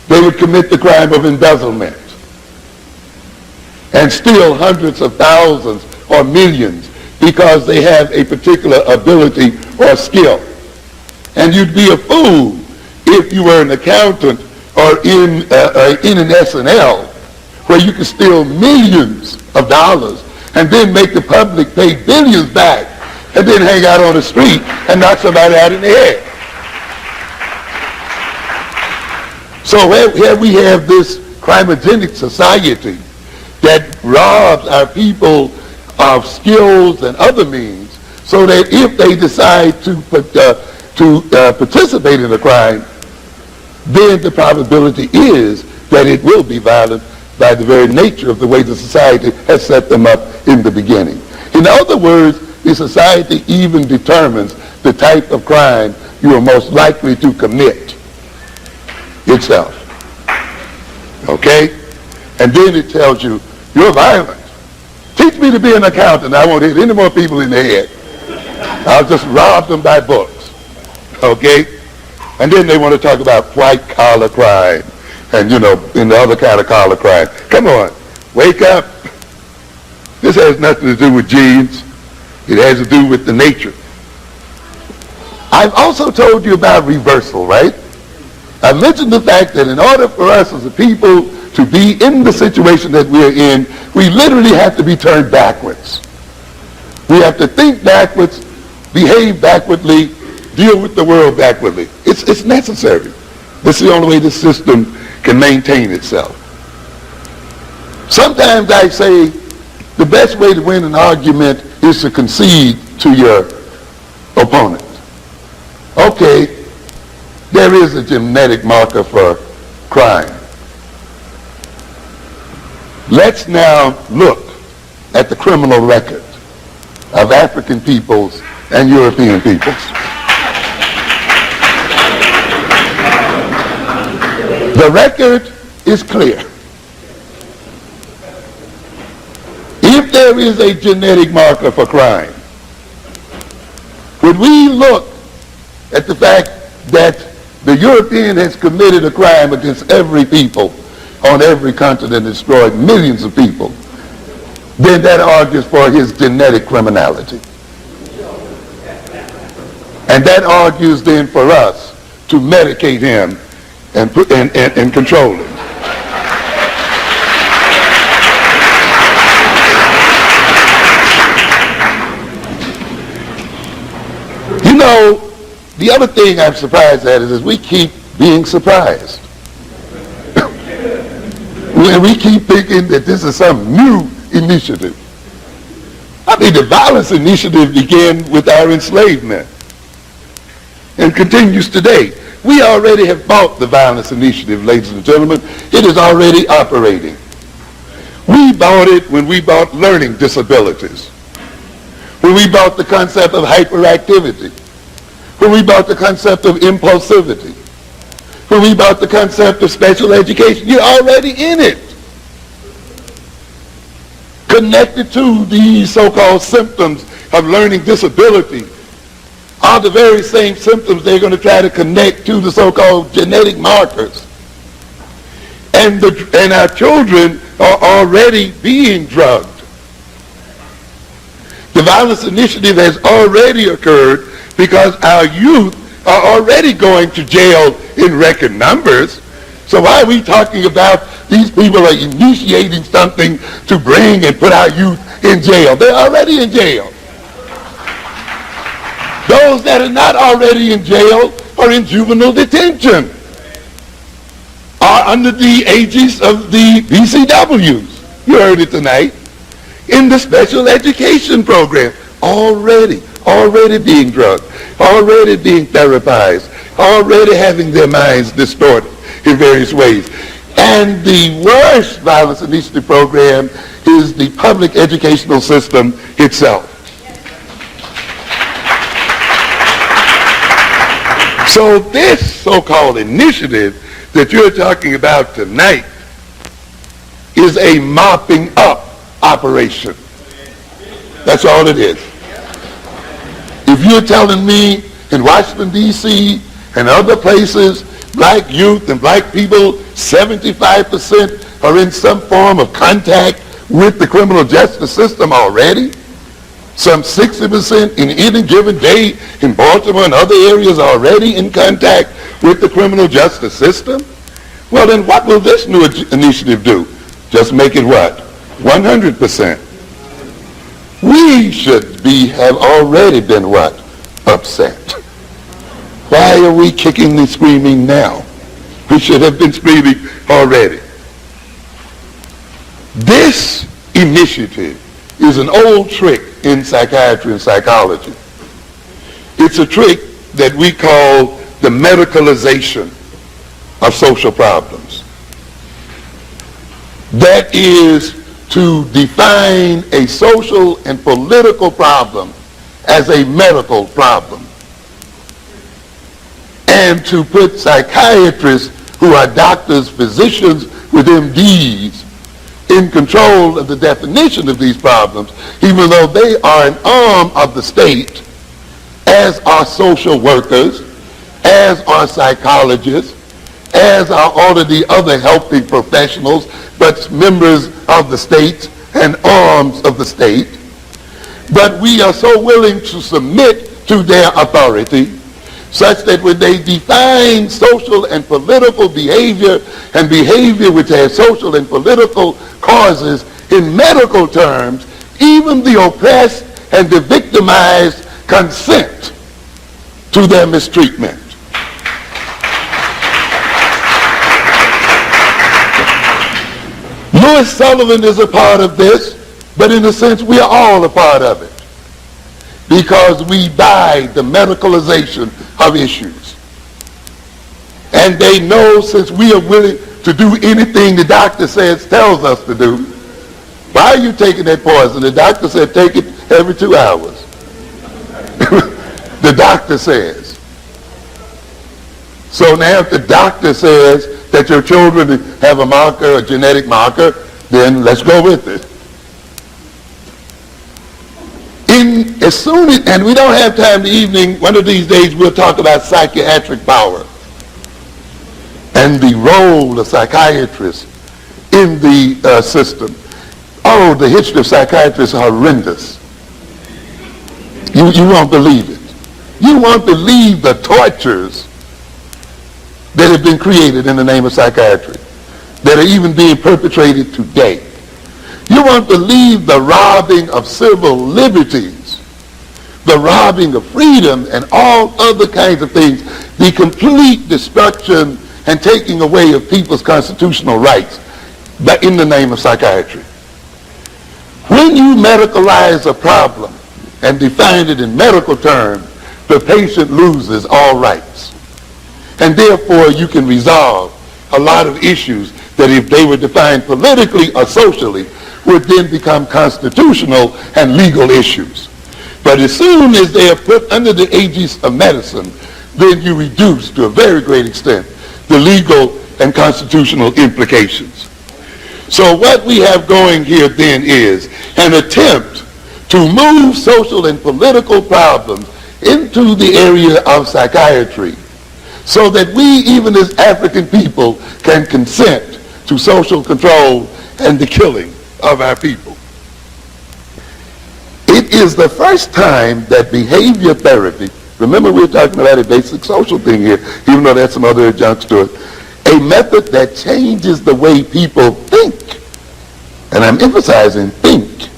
they would commit the crime of embezzlement and steal hundreds of thousands or millions because they have a particular ability or skill. And you'd be a fool if you were an accountant or in an S&L where you could steal millions of dollars and then make the public pay billions back and then hang out on the street and knock somebody out in the head. So here we have this crimogenic society that robs our people of skills and other means, so that if they decide to participate in a crime, then the probability is that it will be violent by the very nature of the way the society has set them up in the beginning. In other words, the society even determines the type of crime you are most likely to commit itself. Okay? And then it tells you, you're violent. Teach me to be an accountant. I won't hit any more people in the head. I'll just rob them by books. Okay? And then they want to talk about white-collar crime and, you know, and the other kind of collar crime. Come on. Wake up. This has nothing to do with genes. It has to do with the nature. I've also told you about reversal, right? I mentioned the fact that in order for us as a people to be in the situation that we're in, we literally have to be turned backwards. We have to think backwards, behave backwardly, deal with the world backwardly. It's necessary. This is the only way the system can maintain itself. Sometimes I say the best way to win an argument is to concede to your opponent. Okay, there is a genetic marker for crime. Let's now look at the criminal record of African peoples and European peoples. The record is clear. If there is a genetic marker for crime, when we look at the fact that the European has committed a crime against every people on every continent, destroyed millions of people, then that argues for his genetic criminality. And that argues then for us to medicate him and control him. You know, the other thing I'm surprised at is we keep being surprised. We keep thinking that this is some new initiative. I mean, the violence initiative began with our enslavement and continues today. We already have bought the violence initiative, ladies and gentlemen. It is already operating. We bought it when we bought learning disabilities, when we bought the concept of hyperactivity, when we bought the concept of impulsivity, when we bought the concept of special education. You're already in it. Connected to these so-called symptoms of learning disability are the very same symptoms they're going to try to connect to the so-called genetic markers. And our children are already being drugged. The violence initiative has already occurred because our youth are already going to jail in record numbers. So why are we talking about these people are initiating something to bring and put our youth in jail? They're already in jail. Those that are not already in jail are in juvenile detention, are under the aegis of the BCWs. You heard it tonight. In the special education program, already being drugged, already being therapized, already having their minds distorted in various ways. And the worst violence initiative program is the public educational system itself. So this so-called initiative that you're talking about tonight is a mopping up operation. That's all it is. If you're telling me in Washington, D.C. and other places, black youth and black people, 75% are in some form of contact with the criminal justice system already, some 60% in any given day in Baltimore and other areas already in contact with the criminal justice system, well then what will this new initiative do? Just make it what? 100%. We should have already been what? Upset. Why are we kicking and screaming now? We should have been screaming already. This initiative is an old trick in psychiatry and psychology. It's a trick that we call the medicalization of social problems. That is to define a social and political problem as a medical problem, and to put psychiatrists who are doctors, physicians with MDs in control of the definition of these problems, even though they are an arm of the state, as are social workers, as are psychologists, as are all of the other helping professionals, but members of the state and arms of the state. But we are so willing to submit to their authority such that when they define social and political behavior and behavior which has social and political causes in medical terms, even the oppressed and the victimized consent to their mistreatment. Louis Sullivan is a part of this, but in a sense we are all a part of it, because we buy the medicalization of issues. And they know, since we are willing to do anything the doctor tells us to do, why are you taking that poison? The doctor said take it every 2 hours. The doctor says. So now if the doctor says that your children have a marker, a genetic marker, then let's go with it. And we don't have time this evening, one of these days we'll talk about psychiatric power and the role of psychiatrists in the system. Oh, the history of psychiatrists is horrendous. You won't believe it. You won't believe the tortures that have been created in the name of psychiatry, that are even being perpetrated today. You won't believe the robbing of civil liberties, the robbing of freedom and all other kinds of things, the complete destruction and taking away of people's constitutional rights, but in the name of psychiatry. When you medicalize a problem and define it in medical terms, the patient loses all rights. And therefore you can resolve a lot of issues that if they were defined politically or socially would then become constitutional and legal issues. But as soon as they are put under the aegis of medicine, then you reduce to a very great extent the legal and constitutional implications. So what we have going here then is an attempt to move social and political problems into the area of psychiatry so that we, even as African people, can consent to social control and the killing of our people. It is the first time that behavior therapy, remember we're talking about a basic social thing here, even though there's some other adjuncts to it, a method that changes the way people think, and I'm emphasizing think,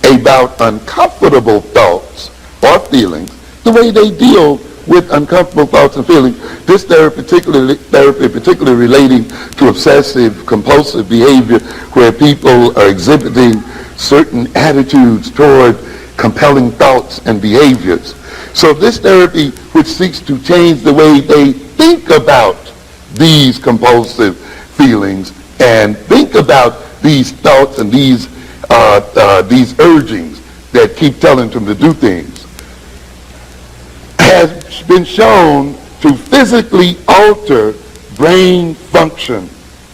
about uncomfortable thoughts or feelings, the way they deal with uncomfortable thoughts and feelings. This therapy particularly relating to obsessive compulsive behavior, where people are exhibiting certain attitudes toward compelling thoughts and behaviors. So this therapy, which seeks to change the way they think about these compulsive feelings and think about these thoughts and these urgings that keep telling them to do things, has been shown to physically alter brain function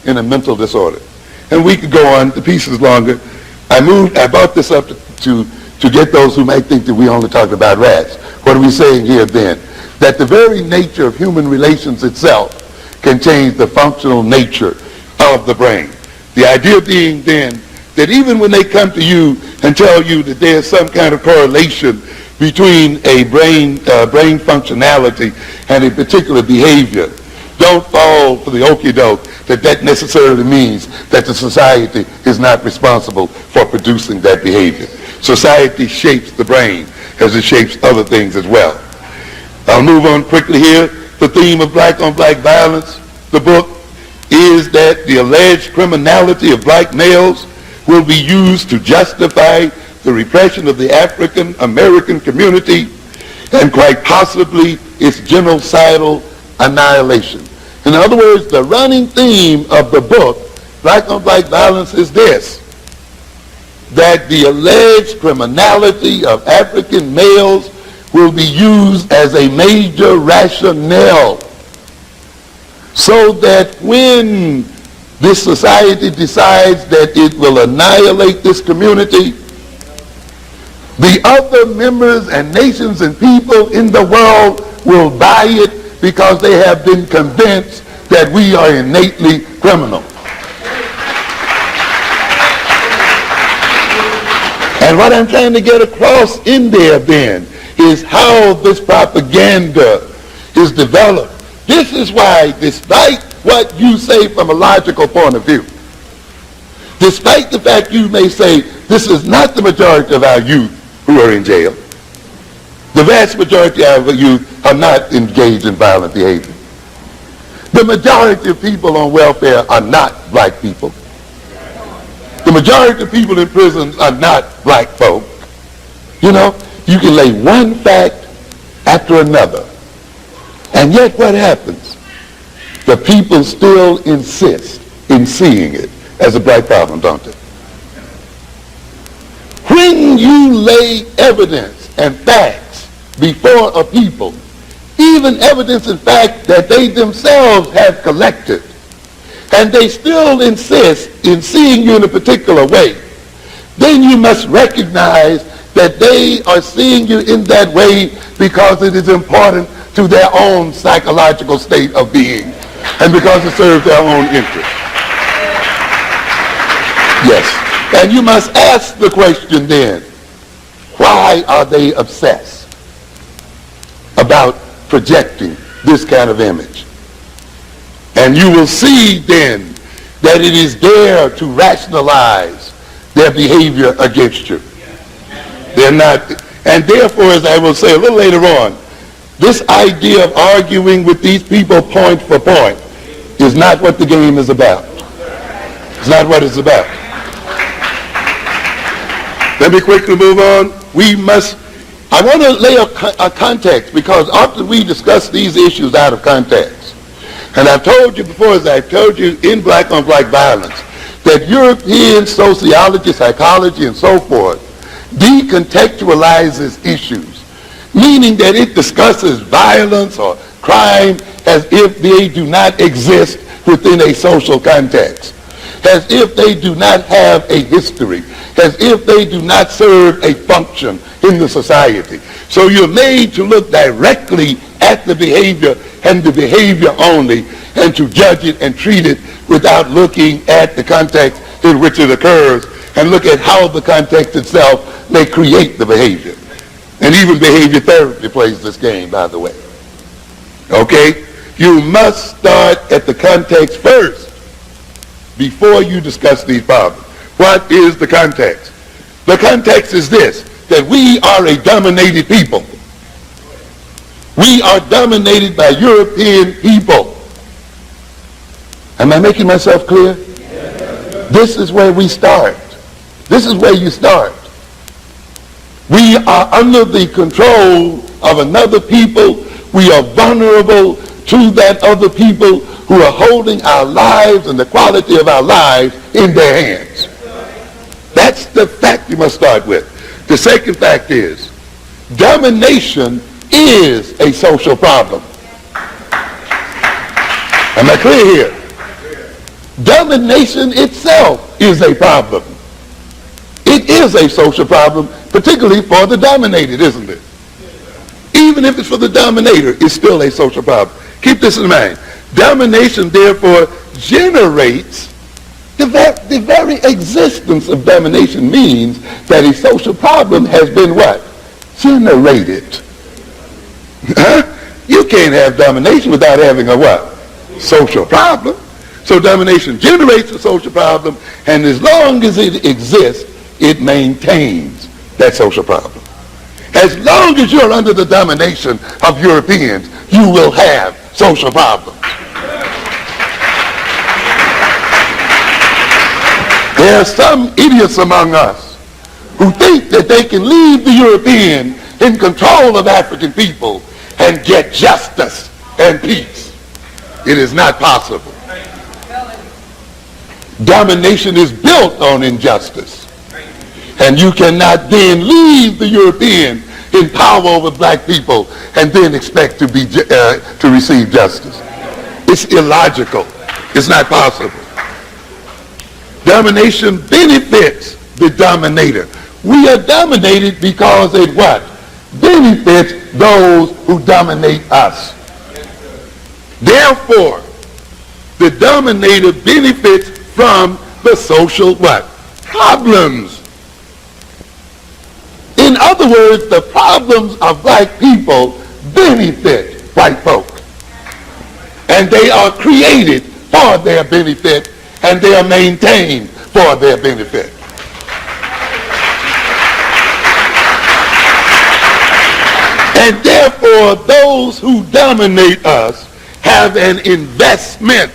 in a mental disorder. And we could go on, the piece is longer. I brought this up to get those who might think that we only talked about rats. What are we saying here then? That the very nature of human relations itself can change the functional nature of the brain. The idea being then that even when they come to you and tell you that there's some kind of correlation between a brain functionality and a particular behavior, don't fall for the okie-doke that necessarily means that the society is not responsible for producing that behavior. Society shapes the brain as it shapes other things as well. I'll move on quickly here. The theme of black-on-black violence, the book, is that the alleged criminality of black males will be used to justify the repression of the African American community and quite possibly its genocidal annihilation. In other words, the running theme of the book, Black-on-Black Violence, is this: that the alleged criminality of African males will be used as a major rationale, so that when this society decides that it will annihilate this community, the other members and nations and people in the world will buy it because they have been convinced that we are innately criminal. And what I'm trying to get across in there then is how this propaganda is developed. This is why, despite what you say from a logical point of view, despite the fact you may say this is not the majority of our youth who are in jail, the vast majority of our youth are not engaged in violent behavior. The majority of people on welfare are not black people. The majority of people in prisons are not black folk. You know, you can lay one fact after another. And yet what happens? The people still insist in seeing it as a black problem, don't they? When you lay evidence and facts before a people, even evidence and fact that they themselves have collected, and they still insist in seeing you in a particular way, then you must recognize that they are seeing you in that way because it is important to their own psychological state of being and because it serves their own interest. Yes. And you must ask the question then, why are they obsessed about projecting this kind of image? And you will see then that it is there to rationalize their behavior against you. They're not, and therefore, as I will say a little later on, this idea of arguing with these people point for point is not what the game is about. It's not what it's about. Let me quickly move on. I want to lay a context, because often we discuss these issues out of context. And I've told you before, as I've told you in Black-on-Black Violence, that European sociology, psychology, and so forth decontextualizes issues, meaning that it discusses violence or crime as if they do not exist within a social context, as if they do not have a history, as if they do not serve a function in the society. So you're made to look directly at the behavior and the behavior only, and to judge it and treat it without looking at the context in which it occurs and look at how the context itself may create the behavior. And even behavior therapy plays this game, by the way. Okay? You must start at the context first before you discuss these problems. What is the context? The context is this, that we are a dominated people. We are dominated by European people. Am I making myself clear? This is where we start. This is where you start. We are under the control of another people. We are vulnerable to that other people who are holding our lives and the quality of our lives in their hands. That's the fact you must start with. The second fact is, domination is a social problem. Am I clear here? Domination itself is a problem. It is a social problem, particularly for the dominated, isn't it? Even if it's for the dominator, it's still a social problem. Keep this in mind. Domination, therefore, generates the very existence of domination means that a social problem has been what? Generated. You can't have domination without having a what? Social problem. So domination generates a social problem, and as long as it exists, it maintains that social problem. As long as you're under the domination of Europeans, you will have social problems. There are some idiots among us who think that they can leave the European in control of African people and get justice and peace. It is not possible. Domination is built on injustice. And you cannot then leave the European in power over black people and then expect to receive justice. It's illogical. It's not possible. Domination benefits the dominator. We are dominated because it what? Benefits those who dominate us. Therefore, the dominator benefits from the social what? Problems. In other words, the problems of black people benefit white folk. And they are created for their benefit, and they are maintained for their benefit. And therefore, those who dominate us have an investment,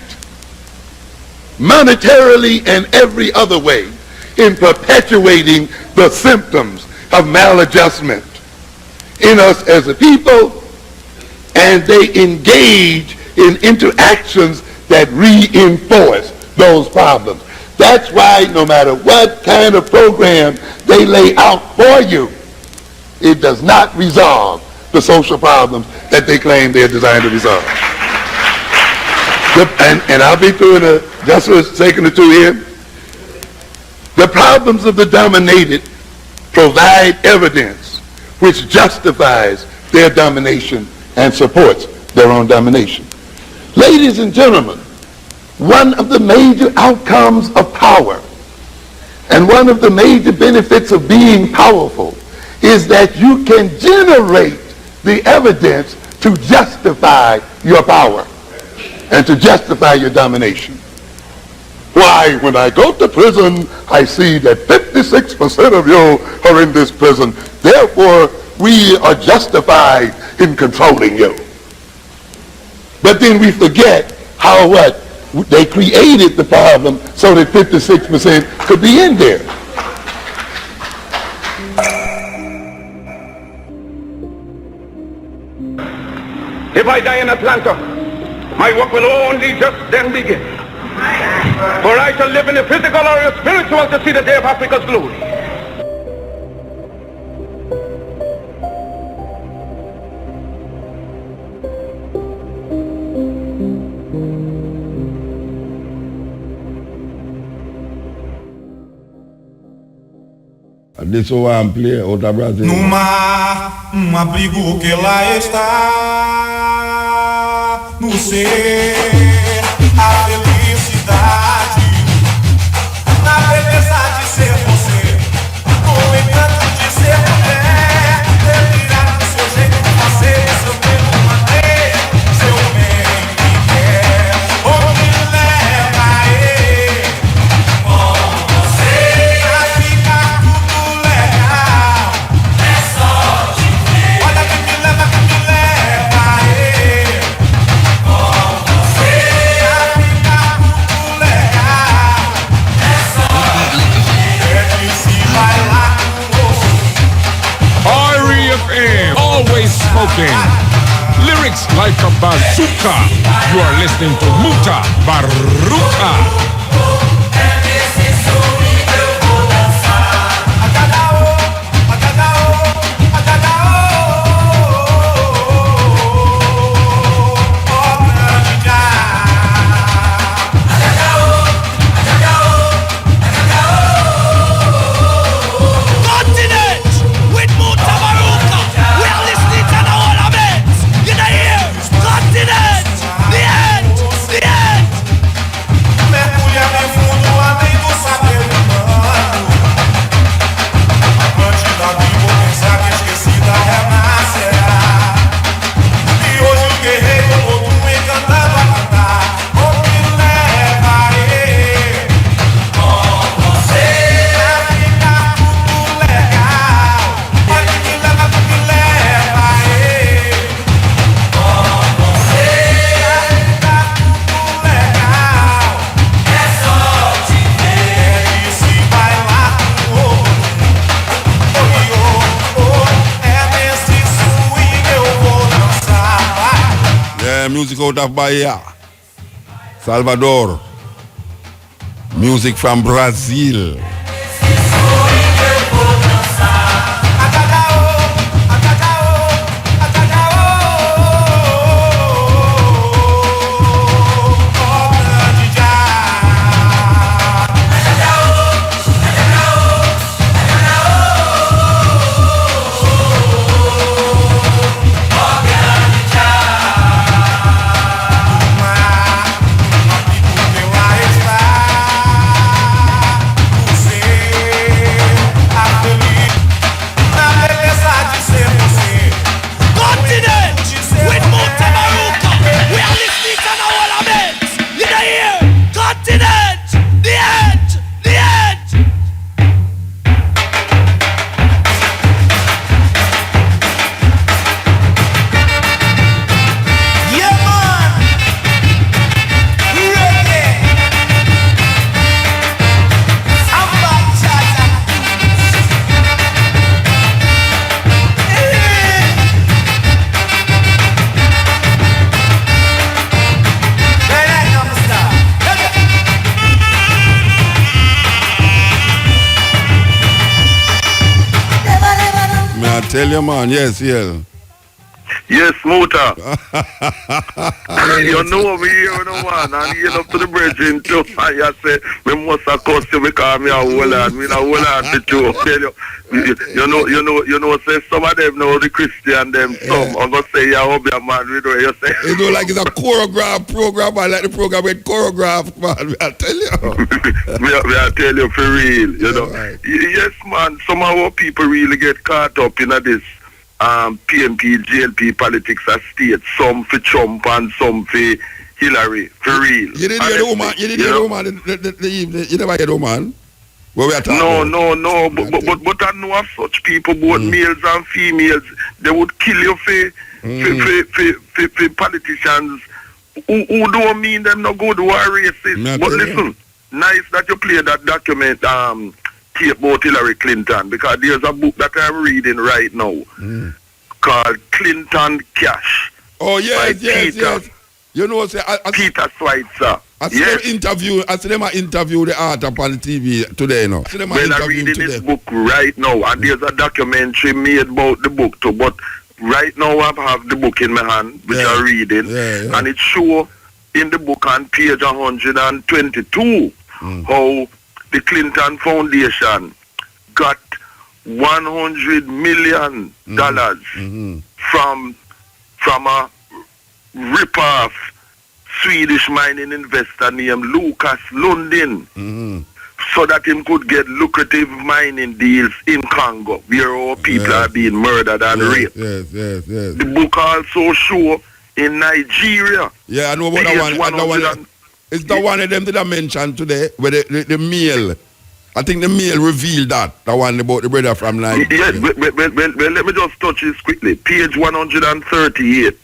monetarily and every other way, in perpetuating the symptoms of maladjustment in us as a people, and they engage in interactions that reinforce those problems. That's why no matter what kind of program they lay out for you, it does not resolve the social problems that they claim they're designed to resolve. And I'll be through in just for a second or two here. The problems of the dominated provide evidence which justifies their domination and supports their own domination. Ladies and gentlemen, one of the major outcomes of power and one of the major benefits of being powerful is that you can generate the evidence to justify your power and to justify your domination. Why, when I go to prison, I see that 56% of you are in this prison. Therefore, we are justified in controlling you. But then we forget how what? They created the problem so that 56% could be in there. If I die in Atlanta, my work will only just then begin. For I shall live in the physical or the spiritual to see the day of Africa's glory. This one play out of Brazil. Num abrigo que lá está, no céu. Bazooka. You are listening to Muta Baruka. Music out of Bahia, Salvador. Music from Brazil. Tell your man, yes, yeah. Yes, Muta. You know me here, you know, man. And you up to the bridge in too. And you say, me must have cost you because me a hold on. Me a hold on to you. Tell you know, say some of them know the Christian them. Some, I'm going to say, yeah, I'll be a man. You say. You know, like it's a choreographed program. I like the program with choreographed, man. I tell you. I tell you for real, you know. Right. Yes, man. Some of our people really get caught up in this. PNP, GLP politics at state, some for Trump and some for Hillary, for real. You didn't hear the woman, you never hear the woman? What we are talking No, but I know of such people, both males and females, they would kill you for politicians who don't mean them no good, who are racist. But listen, nice that you play that document, about Hillary Clinton, because there's a book that I'm reading right now called Clinton Cash. Oh yes. You know, say Peter Schweitzer. I see them interview the art upon TV today, no. Well, I'm reading this book right now, and there's a documentary made about the book too. But right now I have the book in my hand, which I'm reading, and it shows in the book on page 122 how the Clinton Foundation got $100 million from a rip-off Swedish mining investor named Lucas Lundin, so that him could get lucrative mining deals in Congo, where our people are being murdered and raped. Yes. The book also show in Nigeria. Yeah, I know about that one. It's the one of them that I mentioned today, where the mail. I think the mail revealed that, the one about the brother from Nigeria. Yes, well, let me just touch this quickly. Page 138.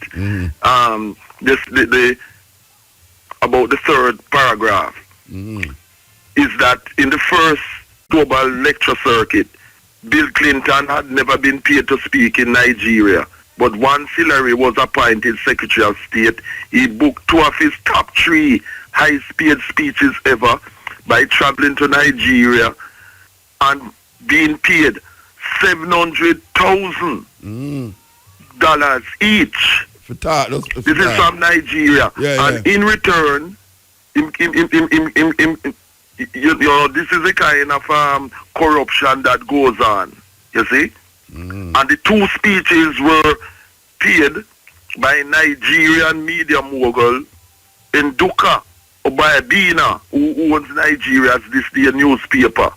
The about the third paragraph is that in the first global lecture circuit, Bill Clinton had never been paid to speak in Nigeria. But once Hillary was appointed Secretary of State, he booked 2 of his top 3 high-speed speeches ever by traveling to Nigeria and being paid $700,000 each. This is from Nigeria. And in return, this is the kind of corruption that goes on, you see? And the 2 speeches were paid by Nigerian media mogul in Duka Obayabina, who owns Nigeria's This Day newspaper,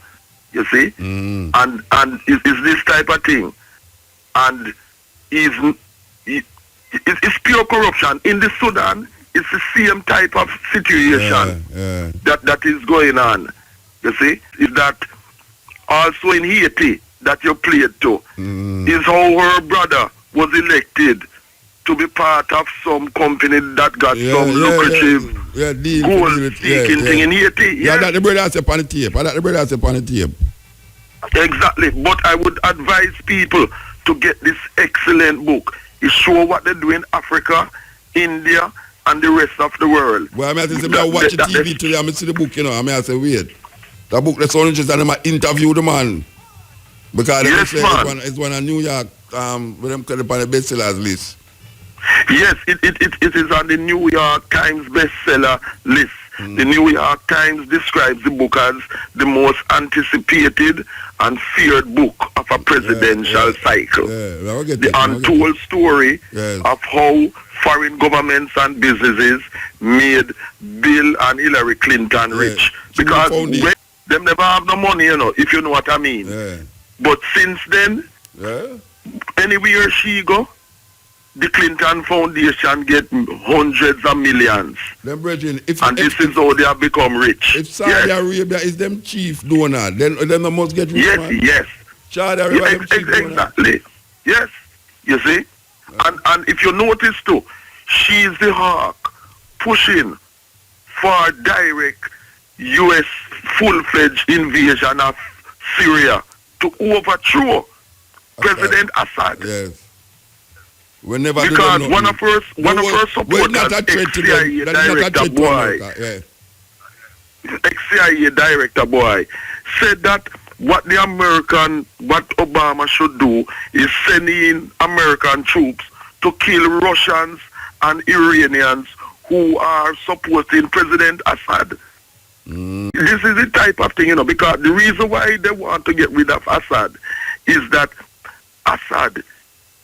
you see? And it's this type of thing. And it's pure corruption. In the Sudan, it's the same type of situation that is going on. You see? Is that also in Haiti that you played to? Is how her brother was elected to be part of some company that got some lucrative gold-seeking thing in Haiti. Yeah, that the brother has upon the tape. Exactly. But I would advise people to get this excellent book. It shows what they do in Africa, India, and the rest of the world. Well, I mean, I watch the TV today, I see the book, you know, I mean, I say, wait. That book, that's so interesting, and I interview the man. Because it's one of New York, with them call it on the bestsellers list. Yes, it is on the New York Times bestseller list. The New York Times describes the book as the most anticipated and feared book of a presidential cycle. The untold story of how foreign governments and businesses made Bill and Hillary Clinton rich. Because them never have no money, you know, if you know what I mean. But since then, anywhere she go, the Clinton Foundation get hundreds of millions. Then, brethren, and this is how they have become rich. If Saudi Arabia is them chief donor, then they must get rich. Yes. Saudi Arabia exactly. Yes. You see? And if you notice too, she's the hawk pushing for direct U.S. full-fledged invasion of Syria to overthrow President Assad. Yes. Because one of her supporters, ex-CIA director boy, said that what Obama should do is send in American troops to kill Russians and Iranians who are supporting President Assad. This is the type of thing, you know, because the reason why they want to get rid of Assad is that Assad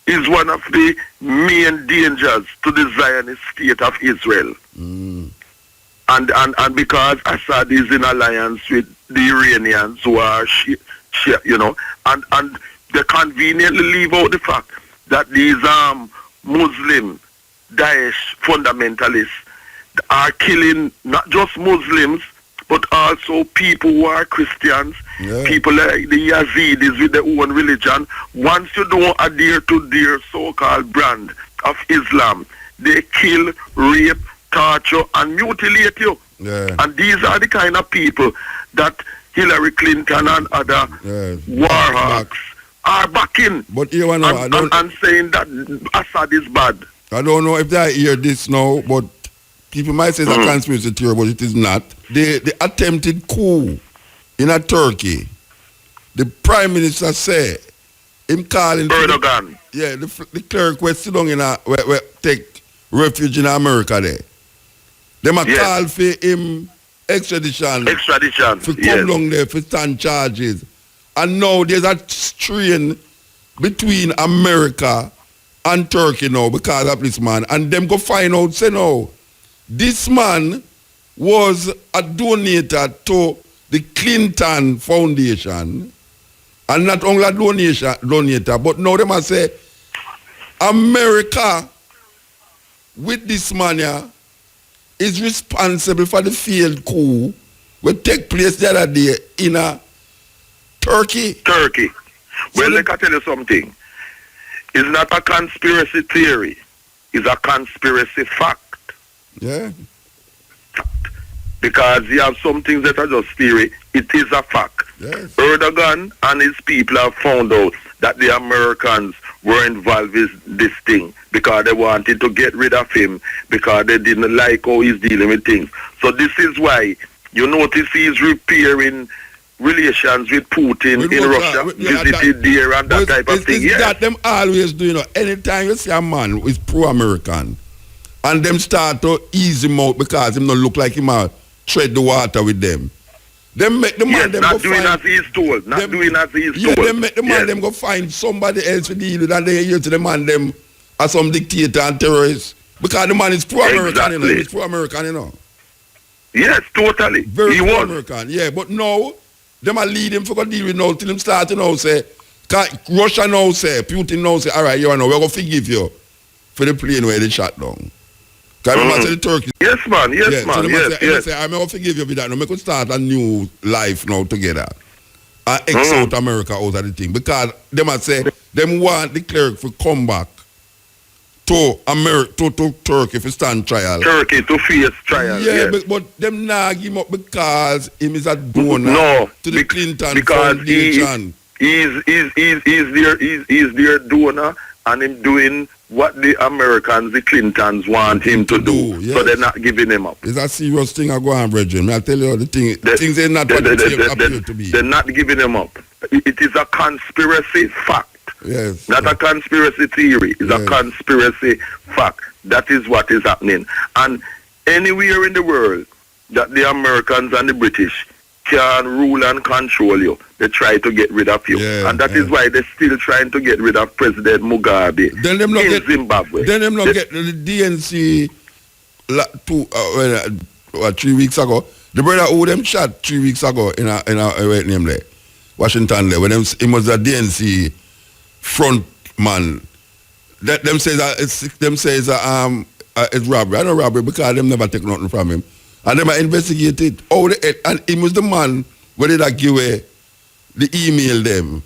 is one of the main dangers to the Zionist state of Israel. And because Assad is in alliance with the Iranians who are, you know, and they conveniently leave out the fact that these Muslim Daesh fundamentalists are killing not just Muslims, but also people who are Christians, people like the Yazidis with their own religion. Once you don't adhere to their so-called brand of Islam, they kill, rape, torture, and mutilate you. And these are the kind of people that Hillary Clinton and other war hawks are backing and saying that Assad is bad. I don't know if they hear this now, but people might say it's a conspiracy theory, but it is not. The attempted coup in Turkey, the Prime Minister said, him calling Erdogan. The clerk was sit down in take refuge in America there. Them a call for him extradition. For come down there for stand charges. And now there's a strain between America and Turkey now because of this man. And them go find out, say no, this man was a donator to the Clinton Foundation. And not only a donator, but now they must say, America, with this man here, is responsible for the failed coup which take place the other day in Turkey. Well, let me tell you something. It's not a conspiracy theory. It's a conspiracy fact. Yeah. Because you have some things that are just theory. It is a fact. Yes. Erdogan and his people have found out that the Americans were involved with this thing because they wanted to get rid of him because they didn't like how he's dealing with things. So this is why you notice he's repairing relations with Putin in Russia, visited there and that type of thing. It's that them always do, you know. Anytime you see a man who is pro-American and them start to ease him out because him not look like him a tread the water with them. Them make the man them not go doing find, as he's told. Not doing as he's yeah, told. them make the man them go find somebody else to deal with, and they hear to the man them as some dictator and terrorist. Because the man is pro-American, you know. He's pro-American, you know. Yes, totally. Very pro-American, yeah. But now, them are lead him for go deal with now till him start to now say, Russia now say, Putin now say, all right, you know, we're going to forgive you for the plane where they shot down. Because the Turkey. Yes, man. Yes, man. So yes, yes. Say, I'm going to forgive you for that. Now, we could start a new life now together. And X out America out of the thing. Because they must say, them want the cleric to come back to America, to Turkey to stand trial. Turkey to face trial. Yeah, yes. but them not give him up because him is a donor to the Clinton Foundation. He's their donor, and him doing what the Americans, the Clintons, want him to do. Yes. So they're not giving him up. It's a serious thing I go on, brethren. I tell you the thing. Things are not what they appear to be. They're not giving him up. It is a conspiracy fact. Yes. Not a conspiracy theory. It's a conspiracy fact. That is what is happening. And anywhere in the world that the Americans and the British can rule and control you, they try to get rid of you. And that is why they're still trying to get rid of President Mugabe in Zimbabwe. Then them not get the DNC 3 weeks ago. The brother who them shot 3 weeks ago in a right name there, Washington there, when he was a DNC front man. Them says it's robbery. I know robbery because them never take nothing from him. And them investigated. And he was the man where they give away the email them.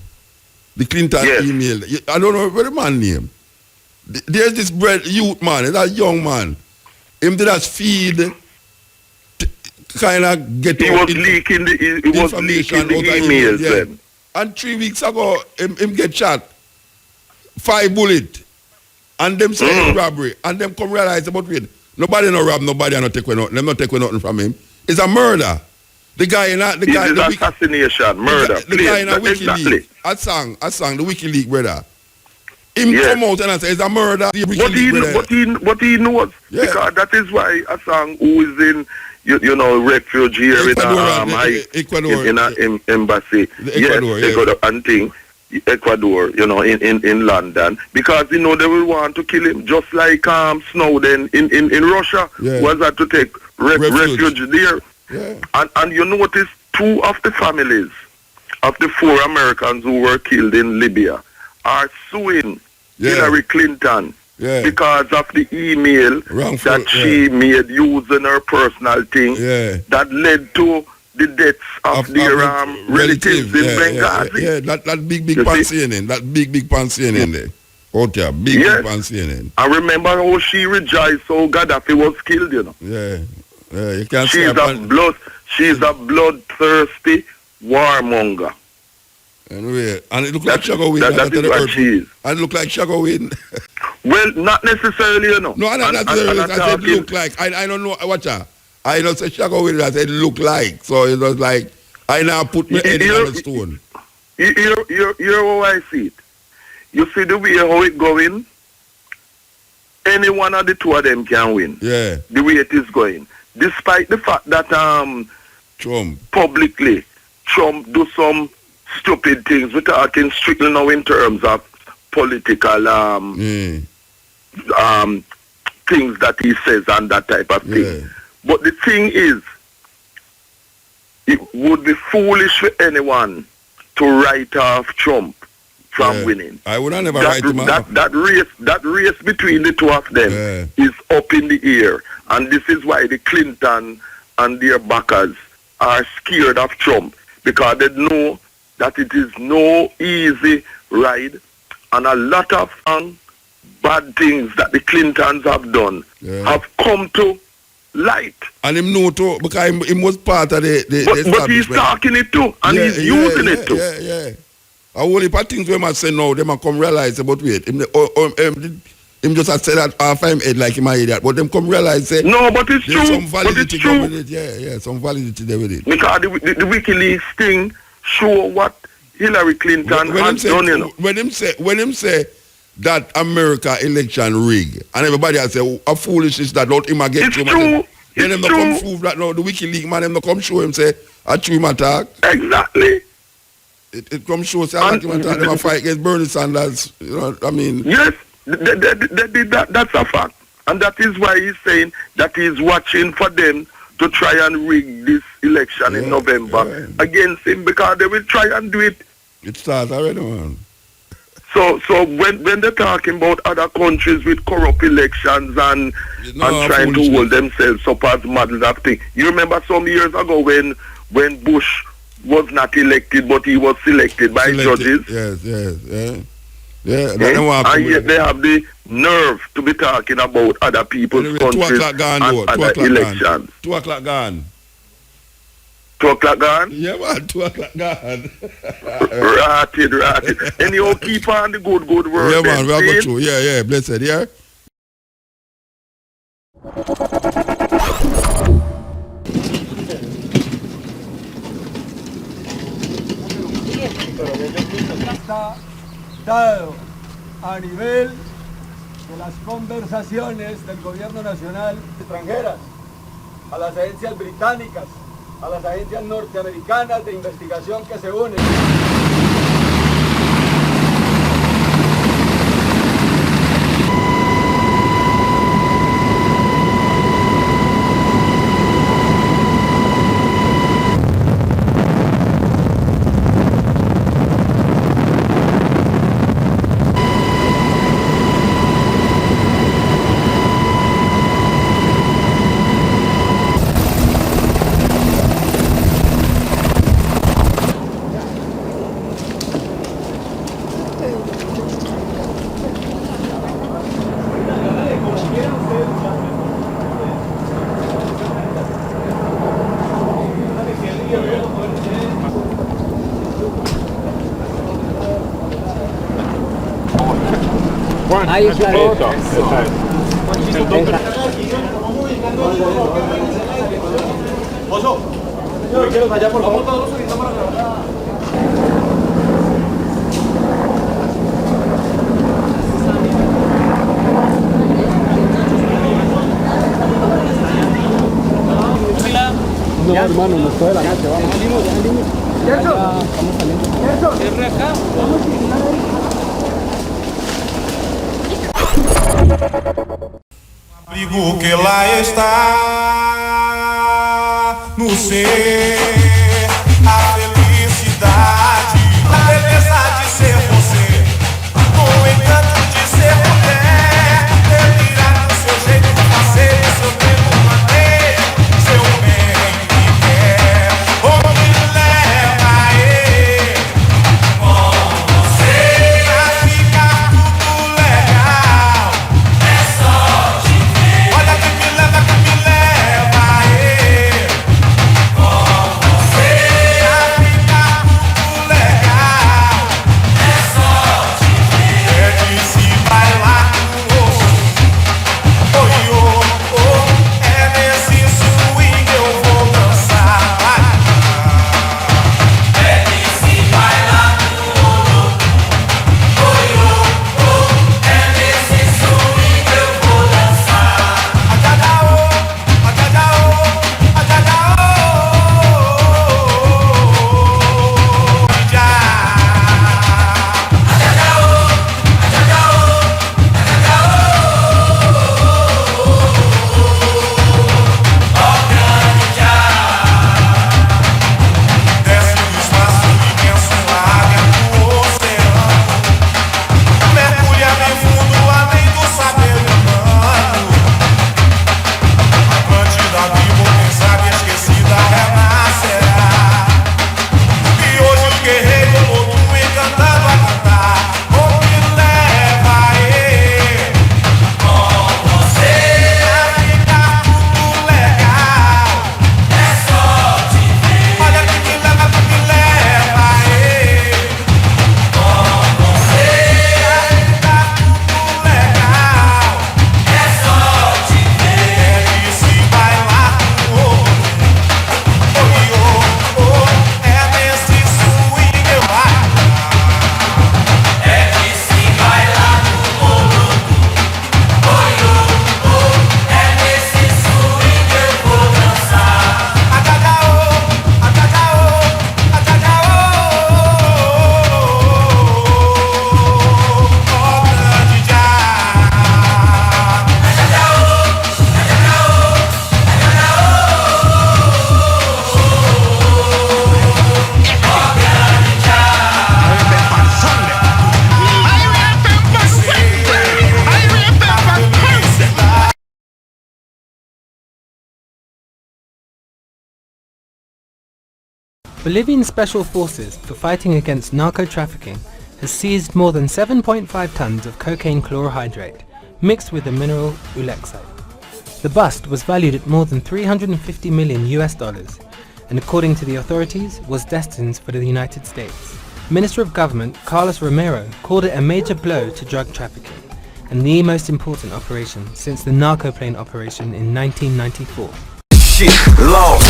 The Clinton email. I don't know what the man name. There's this youth man, it's a young man. Him did that feed kind of get he was leaking the emails then. And 3 weeks ago, him get shot. 5 bullets. And them say it's robbery. And them come realize about it. Nobody no rob, nobody no take away nothing. Them not take away nothing from him. It's a murder. The guy in a... It is assassination, murder. The guy in a WikiLeaks. I sang the WikiLeaks, brother. Him come out and say it's a murder. What he knows. Yeah. Because that is why a song who is in... You know, refuge here Ecuador, in an embassy. Ecuador and thing. Ecuador, you know, in London, because, you know, they will want to kill him, just like Snowden in Russia was had to take refuge there. Yeah. And you notice 2 of the families of the 4 Americans who were killed in Libya are suing Hillary Clinton because of the email she made using her personal thing that led to the deaths of their relatives in Benghazi. Yeah, that big pan CNN, that big pan CNN there. Okay, big pan CNN. I remember how she rejoiced so Gaddafi was killed, you know. Yeah, you can't she's a bloodthirsty warmonger. Anyway, and it looked like Shago win. That is what she is. And it looked like Shago win. Well, not necessarily, you know. No, not necessarily. I said look like. I don't know, watch out. I don't say Shago with it, I said look like. So it was like, I now put my head on the stone. You're how I see it. You see the way how it going, any one of the 2 of them can win. Yeah. The way it is going. Despite the fact that publicly Trump do some stupid things. We're talking strictly now in terms of political things that he says and that type of thing. But the thing is, it would be foolish for anyone to write off Trump from winning. I would never write him off. That race between the 2 of them is up in the air. And this is why the Clinton and their backers are scared of Trump, because they know that it is no easy ride, and a lot of bad things that the Clintons have done have come to light. And him know too, because he was part of the but he's talking it too, and he's using it too. A whole heap of things we must say now, they might come realize about wait. Him just had said that half time head like him a idiot, but them come realize say no, but it's true. Some validity but it's true. With it. Yeah, some validity there with it. Because the WikiLeaks thing show what Hillary Clinton has done. You know. When him say that America election rig, and everybody has say a foolishness that don't him against him. True. Then them come prove that now the WikiLeaks man them come show him say a true him attack. Exactly. It come show say a true attack. Them a fight against Bernie Sanders. You know, I mean. Yes. That's a fact, and that is why he's saying that he's watching for them to try and rig this election in November against him, because they will try and do it. It starts already, man. So when they're talking about other countries with corrupt elections and trying to hold themselves up as models of things, you remember some years ago when Bush was not elected but he was selected by judges. Yes. Yeah, and yet they have the nerve to be talking about other people's countries 2 o'clock gone, and other elections. 2 o'clock gone. 2 o'clock gone? Yeah, man, 2 o'clock gone. Ratted. Anyhow, keep on the good work. Yeah, man, we are going through. Yeah, blessed, yeah? Dado a nivel de las conversaciones del gobierno nacional extranjeras, a las agencias británicas, a las agencias norteamericanas de investigación que se unen. Ahí está. Mozo, quiero allá, por favor. Todos los para acá. No, hermano, nos fue de la noche, vamos. Ya salimos. Vamos saliendo. Cierre acá. Vamos a llegar ahí. Abrigo que lá está no ser a felicidade, a beleza de ser você, o encanto de ser mulher, delirar no seu jeito de fazer, seu tempo maneiro, seu bem que quer, onde leva ele com você, pra ficar tudo legal, é só te ver. Olha que me leva ele com você. Bolivian special forces for fighting against narco-trafficking has seized more than 7.5 tons of cocaine chlorohydrate mixed with the mineral ulexite. The bust was valued at more than $350 million and according to the authorities was destined for the United States. Minister of Government Carlos Romero called it a major blow to drug trafficking and the most important operation since the narco plane operation in 1994. Shit, Lord.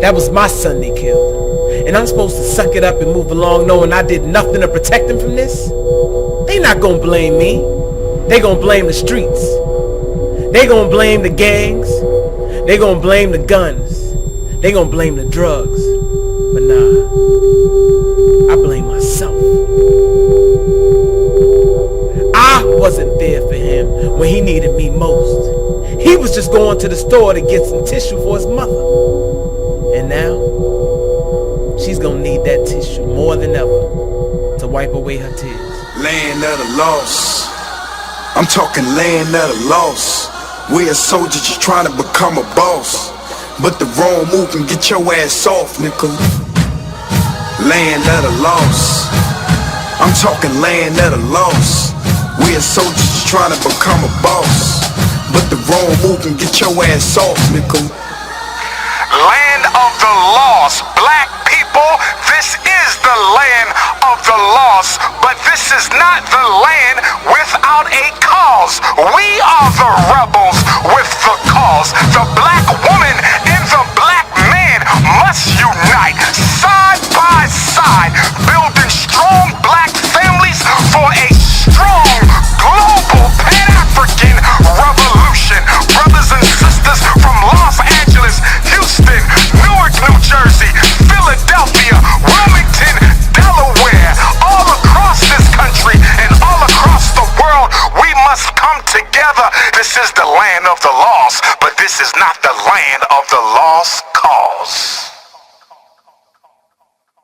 That was my son they killed. And I'm supposed to suck it up and move along knowing I did nothing to protect him from this? They not gonna blame me. They gonna blame the streets. They gonna blame the gangs. They gonna blame the guns. They gonna blame the drugs. But nah, I blame myself. I wasn't there for him when he needed me most. He was just going to the store to get some tissue for his mother. And now, she's gonna need that tissue more than ever to wipe away her tears. Land of the lost. I'm talking land of the lost. We a soldier just trying to become a boss. But the wrong move can get your ass off, nigga. Land of the lost. I'm talking land of the lost. We a soldier just trying to become a boss. But the wrong move can get your ass off, nigga. Land of the lost. Black people, this is the land of the lost. But this is not the land without a cause. We are the rebels with the cause. The black woman and the black man must unite side by side, building strong black families for a strong global Pan-African revolution. Brothers and sisters from Los Angeles, Houston, Newark, New Jersey, Philadelphia, Wilmington, Delaware, all across this country and all across the world, we must come together. This is the land of the lost, but this is not the land of the lost cause.